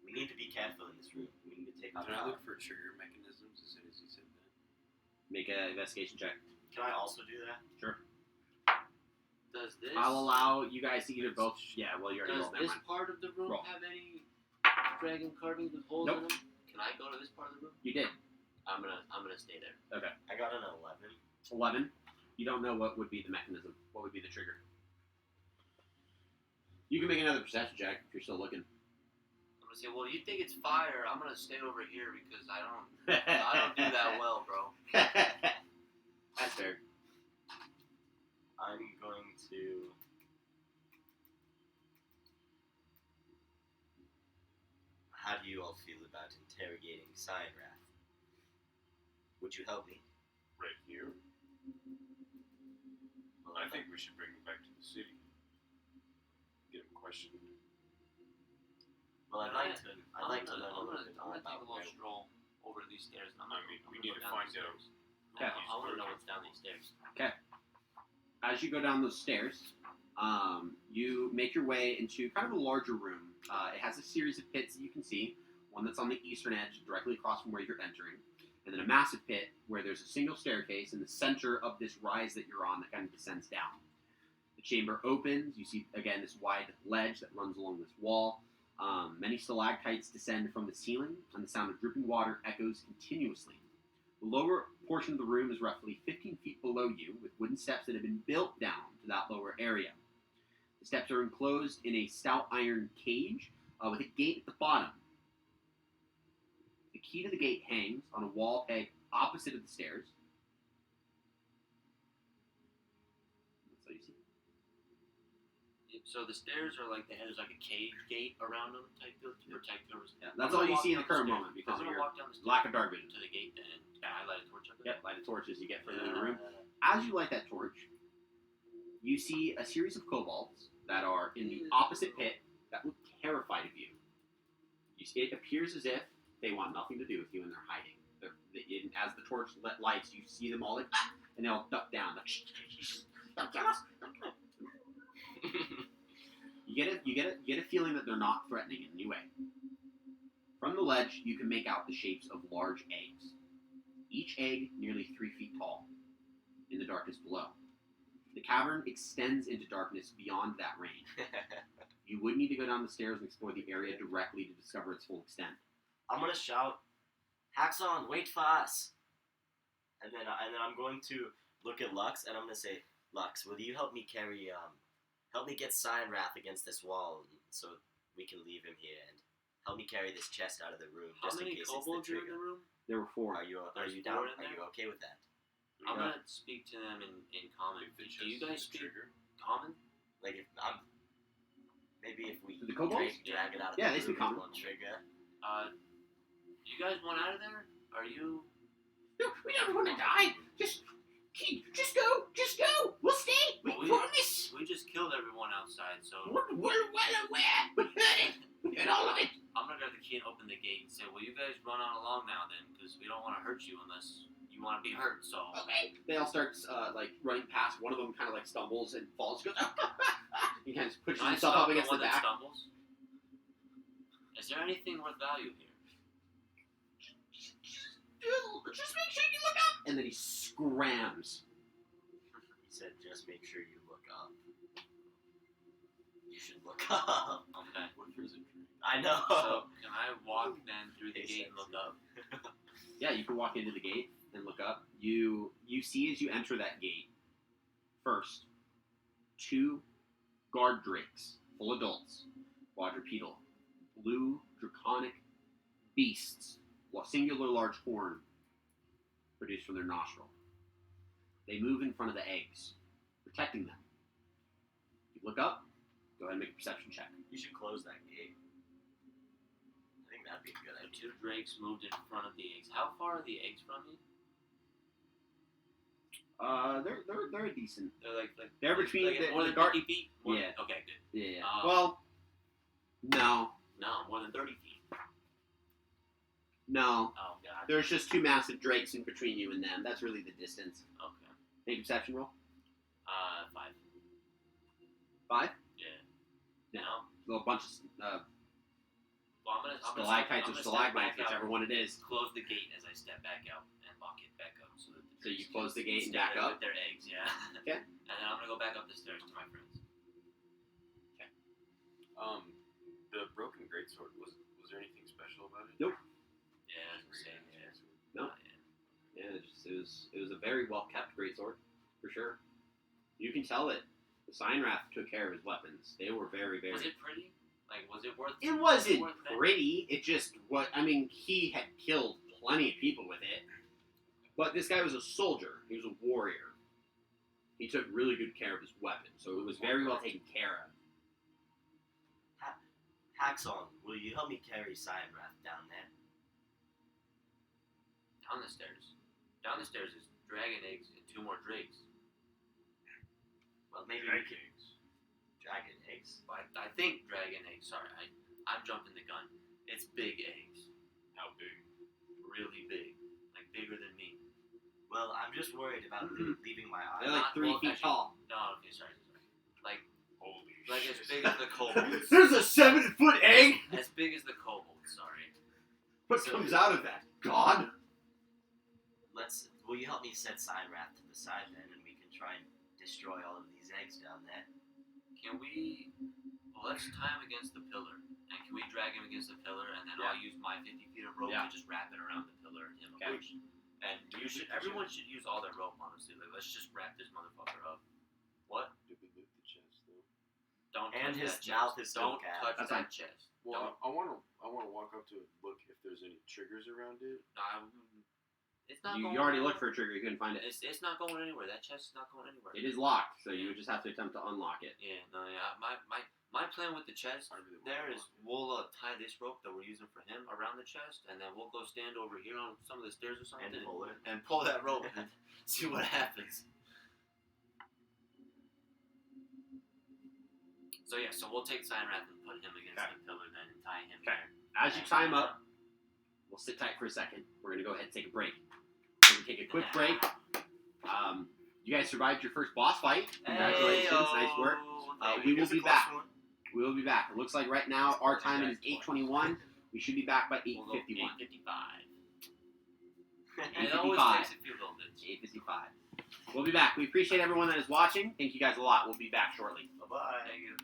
We need to be careful in this room. We need to take our Can I power. look for trigger mechanisms as soon as he said that? Make an investigation check. Can I also do that? Sure. Does this? I'll allow you guys to either both. Yeah, well, you already Does rolled that this one. part of the room Roll. have any dragon carvings with holes Nope. in them? Can I go to this part of the room? You did. I'm gonna stay there. Okay. I got an 11. 11. You don't know what would be the mechanism. What would be the trigger? You can make another perception check if you're still looking. I'm gonna say, well, you think it's fire? I'm gonna stay over here because I don't do that well, bro. That's fair. I'm going to... How do you all feel about interrogating Cyanrath? Would you help me? Right here. Well, I think we should bring him back to the city. Get him questioned. Well, I'd like to learn a I'm little bit gonna more take a about little stroll over these stairs. And I mean, I'm we gonna need go to down find these out. stairs. Okay. I want to know what's down these stairs. As you go down those stairs, you make your way into kind of a larger room. It has a series of pits that you can see. One that's on the eastern edge, directly across from where you're entering. And then a massive pit where there's a single staircase in the center of this rise that you're on that kind of descends down. The chamber opens. You see, again, this wide ledge that runs along this wall. Many stalactites descend from the ceiling, and the sound of dripping water echoes continuously. The lower portion of the room is roughly 15 feet below you, with wooden steps that have been built down to that lower area. The steps are enclosed in a stout iron cage with a gate at the bottom. The key to the gate hangs on a wall peg opposite of the stairs. That's all you see. So the stairs are like there's like a cage gate around them type to protect them. Yeah, that's all you see in the current moment because I'm of gonna your walk down the stairs lack of dark vision. to the gate then. Can I light a torch up there? Yep, light a torch as you get further in the room. As you light that torch, you see a series of kobolds that are in the opposite pit that look terrified of you. It appears as if they want nothing to do with you and they're hiding. As the torch lights, you see them all like, and they all duck down. Like, don't kill us! Don't kill us! You get a feeling that they're not threatening in any way. From the ledge, you can make out the shapes of large eggs. Each egg nearly 3 feet tall, in the darkness below. The cavern extends into darkness beyond that range. You would need to go down the stairs and explore the area directly to discover its full extent. I'm gonna shout, "Haxon, wait for us!" And then I'm going to look at Lux and I'm gonna say, "Lux, will you help me help me get Sign Wrath against this wall so we can leave him here, and help me carry this chest out of the room How just in many case it's the kobolds are in trigger." the room? There were 4. Are you There's down? 4 in Are you there? okay with that? I'm gonna speak to them in common. If the Do you chest guys is the speak trigger. common? Like maybe if we The kobolds? drag it out of Yeah, the they room speak common. with one trigger. You guys want out of there? Are you? No, we don't want to die. Just go. We'll stay. We promise. We just killed everyone outside, so We're well aware. We heard it. We heard all of it. I'm gonna grab the key and open the gate and say, "Well, you guys run on along now, then, because we don't want to hurt you unless you want to be hurt." So Okay. They all start like running past. One of them kind of like stumbles and falls. Goes. He kind of pushes Can I himself stop up against the one that back. stumbles? Is there anything worth value here? Just make sure you look up. And then he scrams. He said, "Just make sure you look up." You should look up. Okay. What if there's a tree? I know. So can I walk then through the Hey, gate and look up? Yeah, you can walk into the gate and look up. You see as you enter that gate, first, 2 guard drakes, full adults, quadrupedal, blue draconic beasts, singular large horn produced from their nostril. They move in front of the eggs, protecting them. You look up, go ahead and make a perception check. You should close that gate. I think that'd be a good The idea. 2 drakes moved in front of the eggs. How far are the eggs from me? They're a decent. They're like They're between like more the than guard. 50 feet. Yeah. Okay, good. Yeah. Um, Well, no. No, more than 30 feet. No. Oh god. There's just 2 massive drakes in between you and them. That's really the distance. Okay. Make a perception roll. 5. 5? Yeah. Yeah. No. A little bunch of Well, I'm gonna stalactites or step stalagmites, back out, whichever one it is. Close the gate as I step back out and lock it back up. So, that the So you drakes close the can gate and stay back there up? with their eggs, yeah. Okay. And then I'm gonna go back up the stairs to my friends. The broken greatsword, was there anything special about it? Nope. Yeah, it's the same. Yeah. Nope. Yeah, it was a very well kept greatsword, for sure. You can tell that the Sign-Wrath took care of his weapons. They were very, very. Was it pretty? Like, was it worth? It wasn't worth that? pretty. It just he had killed plenty of people with it. But this guy was a soldier. He was a warrior. He took really good care of his weapon, so it was very well taken care of. Haxon, will you help me carry Sign Wrath down there? Down the stairs. Down the stairs is dragon eggs and 2 more drakes. Well, maybe we Dragon could eggs. dragon eggs. I think dragon eggs. Sorry, I'm jumping the gun. It's big eggs. How big? Really big. Like bigger than me. Well, I'm just worried about leaving my They're eye. like 3 feet tall. No, okay, sorry. Like Holy as shit. big as the kobolds. There's a 7-foot egg. As big as the kobolds, sorry. What comes out of that? God. Will you help me set Sign Wrath to the side then, and we can try and destroy all of these eggs down there? Can we... Well, let's tie him against the pillar. And can we drag him against the pillar, and then I'll use my 50 feet of rope to just wrap it around the pillar and him a bunch. And everyone should use all their rope, honestly. Like, let's just wrap this motherfucker up. What? Did we loot the chest though? Don't And touch his that mouth chest. is still Don't gapped. touch That's that fine. chest. Well, I wanna walk up to it, look if there's any triggers around it. It's not You going already anywhere. looked for a trigger. You couldn't find it. It's not going anywhere. That chest is not going anywhere. It is locked, so you would just have to attempt to unlock it. Yeah, no, yeah. My plan with the chest I really there wanna is walk. we'll tie this rope that we're using for him around the chest, and then we'll go stand over here on some of the stairs or something And pull it. pull that rope and see what happens. So yeah, so we'll take Cyanrath and put him against the pillar then and tie him there. As you tie him up, we'll sit tight for a second. We're gonna go ahead and take a break. We're gonna take a quick break. You guys survived your first boss fight. Congratulations, nice work. We will be back. We will be back. It looks like right now our time is 8:21. We should be back by 8:51. 8:55. It 8:55. always takes a few little bits. 8:55. We'll be back. We appreciate everyone that is watching. Thank you guys a lot. We'll be back shortly. Bye-bye. Thank you.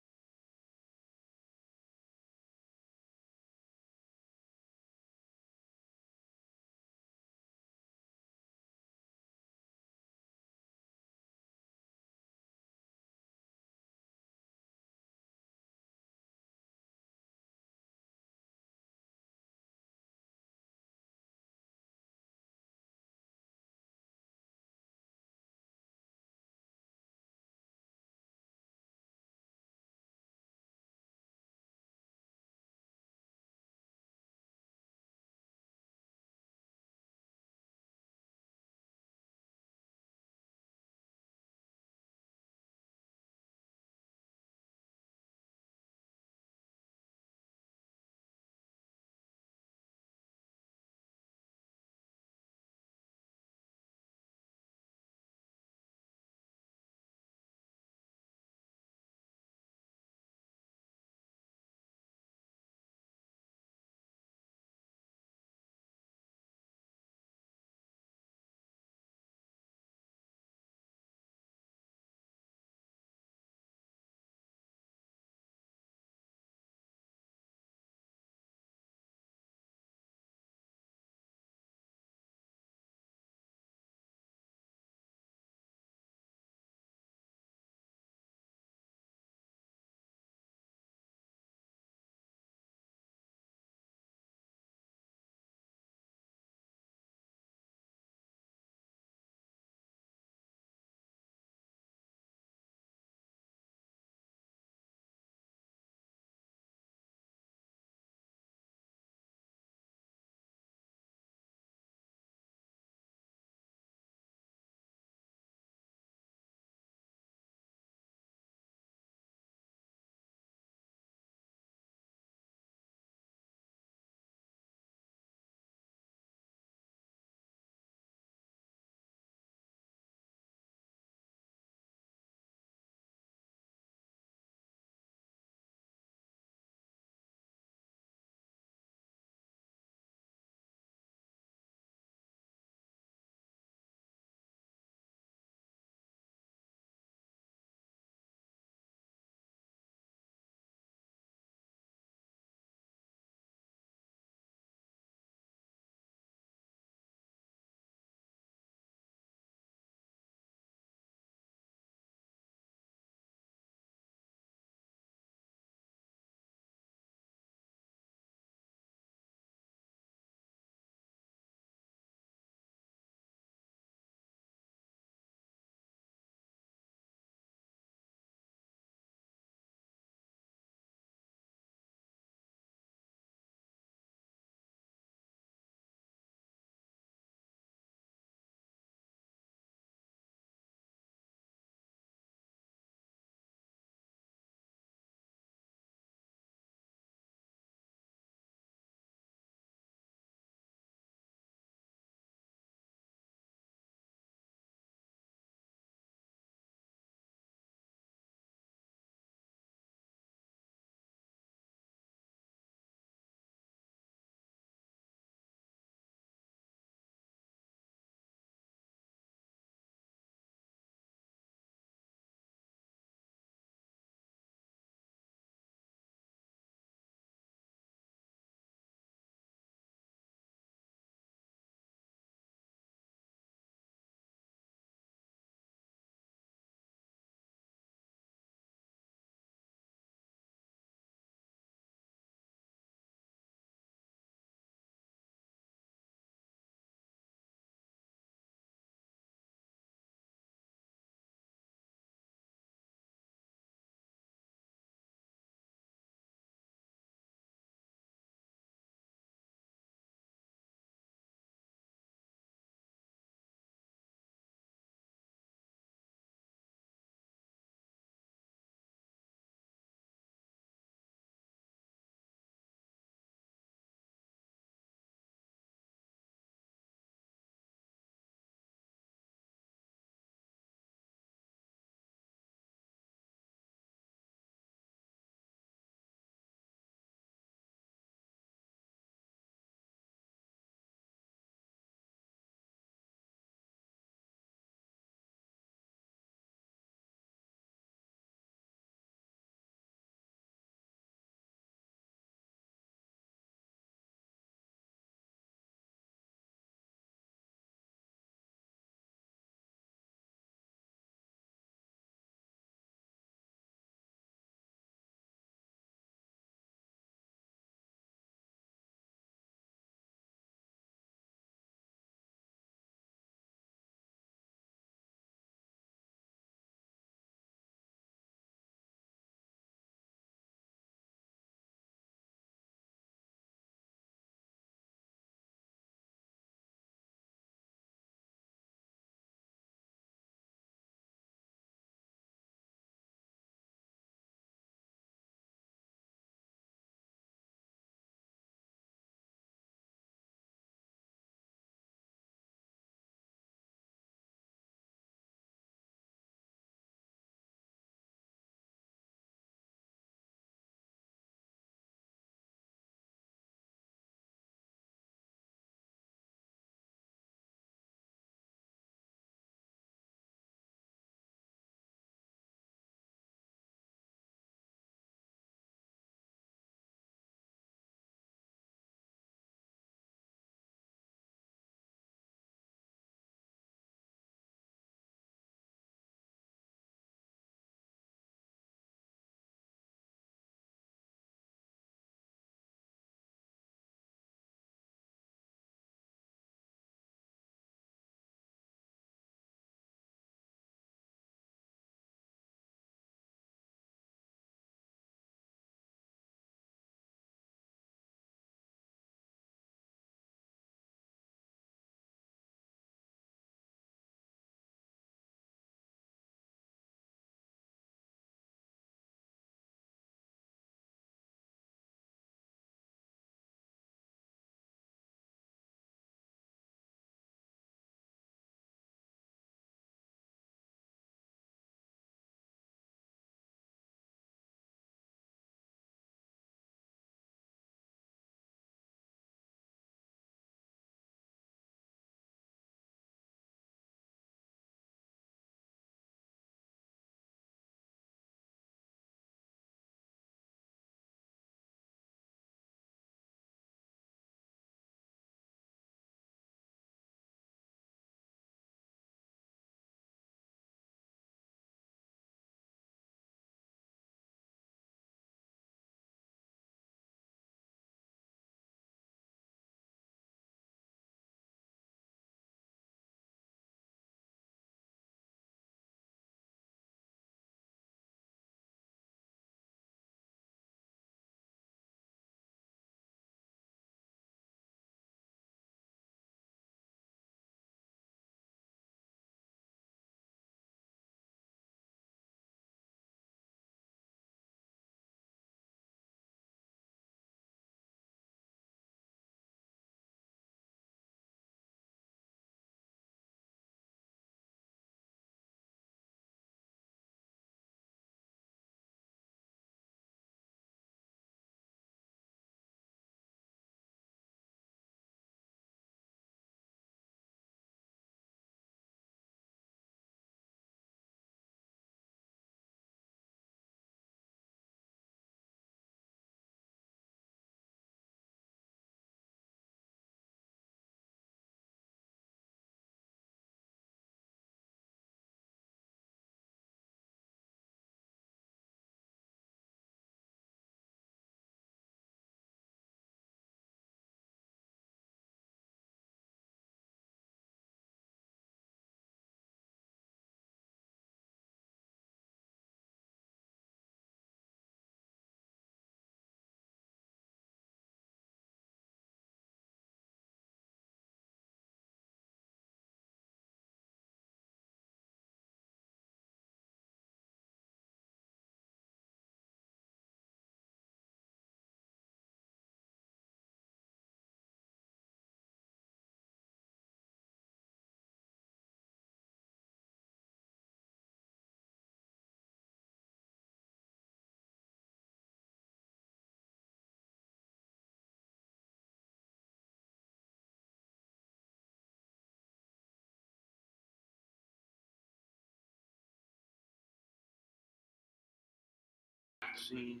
Scene.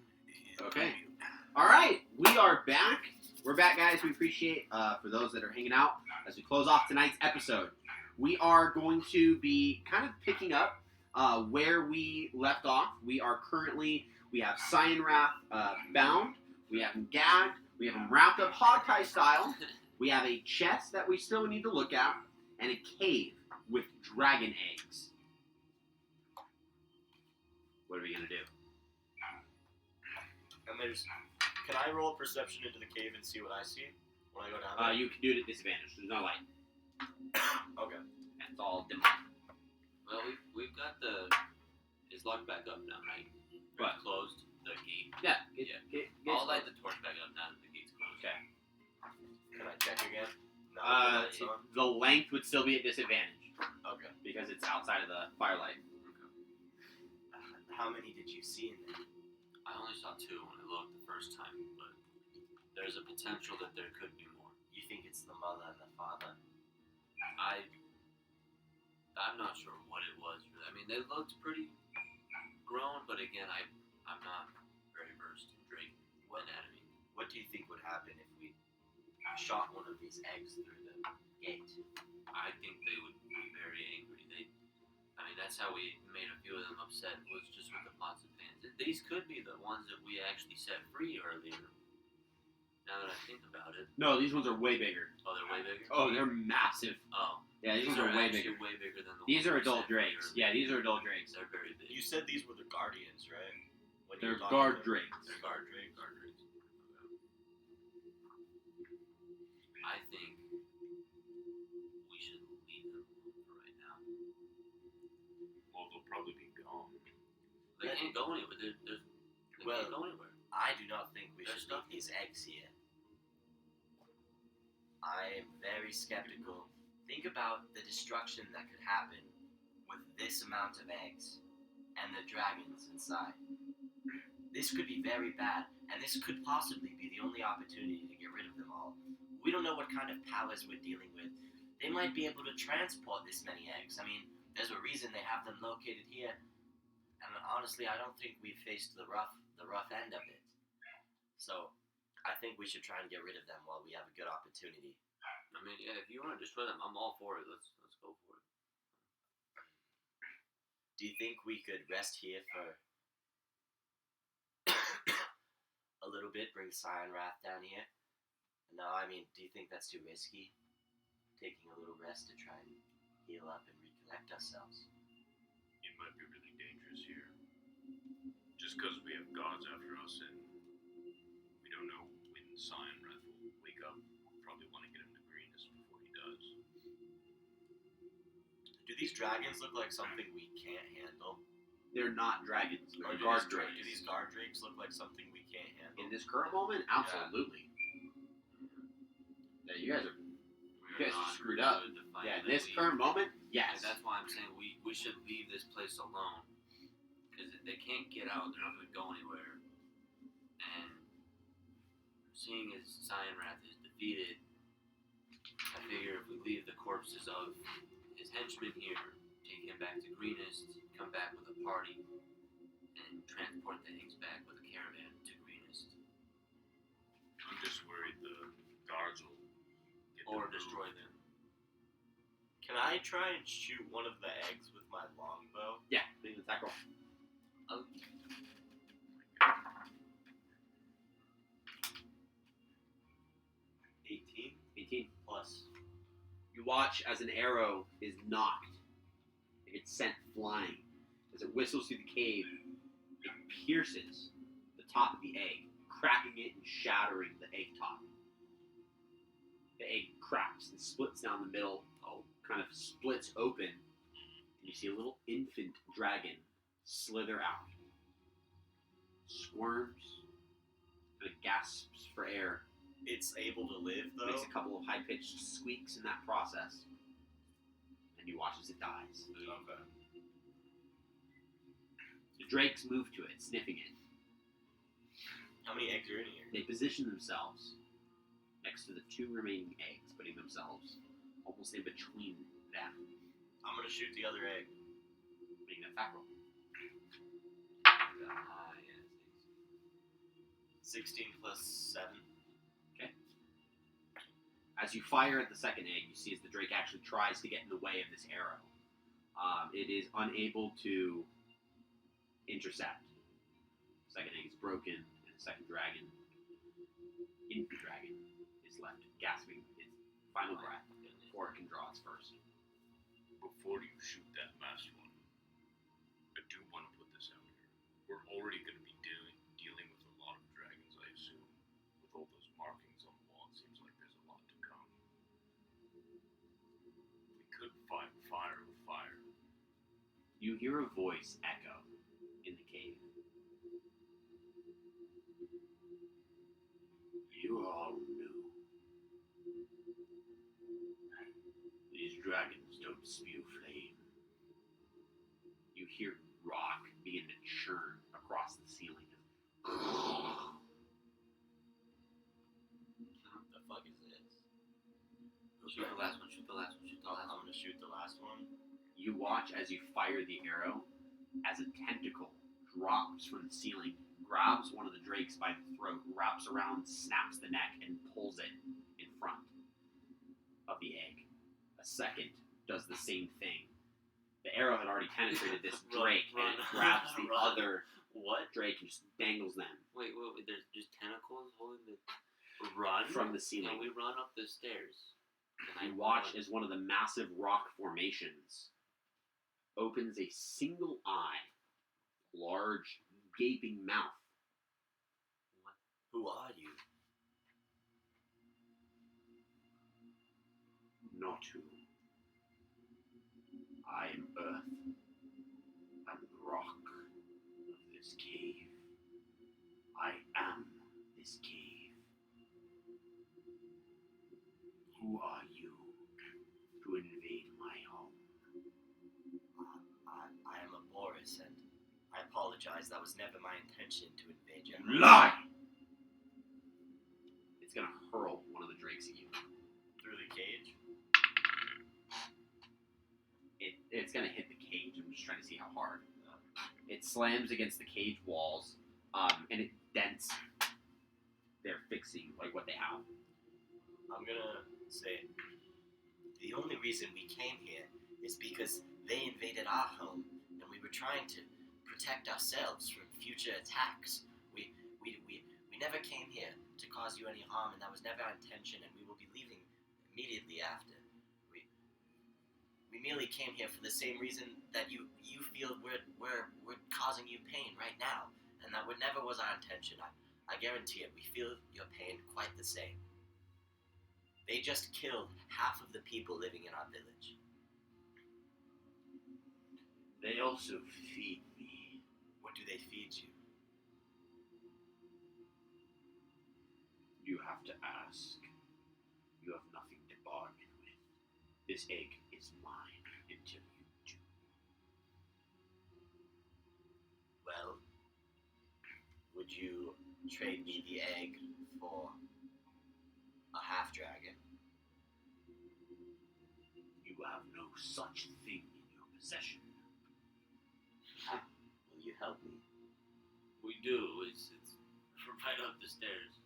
Okay. All right, we are back. We're back, guys. We appreciate for those that are hanging out as we close off tonight's episode. We are going to be kind of picking up where we left off. We have Cyan Wrath bound. We have him gagged. We have him wrapped up hogtie style. We have a chest that we still need to look at, and a cave with dragon eggs. What are we gonna do? Can I roll perception into the cave and see what I see when I go down there? You can do it at disadvantage. There's no light. Okay. It's all dim. Well, we've got it's locked back up now, right? What? We've closed the gate. Yeah. I'll light the torch back up now that the gate's closed. Okay. Can I check again? No. It's on. The length would still be at disadvantage Okay. because it's outside of the firelight. How many did you see in there? I only saw 2 when I looked the first time, but there's a potential that there could be more. You think it's the mother and the father? I'm not sure what it was. I mean, they looked pretty grown, but again, I'm not very versed in drake anatomy. What do you think would happen if we shot one of these eggs through the gate? I think they would be very angry. That's how we made a few of them upset, was just with the pots and pans. These could be the ones that we actually set free earlier. Now that I think about it. No, these ones are way bigger. Oh, they're way bigger? Oh, they're massive. Oh. Yeah, these ones are way bigger. Way bigger than the These ones are we adult set free drakes. earlier. Yeah, these are adult drakes. They're very big. You said these were the guardians, right? When you They're were talking guard about- drakes. They're guard drakes. I think we should leave them for right now. Well, they'll probably be gone. They can't go anywhere. They can't go anywhere. I do not think we They're should stuck. leave these eggs here. I am very skeptical. Think about the destruction that could happen with this amount of eggs and the dragons inside. This could be very bad, and this could possibly be the only opportunity to get rid of them all. We don't know what kind of powers we're dealing with. They might be able to transport this many eggs. I mean, there's a reason they have them located here. And honestly, I don't think we've faced the rough end of it. So, I think we should try and get rid of them while we have a good opportunity. I mean, yeah, if you want to destroy them, I'm all for it. Let's go for it. Do you think we could rest here for a little bit, bring Cyan Wrath down here? No, I mean, do you think that's too risky? Taking a little rest to try and heal up and recollect ourselves? It might be really dangerous here. Just because we have gods after us and we don't know when Cyan Wrath will wake up. We'll probably want to get him to greenness before he does. Do these dragons look like something we can't handle? They're not dragons. They're Or do guard these, drakes. do these guard drakes look like something we can't handle? In this current moment, absolutely. Yeah, you guys are Not screwed up. good to find Yeah, them. this current moment, yes. And that's why I'm saying we should leave this place alone. Because they can't get out, they're not going to go anywhere. And seeing as Cyan Wrath is defeated, I figure if we leave the corpses of his henchmen here, take him back to Greenest, come back with a party, and transport the eggs back with a caravan to Greenest. I'm just worried the guards will get Or them destroy moved. them. Can I try and shoot one of the eggs with my longbow? Yeah, make an attack roll. Oh, 18. Plus. You watch as an arrow is knocked. It gets sent flying. As it whistles through the cave, it pierces the top of the egg, cracking it and shattering the egg top. The egg cracks and splits down the middle, kind of splits open, and you see a little infant dragon slither out. Squirms, kind of gasps for air. It's able to live, though? Makes a couple of high-pitched squeaks in that process. And you watch as it dies. Okay. The drakes move to it, sniffing it. How many eggs are in here? They position themselves next to the 2 remaining eggs, putting themselves almost in between them. I'm gonna shoot the other egg. Making an attack roll. yeah, 16 plus 7. As you fire at the second egg, you see as the drake actually tries to get in the way of this arrow. It is unable to intercept. Second egg is broken, and the second dragon, infant dragon, is left gasping its final breath before it can draw its first. Before you shoot that last one, I do want to put this out here. We're already going to be dealing with a lot of dragons, I assume. With all those markings on the wall, it seems like there's a lot to come. We could fight fire with fire. You hear a voice echo in the cave. You all knew. These dragons don't spew flame. You hear rock begin to churn across the ceiling. What the fuck is this? Shoot the last one, shoot the last one, shoot the last I'm one. gonna shoot the last one. You watch as you fire the arrow as a tentacle drops from the ceiling, grabs one of the drakes by the throat, wraps around, snaps the neck, and pulls it in front of the egg. A second does the same thing. The arrow had already penetrated this drake, and it grabs the other What? drake and just dangles them Wait, there's just tentacles holding the... Run? from the ceiling. No, we run up the stairs. And You watch as one of the massive rock formations opens a single eye, large, gaping mouth. Who are you? Not who. I am earth. I'm the rock of this cave. I am this cave. Who are you to invade my home? I am a Boris, and I apologize. That was never my intention to invade your You lie! It's gonna hurl one of the drakes at you. through the cage. It's gonna hit the cage. I'm just trying to see how hard. It slams against the cage walls, and it dents their fixing, like what they have. I'm gonna say the only reason we came here is because they invaded our home, and we were trying to protect ourselves from future attacks. We never came here to cause you any harm, and that was never our intention, and we will be leaving immediately after. We merely came here for the same reason that you feel we're causing you pain right now, and that never was our intention. I guarantee it. We feel your pain quite the same. They just killed half of the people living in our village. They also feed me. What do they feed you? You have to ask. You have nothing to bargain with. This egg is mine until you do. Well, would you trade me the egg for a half-dragon? You have no such thing in your possession. Will you help me? We do. It's right up the stairs.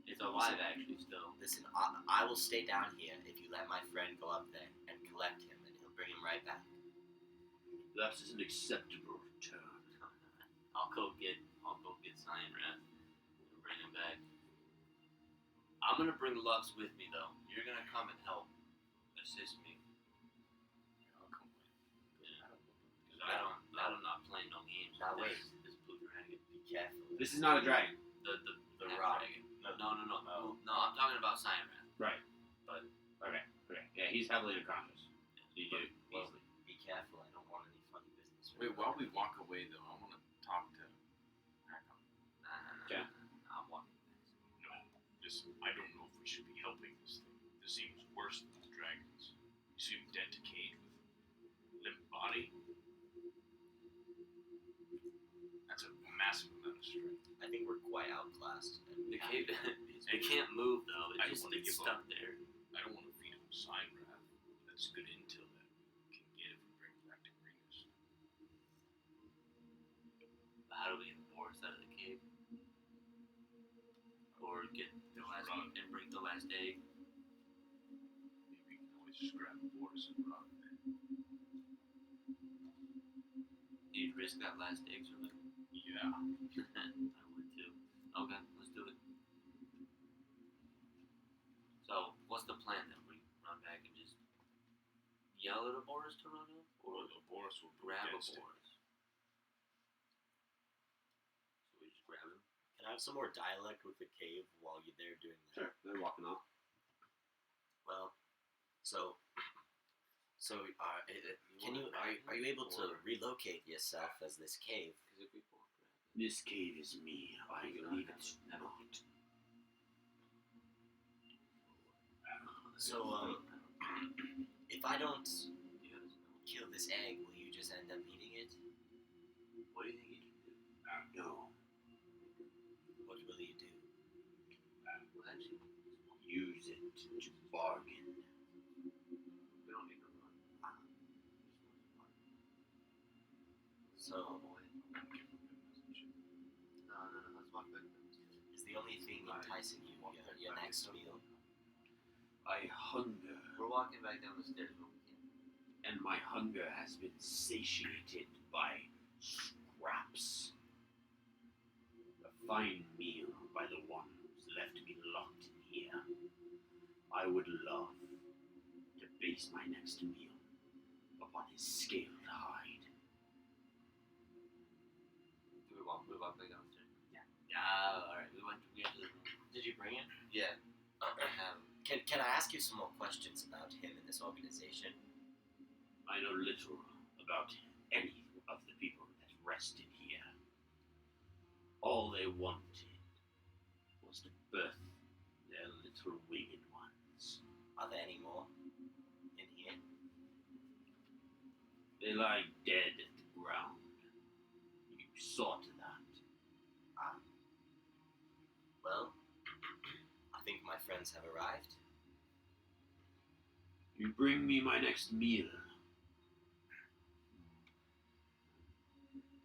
It's alive, actually, still. Listen, I will stay down here if you let my friend go up there and collect him, and he'll bring him right back. That is an acceptable return. I'll go get Cyan Wrath and bring him back. I'm gonna bring Lux with me, though. You're gonna come and help assist me. I'll come with. Yeah. Because I'm not playing no games Now with wait. this blue dragon. Be careful. This is not a dragon. The half rock. dragon. No. No, I'm talking about Cyan Wrath. Right. But Okay. Yeah, he's heavily unconscious. You do Well, easily. be careful. I don't want any funny business. Wait, while we walk away though, I want to talk to Arcane. nah, Yeah. I'm walking. No, listen, I don't know if we should be helping this thing. This seems worse than the dragons. You see him dead to cage with limp body. That's a massive amount of strength. I think we're quite outclassed. And The cave, it can't move though. I It don't just wanna gets give stuck up. there. I don't want to feed him sign wrath. That's good intel that we can get if we bring him back to Greenest. How do we get the Boris out of the cave? get the last and break the last egg. Maybe we can always just grab a Boris and run. You'd risk that last egg survival? Yeah. I would too. Okay, let's do it. So, what's the plan then? We run back and just yell at a Boris to run up? Or the Boris will go Grab a against it. Boris. So we just grab him? Can I have some more dialect with the cave while you're there doing that? Sure, they're walking off. Well, are you able to relocate yourself as this cave? Because if we walk grab it. This cave is me. I believe it's not. So, if I don't Yeah, there's no. kill this egg, will you just end up eating it? What do you think you can do? No, What will you do? Well, actually, use it to bargain. we don't need to run. So, No, let's walk back. is the only thing enticing you your next meal? I hunger, We're walking back down the stairs, but we can't. and my hunger has been satiated by scraps. A fine meal by the one who's left me locked in here. I would love to base my next meal upon his scaled hide. Do we walk back downstairs? Yeah. Alright, we went to the room. Did you bring it? Yeah. Can I ask you some more questions about him and this organization? I know little about any of the people that rested here. All they wanted was to birth their little winged ones. Are there any more in here? They lie dead at the ground. You saw to that. Well, I think my friends have arrived. You bring me my next meal.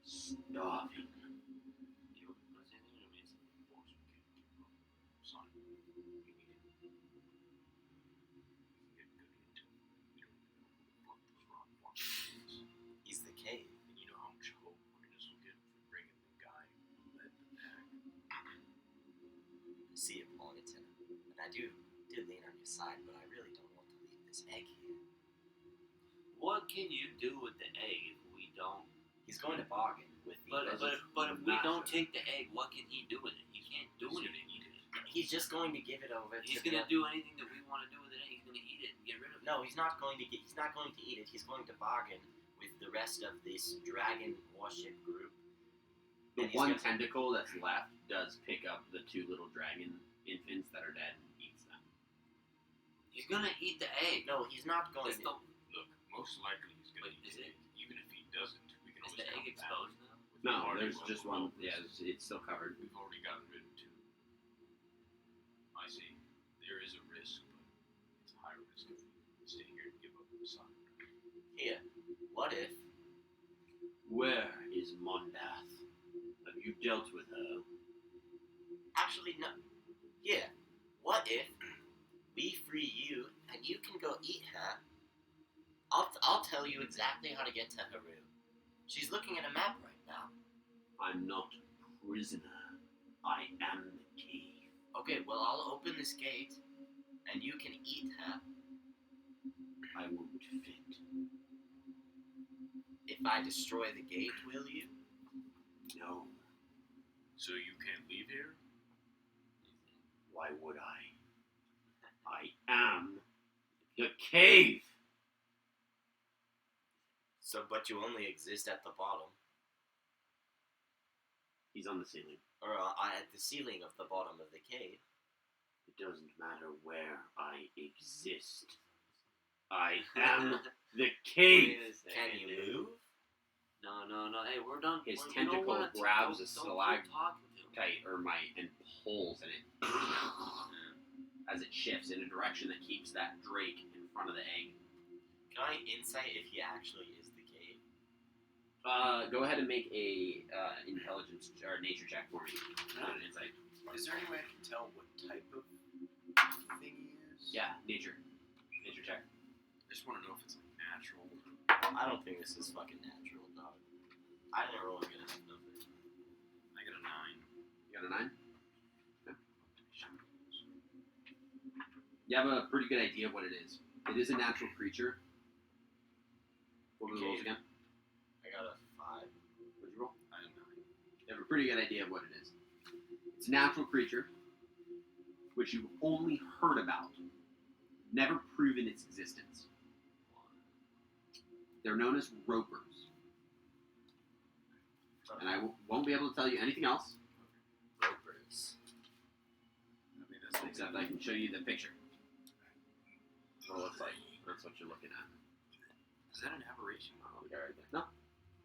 Starving. You want to say anything or me? Boris, we can't give up. Son, we need it. We can get good intel. We don't even know who the fuck this Ron Fox is. He's the cave. And you know how much hope Martinez will get for bringing the guy who led the pack. I see it, Morganton. And I do lean on your side, but I really don't want to leave this egg here. What can you do with the egg if we don't? He's going to bargain with me. But if we don't take the egg, what can he do with it? He can't do He's anything. gonna eat it. He's just going to give it over. He's to gonna the- do anything that we want to do with it. He's gonna eat it and get rid of it. No, he's not going to eat it. He's going to bargain with the rest of this dragon warship group. The And he's one gonna- tentacle that's left does pick up the two little dragon infants that are dead and eats them. He's gonna eat the egg. No, he's not going It's to. Look, most likely he's gonna Wait, eat is it. Even if he doesn't, we can Is always the egg come back exposed now? with No, party there's while just we're one. focused. Yeah, it's still covered. We've already gotten rid of two. I see. There is a risk, but it's a high risk if we stay here and give up the sun. Here, what if Where is Mondath? Have you dealt with her? Actually, no. Here, what if we free you and you can go eat her? I'll tell you exactly how to get to her room. She's looking at a map right now. I'm not a prisoner. I am the cave. Okay, well, I'll open this gate and you can eat her. I won't fit. If I destroy the gate, will you? No. So you can't leave here? Why would I? I am the cave. So, but you only exist at the bottom, He's on the ceiling. or at the ceiling of the bottom of the cave. It doesn't matter where I exist. I am the cave. Wait a second, Can you dude. move? No. Hey, we're done. His we don't tentacle wanna grabs don't a keep stalagmite talking to him. and pulls, and it as it shifts in a direction that keeps that drake in front of the egg. Can I insight if he actually is the cave? Go ahead and make a intelligence or nature check for me. An insight. Is there any way I can tell what type of thing he is? Yeah, nature check. I just want to know if it's like natural. I don't think this is fucking natural, dog. I didn't roll a good enough number. I got a 9. You got a 9? You have a pretty good idea of what it is. It is a natural creature. What were the rolls again? I got a 5. What'd you roll? I have 9. You have a pretty good idea of what it is. It's a natural creature, which you've only heard about, never proven its existence. They're known as ropers. And I won't be able to tell you anything else, Ropers. I mean, that's except I can show you the picture. What it looks like. That's what you're looking at. Is that an aberration? Oh, the guy right there. No,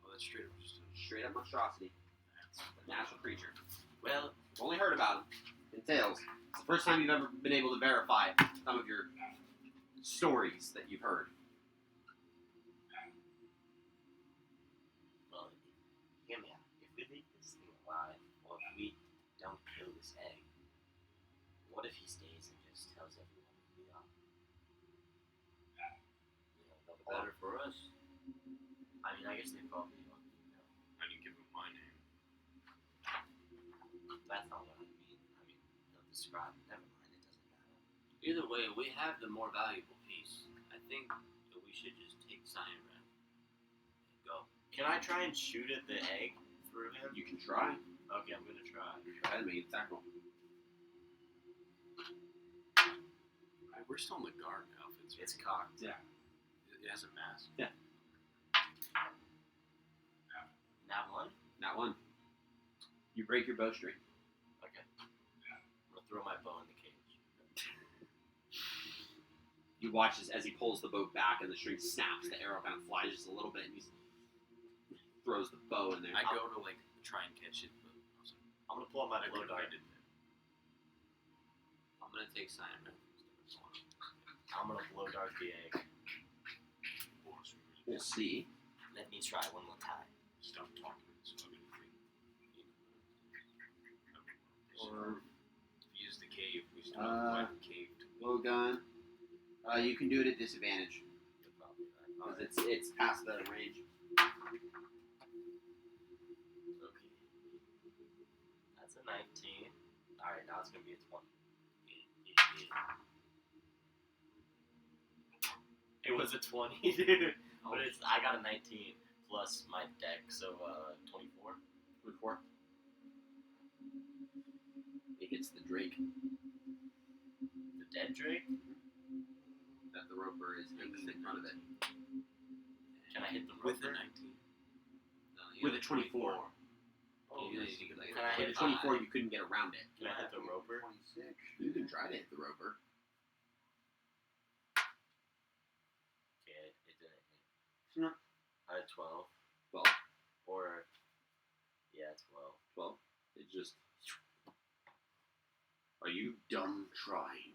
Oh, that's straight up just a... straight up monstrosity. A natural creature. Well, You've only heard about them in tales. It's the first time you've ever been able to verify some of your stories that you've heard. well, hear me out. If we leave this thing alive, or if we don't kill this egg, what if he stays and just tells everyone who we are? You know, The better for us. I mean, I guess they probably don't. You know, I didn't give him my name. that's not what I mean. I mean, they'll describe it. Never mind. It doesn't matter. Either way, we have the more valuable piece. I think that we should just take Cyan Red and go. Can I try and shoot at the egg through him? You can try. Okay, I'm gonna try. Go ahead and make an attack roll. We're still in the guard outfits. It's cocked. Yeah. It has a mask. Not one. Not one. You break your bowstring. Okay. I'm gonna throw my bow in the cage. You watch as he pulls the bow back and the string snaps. The arrow kind of flies just a little bit, and he throws the bow in there. I go to like try and catch it, but I was like, I'm gonna pull out my I blow couldn't dart. find it. I'm gonna take Cyan Red. I'm gonna blow dart the egg. We'll see. Let me try one more time. Stop talking. So I'm gonna Or use the cave. We still have the cave. bow gun. You can do it at disadvantage You're probably right. because it's past the range. Okay. That's a 19. Alright, now it's gonna be a 20. It was a 20, dude. But I got a 19 plus my deck, so 24. 24. It hits the drake The dead drake? that the roper is in front of it. Can I hit the With the roper? 19. No, With a 24. Oh, You yes. could, like, Can I With hit a 24, you couldn't get around it. Can I hit the roper? 26. You can try to hit the roper. Okay, it didn't hit. No. I had 12. 12. Or, yeah, 12. 12. It just. Are you done trying?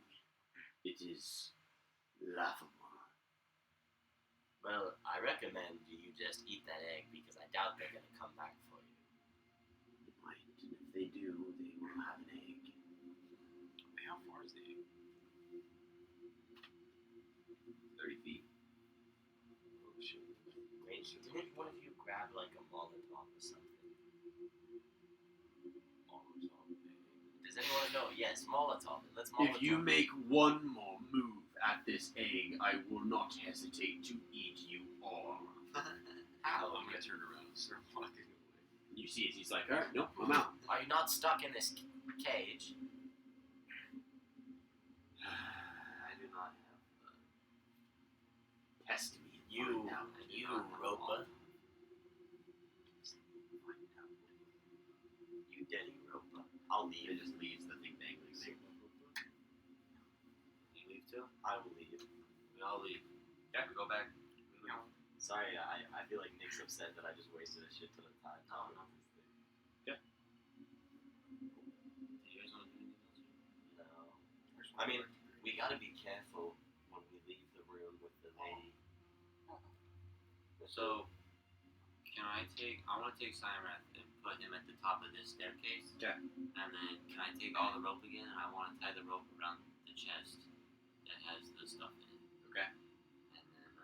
It is laughable. Well, I recommend you just eat that egg because I doubt they're gonna come back for you. It might, and if they do, they will have an egg. Wait, how far is the egg? 30 feet. Oh shit. Wait, didn't one of you grab like a Molotov or something? Does anyone know? Yes, Molotov. Let's Molotov. If you make one more move at this egg, I will not hesitate to eat you all. How? I'm gonna turn around and start walking away. You see it, he's like, alright, nope, I'm out. Are you not stuck in this cage? I do not have test me. and You, find out. I do you, not have Ropa. all. Find out. You dirty Ropa. I'll It leave. just leaves the thing dangling there. You leave too? I will leave. We all leave. Yeah, we go back. We leave. Sorry, I feel like Nick's upset that I just wasted a shit ton of time. No, no. This thing. Do you guys want to do anything else? No. I mean, we gotta be careful when we leave the room with the lady. So, I want to take Cyanrath and put him at the top of this staircase. Okay. And then, can can I take all the rope again? And I want to tie the rope around the chest that has the stuff in it. Okay. And then,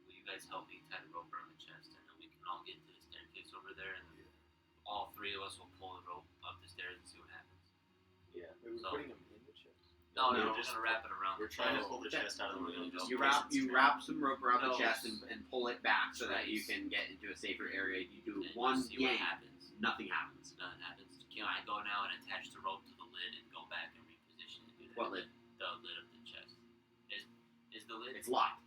will you guys help me tie the rope around the chest, and then we can all get to the staircase over there, and then all three of us will pull the rope up the stairs and see what happens. Yeah. Wait, we're So- putting them in the chest. No, No, we're just gonna wrap it around. We're trying to pull the chest out of the room. Just You place wrap it straight. some rope around the No. chest and pull it back so that you Nice. can get into a safer area. You do and one see what yank, happens. nothing happens. Nothing happens. Can I go now and attach the rope to the lid and go back and reposition and do that? What lid? The lid of the chest. Is the lid? It's locked.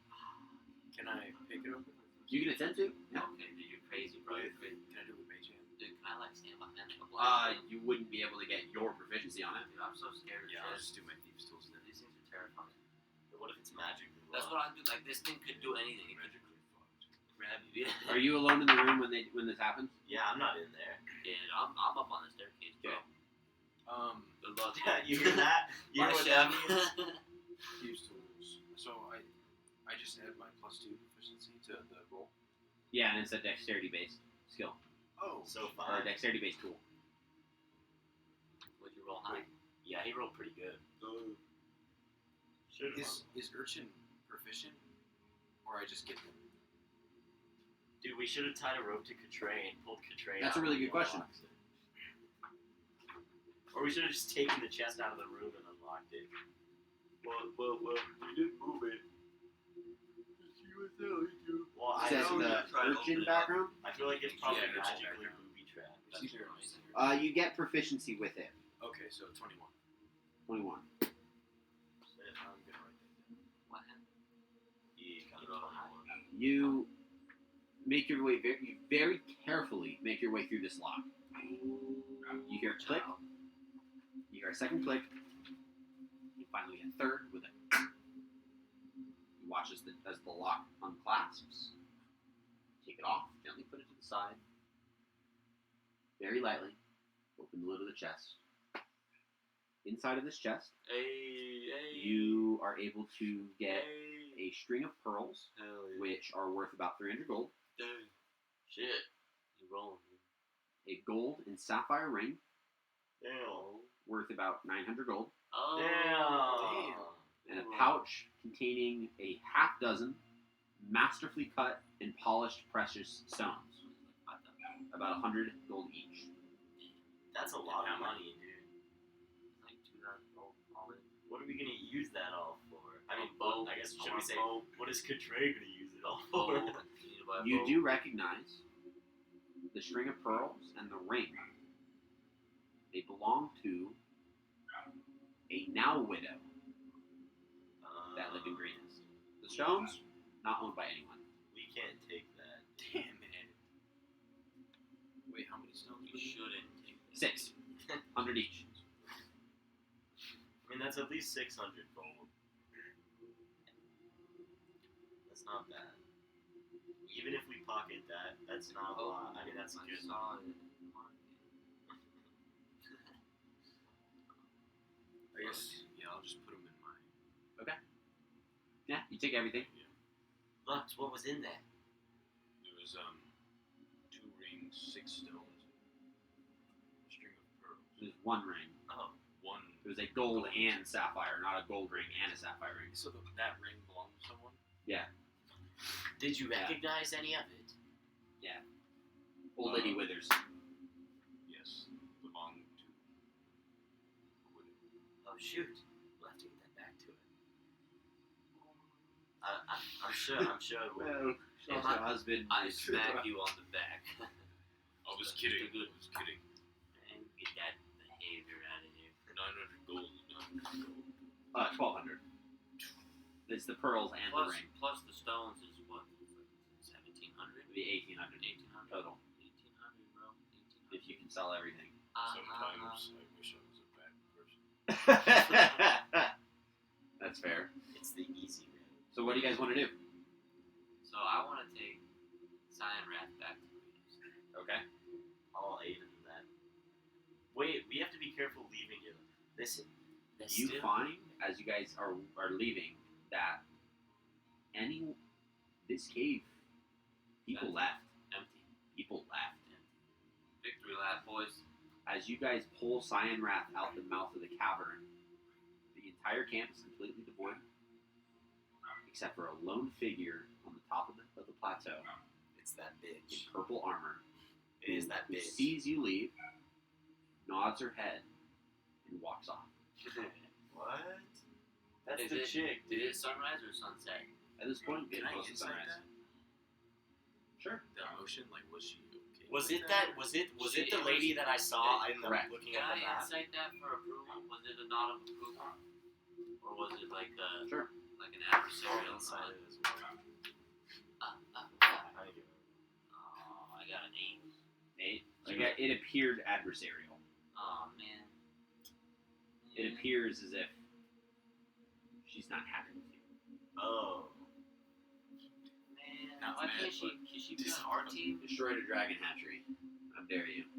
Can I pick it up? You can attempt to. Yeah. Okay, dude, you're crazy, bro. You're crazy. Can I do it with mage hand? Dude, can I like stand behind like a blind thing? You wouldn't be able to get your proficiency on it. Dude, I'm so scared of Yeah, I'll chests. just do my thieves tools then. These things are terrifying. But what if it's magic? That's what I do. Like this thing could do anything. It could grab you. Yeah. Are you alone in the room when this happens? Yeah, I'm not in there. Yeah, I'm up on the staircase, bro. Okay. Good luck. Yeah, you hear that? You Bye, hear what chef. that means? Thieves tools. So I just add my +2 proficiency to the roll. Yeah, and it's a dexterity based skill Oh. So or a far. dexterity based tool. Would you roll high? Yeah, he rolled pretty good. Should've Is Urchin proficient? Or I just get them? Dude, we should have tied a rope to Katray and pulled Katray That's out a really and good question. unlocked it. Or we should have just taken the chest out of the room and unlocked it. Well, we did move it. Well, I Says know. the try to open urchin it up. background. I feel like it's probably Yeah, it's magically background. booby trapped. It's either nice or- You get proficiency with it. Okay, so 21. 21. I'm gonna write that down. What happened? Yeah, kind You rolled of high. You make your way you very carefully make your way through this lock. You hear a click. You hear a second click. You finally get a third with a. You watch as the lock unclasps. Take it off. Gently put it to the side. Very lightly. Open the lid of the chest. Inside of this chest, Hey. you are able to get Hey. a string of pearls, Hell yeah. which are worth about 300 gold. Dude. Shit. You rolling, dude. A gold and sapphire ring, Damn. worth about 900 gold. Oh. And a pouch containing a half dozen masterfully cut and polished precious stones, about 100 gold each. That's a lot of money, dude. Like 2,000 gold all in. What are we gonna use that all for? I mean, A bow. I guess I should we want a say bow. what is Katray gonna use it all Bow. for? You need to buy a You bow. do recognize the string of pearls and the ring. They belong to a now widow that lived in Greenest. The stones, not owned by anyone. We can't take that. Damn it. Wait, how many stones? You shouldn't take this. 6. 100 each. I mean, that's at least 600 gold. That's not bad. Even if we pocket that, that's not a lot. I mean, that's I good. saw it. I guess, yeah, I'll just put them in my... Yeah, you take everything. Lux, what was in there? There was, 2 rings, 6 stones, a string of pearls. There's one ring. Oh. One... It was a gold and sapphire, not a gold ring and a sapphire ring. So that ring belonged to someone? Did you Yeah. recognize any of it? Old Lady Withers. Yes. Belonged to... Oh shoot. We'll have to get that back to it. I'm sure it will. Well, my husband. I smack you on the back. I was kidding. Just a good- I was kidding. And get that behavior out of here. 900 gold is 900 gold. 1,200. It's the pearls and the ring. Plus the stones is what? 1,700? It'd be 1,800 1,800? total 1,800, bro. 1,800. if you can sell everything. Sometimes I wish I was a bad person. That's fair. It's the easy route. So what do you guys want to do? So I want to take Cyan Wrath back to Greece. Okay. I'll aid in that. Wait, we have to be careful leaving it. Listen, That's You still- find as you guys are leaving that this cave, people Empty. left. Empty. People left. Victory lap, boys. As you guys pull Cyan Wrath out the mouth of the cavern, the entire camp is completely devoid, except for a lone figure on the top of the plateau It's that in bitch. purple armor. It is that Who bitch. sees you leave, nods her head, and walks off. What? That's Is the it- chick. Did it sunrise or sunset? At this point, Can getting I close to insight sunrise. that? Sure. The emotion, like, was she okay? Was with it that? Was it She- the it lady was- that I saw in the correct. looking Can at I the map? insight that for approval? Was it a nod of approval? Or was it like Sure. like an adversarial Inside nod? it as well. How you doing? Oh, I got an 8. 8. It appeared adversarial. Oh, man. It appears as if she's not happy with you. Oh. Man, Not why mad, can't she? but Can she be on our team? Destroyed a dragon hatchery. How dare you? So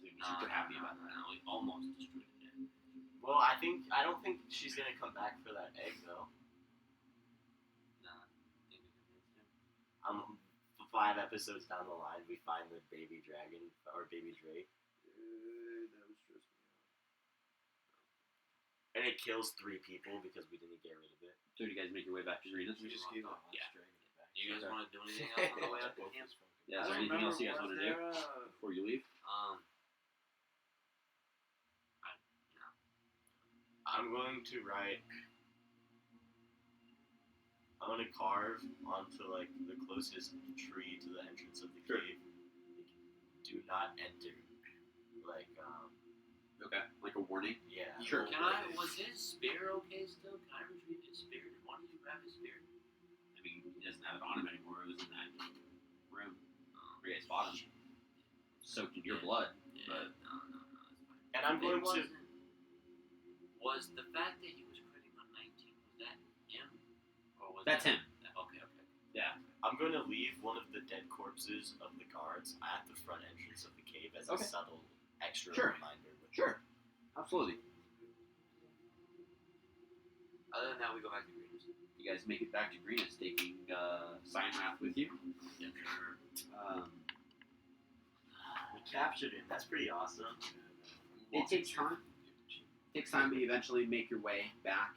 you'd be super happy about that. No, we almost destroyed it. Well, I don't think she's gonna come back for that egg though. Nah, I think we convinced him. 5 episodes down the line, we find the baby dragon or baby drake, That was stressing me and it kills 3 people because we didn't get rid of it. So you guys make your way back to Arenas? out. We just gave that last Yeah. dragon it back. Do you guys want to do anything else on the way up to camp? Yeah, is there anything else you guys want to do before you leave? I'm going to write. I'm gonna carve onto like the closest tree to the entrance of the Sure. cave. Do not enter. Like Okay. Like a warning? yeah. Sure. Can I? Was his spear okay still? Can I retrieve his spear? Why don't you grab his spear? I mean, he doesn't have it on him anymore. It was in that room where you guys fought him. Soaked in your blood. Yeah. But- No, it's fine. And I'm going to. Was the fact that he was critting on 19? Was that him? Or was That's that, him. Okay. I'm going to leave one of the dead corpses of the guards at the front entrance of the cave as Okay. a subtle extra Sure. reminder. Sure. Absolutely. Other than that, we go back to Green's. You guys make it back to Arenas, taking Cyan Wrath with you. Yeah, sure. We captured him. That's pretty awesome. It takes time. It takes time, but you eventually make your way back.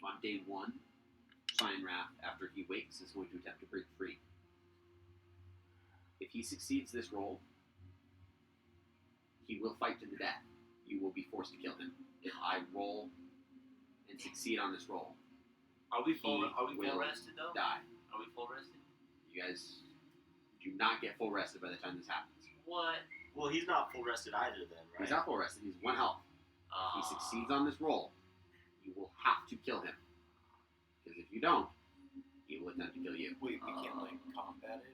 On day 1, Cyan Wrath, after he wakes, is going to attempt to break free. If he succeeds this roll, he will fight to the death. You will be forced to kill him. If I roll and succeed on this roll, Are we full? He Are we full will rested though? die. Are we full rested? You guys do not get full rested by the time this happens. What? Well, he's not full rested either then, right? He's not full rested. He's 1 health. If he succeeds on this roll, you will have to kill him. Because if you don't, he will attempt to kill you. Wait, we can't, like, combat it?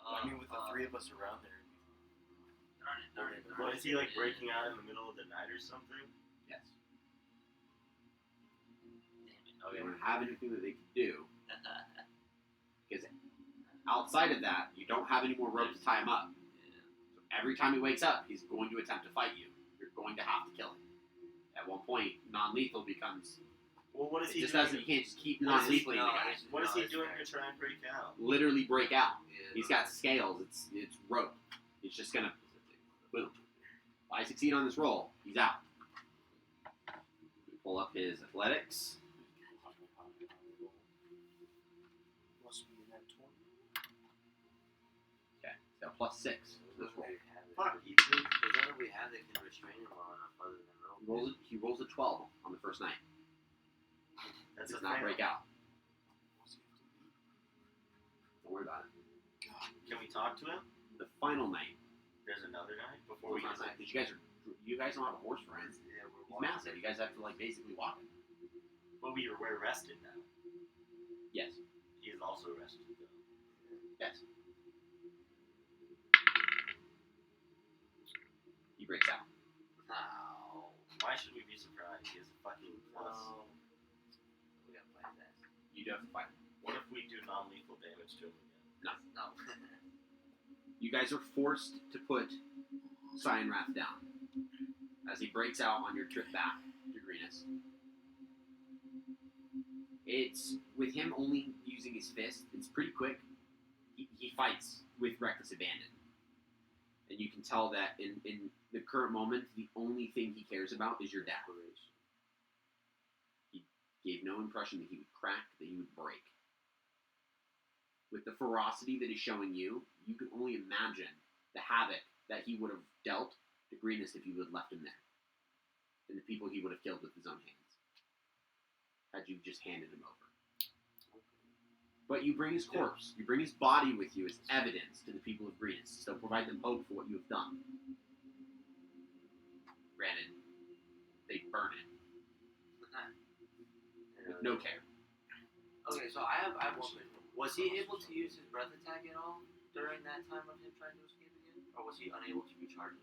I mean, with the 3 of us around there. Darn it. Well, is he like breaking out in the middle of the night or something? Yes. Damn They it. don't have anything that they can do. Okay. Because outside of that, you don't have any more rope to tie him up. So every time he wakes up, he's going to attempt to fight you. You're going to have to kill him. At one point, non-lethal becomes... Well, what is It he just doing? doesn't... You can't just keep What is he- non-lethaling the guy. What is he it's doing fair. to try and break out? Literally break out. Yeah, He's got scales. It's rope. It's just gonna... Boom. If I succeed on this roll, he's out. We pull up his athletics. Must be in that 20. Okay. He's got +6 to this roll. Fuck, There's nothing we have that can restrain him long enough other than rope. He rolls a 12 on the first night. that's Does a not fail. break out. Don't worry about it. Can we talk to him? The final night. There's another night before we Because you guys don't have a horse for him. Yeah, He's massive. You guys have to like basically walk him. But we're rested now. Yes. He is also rested though. Yes. He breaks out. No. Why should we be surprised? He is a fucking plus. No. We gotta play that. You do have to fight him. What if we do non-lethal damage to him again? No. You guys are forced to put Cyan Wrath down as he breaks out on your trip back to Greenus. It's with him only using his fist. It's pretty quick. He fights with reckless abandon, and you can tell that in the current moment, the only thing he cares about is your death. He gave no impression that he would crack, that he would break. With the ferocity that he's showing you, you can only imagine the havoc that he would have dealt to Greenest if you would have left him there, and the people he would have killed with his own hands had you just handed him over. But you bring his corpse, you bring his body with you as evidence to the people of Greenest, so provide them hope for what you have done. Granted, they burn it with no care. Okay, so I have one question. Was he able to use his breath attack at all during that time of him trying to escape again? Or was he unable to recharge it?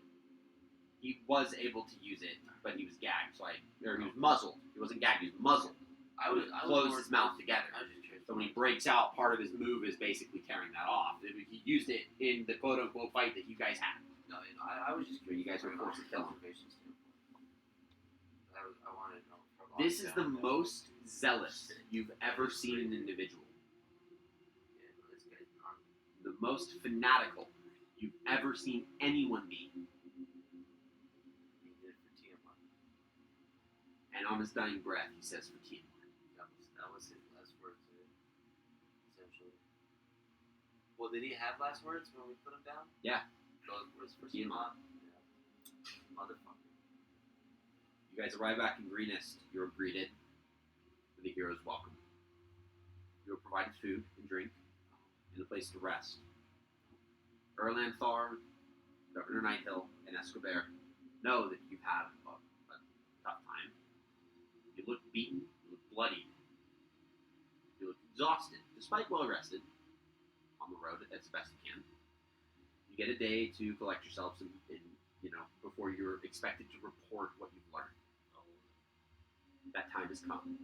He was able to use it, but he was gagged, or he was muzzled. He wasn't gagged, he was muzzled. I was Closed his mouth together. I was just curious. So when he breaks out, part of his move is basically tearing that off. He used it in the quote-unquote fight that you guys had. No, I was just curious. You guys were forced to kill him. I wanted to know. This is the most zealous you've ever seen an individual. Yeah, no, this guy's not. The most fanatical you've ever seen anyone be. He did it for Tiamat. And on his dying breath, he says for Tiamat. That was his last words, essentially. Well, did he have last words when we put him down? Yeah. Those words for Tiamat. Yeah. Motherfucker. You guys arrive back in Greenest. You're greeted with a hero's welcome. You're provided food and drink and a place to rest. Erlanthar, Governor Nighthill, and Escobar know that you've had a tough time. You look beaten, you look bloody, you look exhausted, despite well rested on the road as best you can. You get a day to collect yourselves and before you're expected to report what you've learned. That time has come.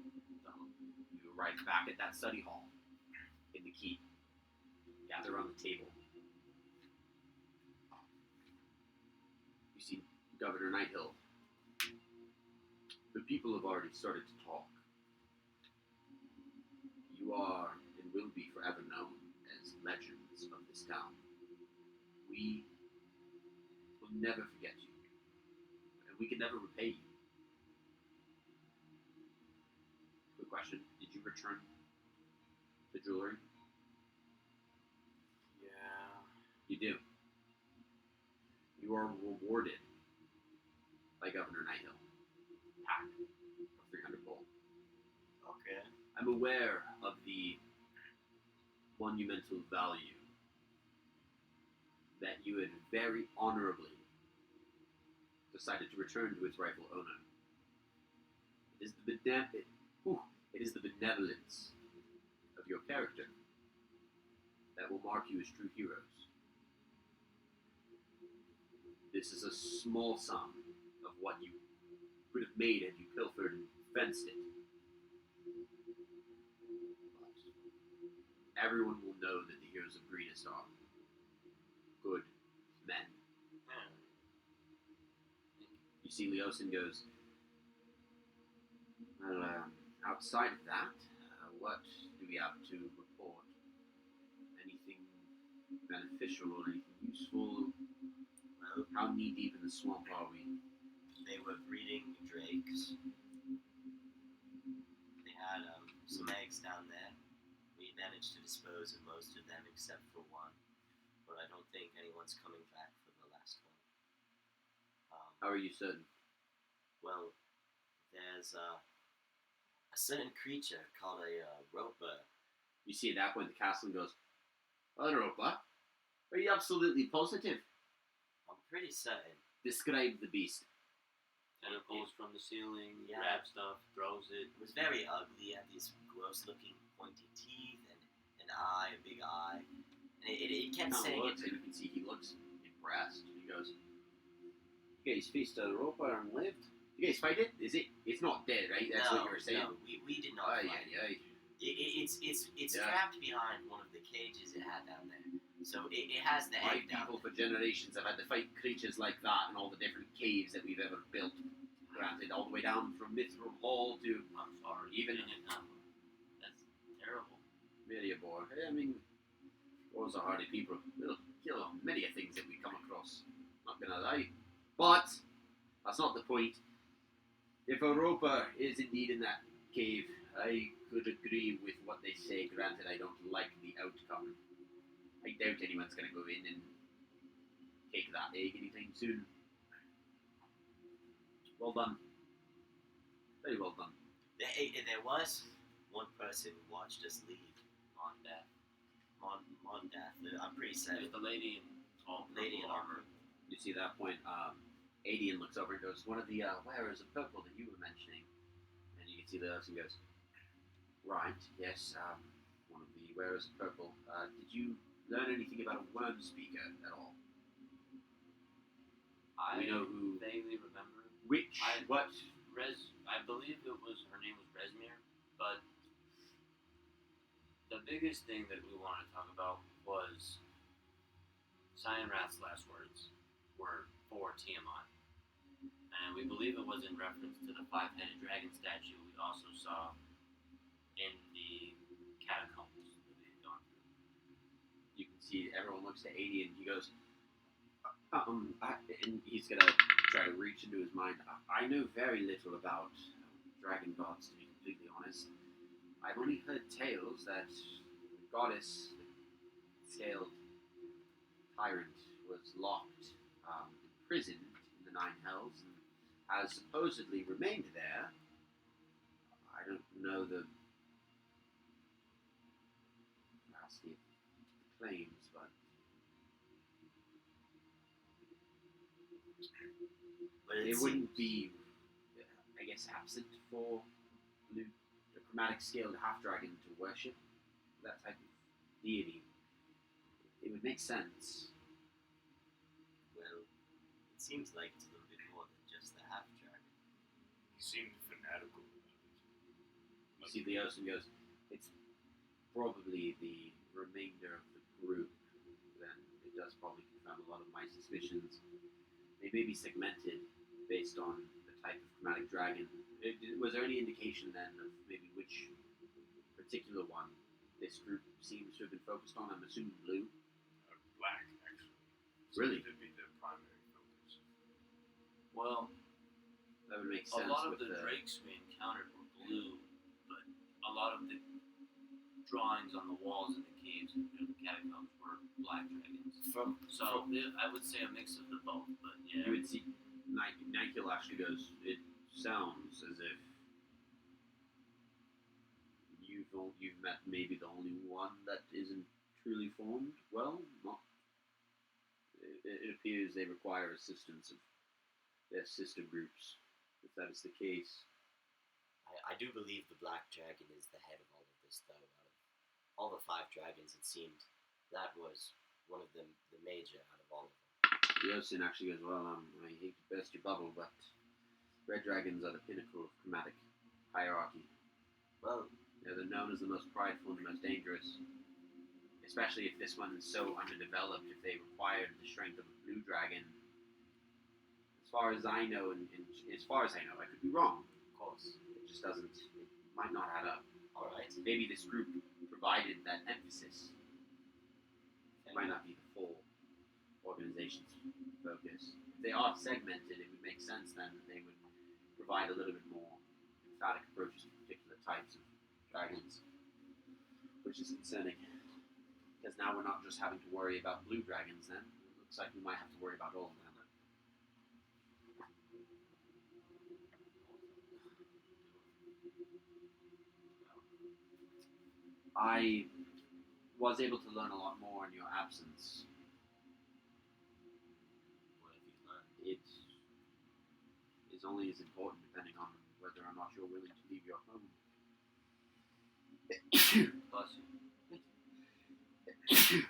You arrive back at that study hall in the keep. Gather around the table. You see Governor Nighthill. The people have already started to talk. You are and will be forever known as legends of this town. We will never forget you, and we can never repay you. Quick question, did you return the jewelry? Yeah. You do. You are rewarded by Governor Nighthill. Pack of 300 gold. Okay. I'm aware of the monumental value that you had very honorably decided to return to its rightful owner. It is the benevolence of your character that will mark you as true heroes. This is a small sum of what you would have made had you pilfered and fenced it. But everyone will know that the heroes of Greenest are good men. You see Leosin goes, well, outside of that, what do we have to report? Anything beneficial, anything useful? Well, How knee-deep in the swamp are we? they were breeding drakes. They had some eggs down there. We managed to dispose of most of them except for one. But I don't think anyone's coming back for the last one. How are you certain? Well, there's a certain creature called a roper. You see at that point the castle goes, well, Europa, are you absolutely positive? I'm pretty certain. Describe the beast. Tentacles from the ceiling, Yeah. grab stuff, throws it. It was very ugly. It had these gross-looking pointy teeth and an eye, a big eye. And it kept Kind of saying looks, it. and you can see he looks impressed. He goes, you guys feasted Europa and lived? You guys fight it? Is it? It's not dead, right? That's what you were saying. No, we did not fight it. It's Yeah. trapped behind one of the cages it had down there. So it has the My egg down people there. for generations have had to fight creatures like that in all the different caves that we've ever built. Granted, all the way down from Mithril Hall to I'm sorry. even you didn't know. terrible. Merely a boar. I mean, boars are hardy people. They'll kill many things that we come across. Not gonna lie. But that's not the point. If Europa is indeed in that cave, I could agree with what they say, granted I don't like the outcome. I doubt anyone's gonna go in and take that egg anytime soon. Well done. Very well done. There was one person who watched us leave. Mondath. I'm pretty There's sad. the lady in Lady in armor. You see that point, Adian looks over and goes, one of the wearers of purple that you were mentioning. And you can see the person goes, right, yes, one of the wearers of purple. Did you learn anything about a worm speaker at all? I We know who- vaguely remember. Which? What? I believe her name was Resmir, but the biggest thing that we wanted to talk about was Cyanrath's last words were for Tiamat. And we believe it was in reference to the five-headed dragon statue we also saw in the catacombs that we had gone through. You can see everyone looks to Adian. He goes, and he's gonna try to reach into his mind. I know very little about dragon gods, to be completely honest. I've only heard tales that the goddess, the scaled tyrant, was locked, imprisoned in the Nine Hells, and has supposedly remained there. I don't know the veracity of the claims, but it wouldn't be, I guess, absent for the chromatic scaled half dragon to worship that type of deity. It would make sense. Well, it seems like it's a little bit more than just the half dragon. He seemed fanatical about it. You see the Ocean goes, it's probably the remainder of the group. Then it does probably confirm a lot of my suspicions. They may be segmented based on the type of chromatic dragon. Was there any indication then of maybe which particular one this group seems to have been focused on? I'm assuming blue. Black, actually. Really? Seemed to be their primary focus. Well, That would make a sense lot of with the drakes we encountered were blue, but a lot of the drawings on the walls in the caves and the catacombs were black dragons. I would say a mix of the both, but yeah. You would see Nykil actually goes, it sounds as if you've met maybe the only one that isn't truly formed. Well, not. It appears they require assistance of their sister groups, if that is the case. I do believe the black dragon is the head of all of this, though. Out of all the five dragons, it seemed that was one of the major out of all of them. Yosin actually goes, well, I hate to burst your bubble, but red dragons are the pinnacle of chromatic hierarchy. Well, They're known as the most prideful and the most dangerous. Especially if this one is so underdeveloped, if they required the strength of a blue dragon. As far as I know, I could be wrong. of course. It just doesn't, it might not add up. Alright. Maybe this group provided that emphasis. It might not be the full organization's focus. If they are segmented, it would make sense then that they would provide a little bit more emphatic approaches to particular types of dragons. Which is concerning. Because now we're not just having to worry about blue dragons then. It looks like we might have to worry about all of them. I was able to learn a lot more in your absence. What have you learned? It is only as important depending on whether or not you're willing to leave your home. Bless you. Bless you.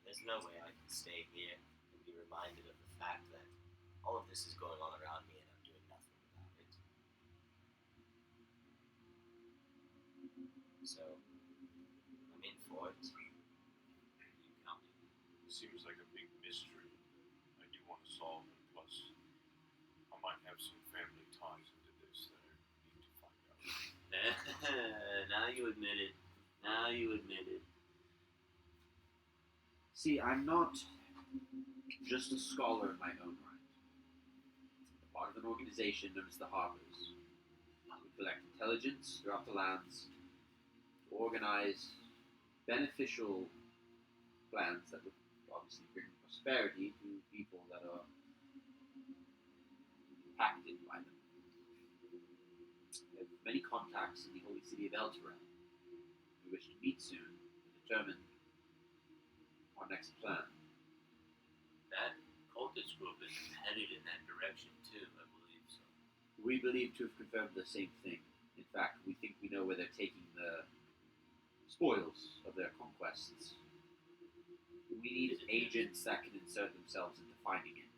There's no way I can stay here and be reminded of the fact that all of this is going on around me and I'm doing nothing about it. So, I'm in for it. You counted. It seems like a big mystery. I do want to solve it. Plus, I might have some family ties into this that I need to find out. Now Now you admit it. Now you admit it. See, I'm not just a scholar in my own right. I'm part of an organization known as the Harpers. We collect intelligence throughout the lands to organize beneficial plans that would obviously bring prosperity to people that are impacted by them. We have many contacts in the holy city of Elturel. We wish to meet soon to determine our next plan. That cultist group is headed in that direction too, I believe so. We believe to have confirmed the same thing. In fact, we think we know where they're taking the spoils of their conquests. We need agents that can insert themselves into finding it.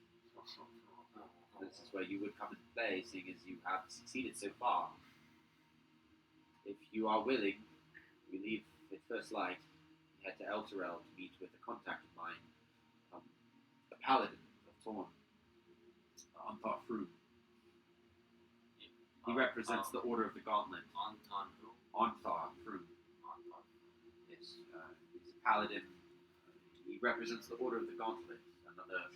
This is where you would come into play, seeing as you have succeeded so far. If you are willing, we leave at first light, head to Elturel to meet with a contact of mine, the Paladin of Torn, Antar Froom. He represents the Order of the Gauntlet. Anton who? Antar Froom. Anton. Yes, he's a Paladin. He represents the Order of the Gauntlet, another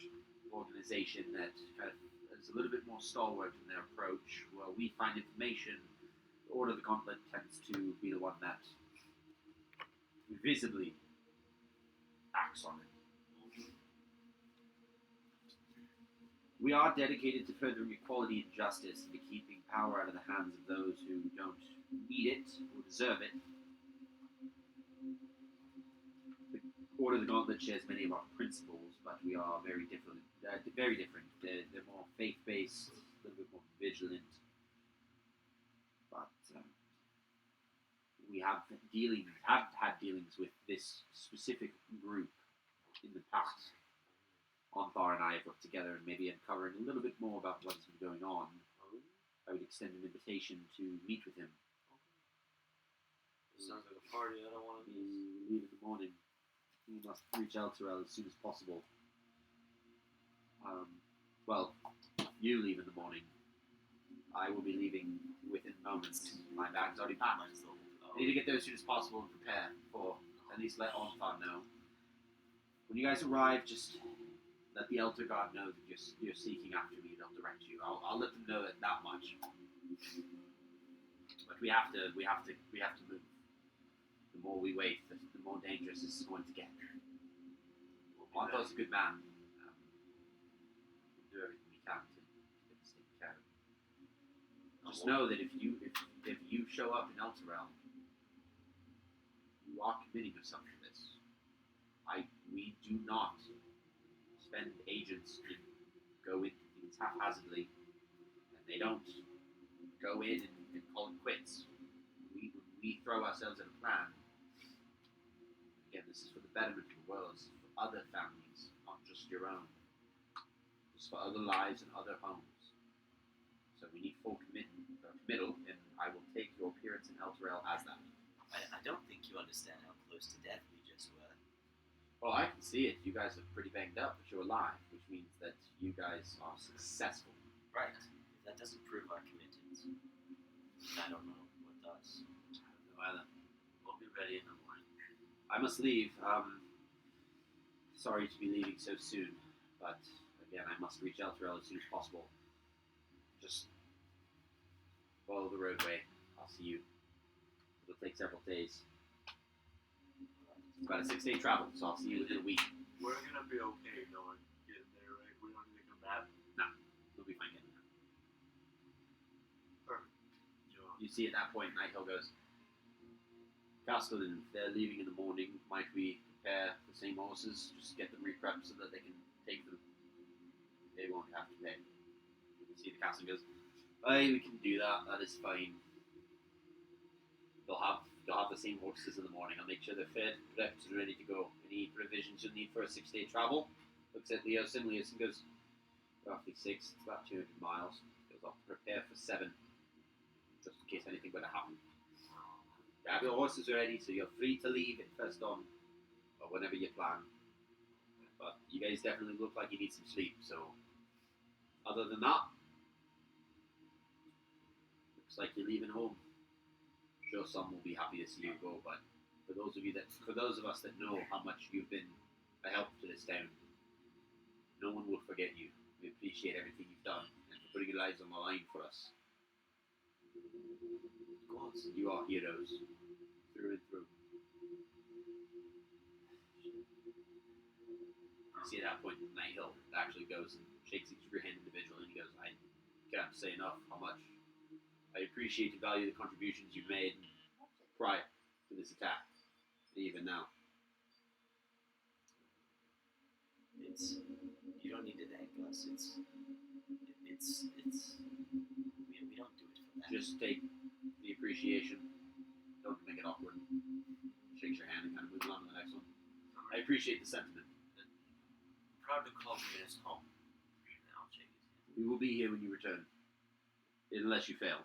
organization that kind of is a little bit more stalwart in their approach. Where we find information, the Order of the Gauntlet tends to be the one that visibly acts on it. We are dedicated to furthering equality and justice and to keeping power out of the hands of those who don't need it or deserve it. The Order of the Gauntlet shares many of our principles, but we are very different. They're more faith-based, a little bit more vigilant. But we have had dealings with this specific group in the past. Anthar and I have worked together and maybe uncovering a little bit more about what has been going on. I would extend an invitation to meet with him. Sounds like a party. I don't want to. We leave in the morning. We must reach Elturel as soon as possible. Well, you leave in the morning. I will be leaving within moments. My bag's already packed. I need to get there as soon as possible and prepare for, at least let Anthar know. When you guys arrive, just let the Elder God know that you're seeking after me. They'll direct you. I'll let them know that much. But we have to move. The more we wait, the more dangerous this is going to get. Antar's a good man. We'll do everything we can to get this taken care of. Just know that if you show up in Elturel, you are committing yourself to this. We do not spend agents to go into things haphazardly, and they don't go in and call it quits. We throw ourselves at a plan. Again, this is for the betterment of the world, this is for other families, not just your own. It's for other lives and other homes. So we need full committal, and I will take your appearance in Elturel as that. I don't think you understand how close to death we just were. Well, I can see it. You guys look pretty banged up, but you're alive, which means that you guys are successful. Right. If that doesn't prove our commitment, I don't know what does. I don't know either. We'll be ready in the morning. I must leave. Sorry to be leaving so soon, but again, I must reach Elturel as soon as possible. Just follow the roadway. I'll see you. It'll take several days. It's about a 6-day travel, so I'll see you within a week. We're gonna be okay going getting there, right? We don't need to come back. We'll be fine getting there. Perfect. You see at that point, Nighthill goes, Castellan, if they're leaving in the morning, might we prepare the same horses? Just get them re-prepped so that they can take them. They won't have to pay. You see the Castellan goes, we can do that, that is fine. They'll have the same horses in the morning. I'll make sure they're fed, prepped, and ready to go. Any provisions you'll need for a 6-day travel? Looks at Leosin goes, roughly 6, it's about 200 miles. Goes, I'll prepare for 7, just in case anything were to happen. Grab your horses ready, so you're free to leave at first dawn, or whenever you plan. But you guys definitely look like you need some sleep, so other than that, looks like you're leaving home. sure some will be happy to see you go, but for those of us that know how much you've been a help to this town, no one will forget you. We appreciate everything you've done and for putting your lives on the line for us. Of course. You are heroes, through and through. You see at that point, Nighthill actually goes and shakes each of your hand individually, and he goes, I can't say enough how much I appreciate and value the contributions you've made prior to this attack, and even now. It's you don't need to thank us. We don't do it for that. Just take the appreciation. Don't make it awkward. Shakes your hand and kind of moves on to the next one. I appreciate the sentiment. Proud to call Venus home. And I'll shake his hand. We will be here when you return, unless you fail.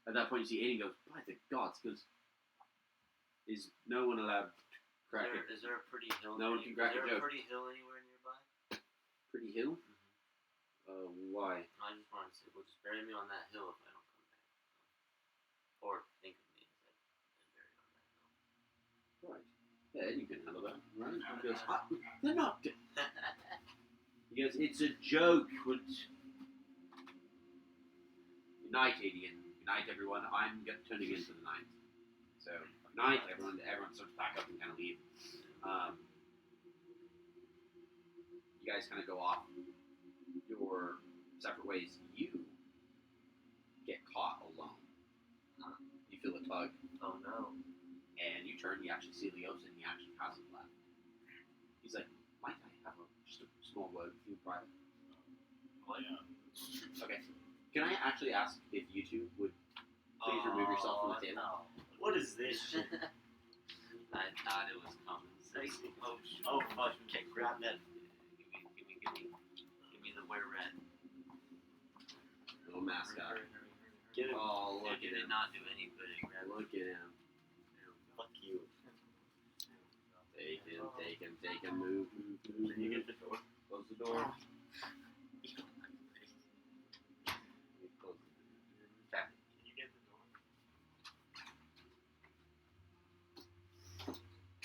At that point, you see Aiden goes, by the gods, goes, is no one allowed to crack it? Is there a pretty hill? No one can crack a Is there joke. a pretty hill anywhere nearby? Pretty hill? Why? I just wanted to say, well, just bury me on that hill if I don't come back. Or think of me as I've been buried on that hill. Right. Yeah, you can handle that, right? He goes, they're not. He goes, it's a joke. Unite, Adian. Unite, everyone. I'm turning into the night. So, night, everyone starts to pack up and kind of leave. You guys kind of go off your separate ways. You get caught alone. You feel a tug, Oh no. and you turn. You actually see Leos, and he actually hasn't left. He's like, might I have just a small word with you in private? Well, yeah. Okay. Can I actually ask if you two would please remove yourself from the table? No. What is this shit? I thought it was common sense. Oh fuck! Can't grab that. Give me the wear red. Little mascot. Get him. Oh, look It at did him. not do any good at grabbing. Look at him. Fuck you. Take him. Move. You get the door. Close the door. Okay. You get the door.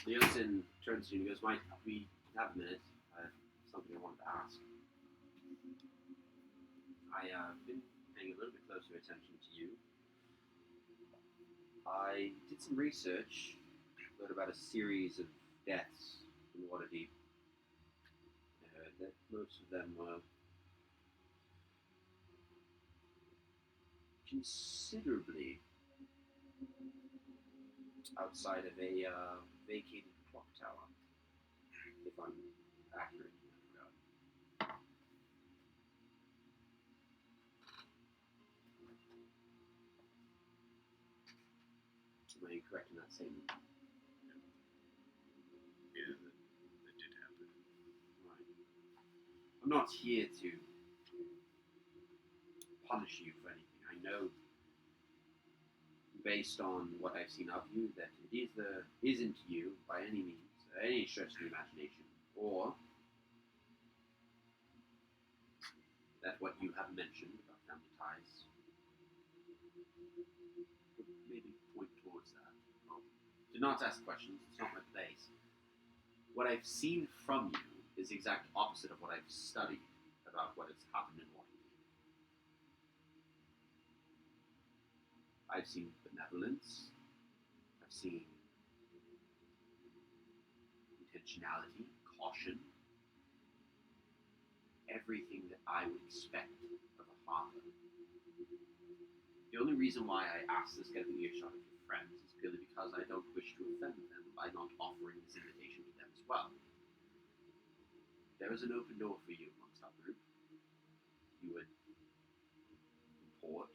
Leosin turns to you and goes, Mike, we have a minute. I have something I wanted to ask. I've been paying a little bit closer attention to you. I did some research, learned about a series of deaths in Waterdeep. That most of them were considerably outside of a vacated clock tower, if I'm accurate in that regard. Am I incorrect in that statement? Yeah, that did happen. Right. I'm not here to punish you for anything. I know, based on what I've seen of you, that it isn't you by any means, any stretch of the imagination, or that what you have mentioned about family ties would maybe point towards that. Do not ask questions, it's not my place. What I've seen from you is the exact opposite of what I've studied about what has happened in Waterdeep. I've seen benevolence, I've seen intentionality, caution, everything that I would expect of a father. The only reason why I ask this get an earshot of your friends is purely because I don't wish to offend them by not offering this invitation to them as well. There is an open door for you amongst our group. You would report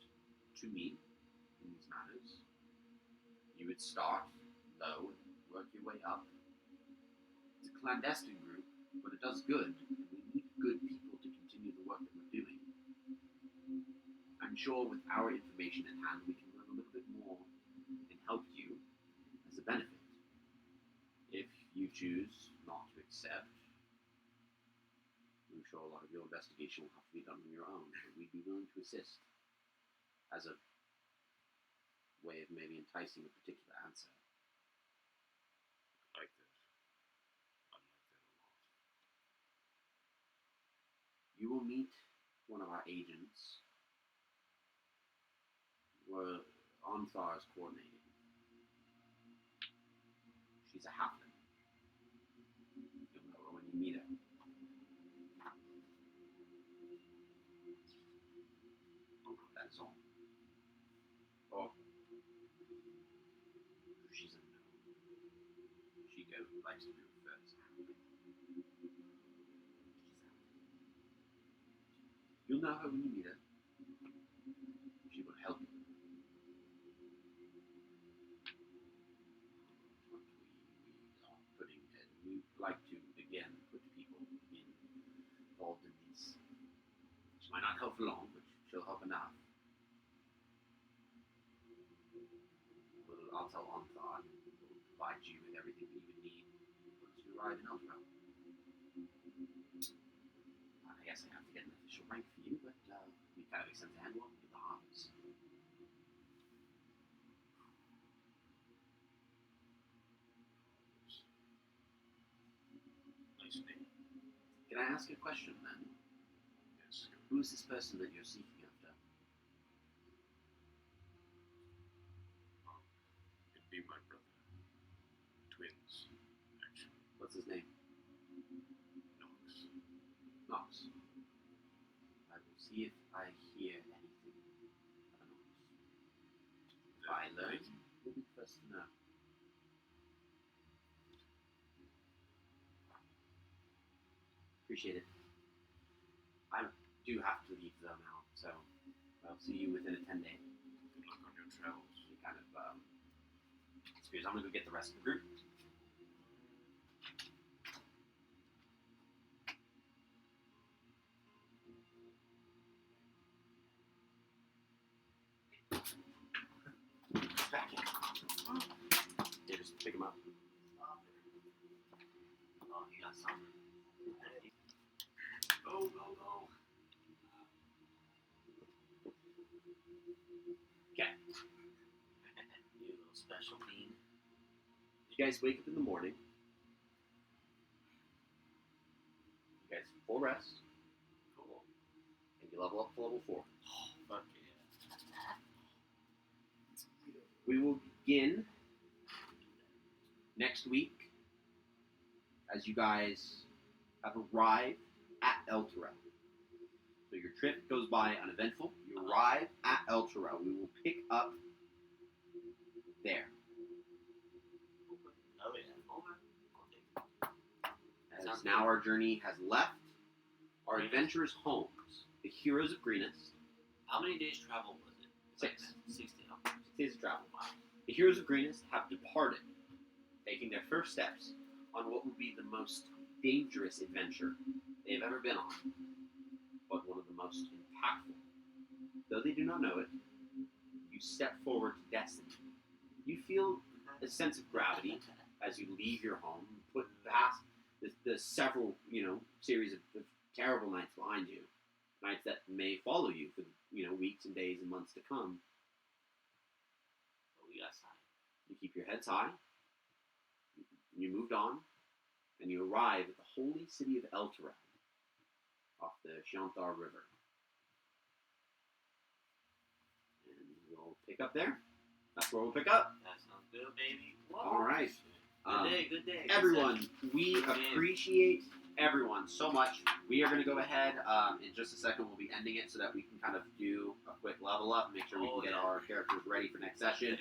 to me in these matters. You would start low and work your way up. It's a clandestine group, but it does good, and we need good people to continue the work that we're doing. I'm sure with our information at hand, we can learn a little bit more and help you as a benefit. If you choose not to accept, I'm sure a lot of your investigation will have to be done on your own, but we'd be willing to assist as a way of maybe enticing a particular answer. I like that. I like that a lot. You will meet one of our agents. Where Anthar is coordinating. She's a halfling. You'll know her when you meet her. That's all. Oh. She's a no. She likes to be referred as a halfling. You'll know her when you meet her. She will help you. We like to, again, put people involved in these. She might not help for long, but she'll help enough. I'll tell Anthar, we'll provide you with everything that you would need once you arrive in Eldrael. I guess I have to get an official rank for you, but we kind of extend the hand welcome to the Harvest. Nice name. Can I ask a question then? Yes. Who's this person that you're seeking after? It'd be my brother. Twins, actually. What's his name? Nox. Nox. I will see if I hear anything of Nox. If I learn, you'll be the first to know. Appreciate it. I do have to leave though now, so I'll see you within a 10-day. Good luck on your travels. Kind of, excuse, I'm gonna go get the rest of the group. Back in. Yeah, just pick him up. Oh, you got something. Go, go, go. Okay. You little special bean. You guys wake up in the morning. You guys full rest. Cool. And you level up to level 4. Oh, fuck yeah. We will begin next week as you guys have arrived at Elturel. So your trip goes by uneventful. You arrive at Elturel. We will pick up there. Oh yeah. Okay. As now our journey has left our adventurers' homes, the heroes of Greenest. How many days travel was it? 6. 60. 6 days of travel. The heroes of Greenest have departed, taking their first steps on what will be the most dangerous adventure they've ever been on, but one of the most impactful. Though they do not know it, you step forward to destiny. You feel a sense of gravity as you leave your home, put past the several, series of terrible nights behind you, nights that may follow you for, weeks and days and months to come. But we got signed. You keep your heads high. You moved on, and you arrive at the holy city of Elturel, off the Shantar River. And we'll pick up there. That's where we'll pick up. That sounds good, baby. Whoa. All right. Good day, good day. Everyone, we appreciate everyone so much. We are going to go ahead in just a second. We'll be ending it so that we can kind of do a quick level up, make sure we can get our characters ready for next session.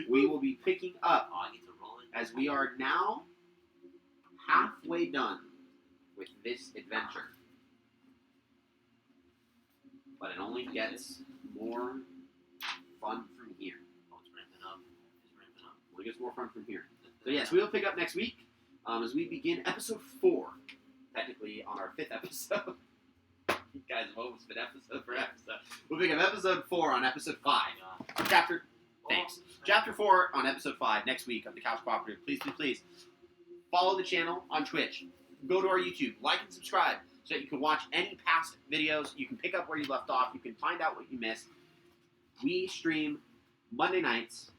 We will be picking up Oh, I get to roll it. as we are now halfway done with this adventure. But it only gets more fun from here. Oh, it's ramping up. It's ramping up. It only gets more fun from here. So yes, we will pick up next week as we begin episode 4. Technically on our 5th episode. You guys have almost been episode for episode. We'll pick up episode 4 on episode 5. Chapter. Thanks. Chapter 4 on episode 5 next week of the Couch Cooperative. Please follow the channel on Twitch. Go to our YouTube. Like and subscribe so that you can watch any past videos. You can pick up where you left off. You can find out what you missed. We stream Monday nights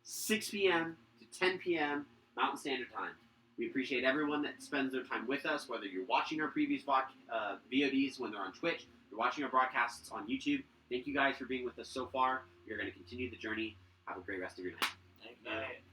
6 p.m. to 10 p.m. Mountain Standard Time. We appreciate everyone that spends their time with us, whether you're watching our previous VODs when they're on Twitch, you're watching our broadcasts on YouTube. Thank you guys for being with us so far. You're going to continue the journey. Have a great rest of your night. Thank you.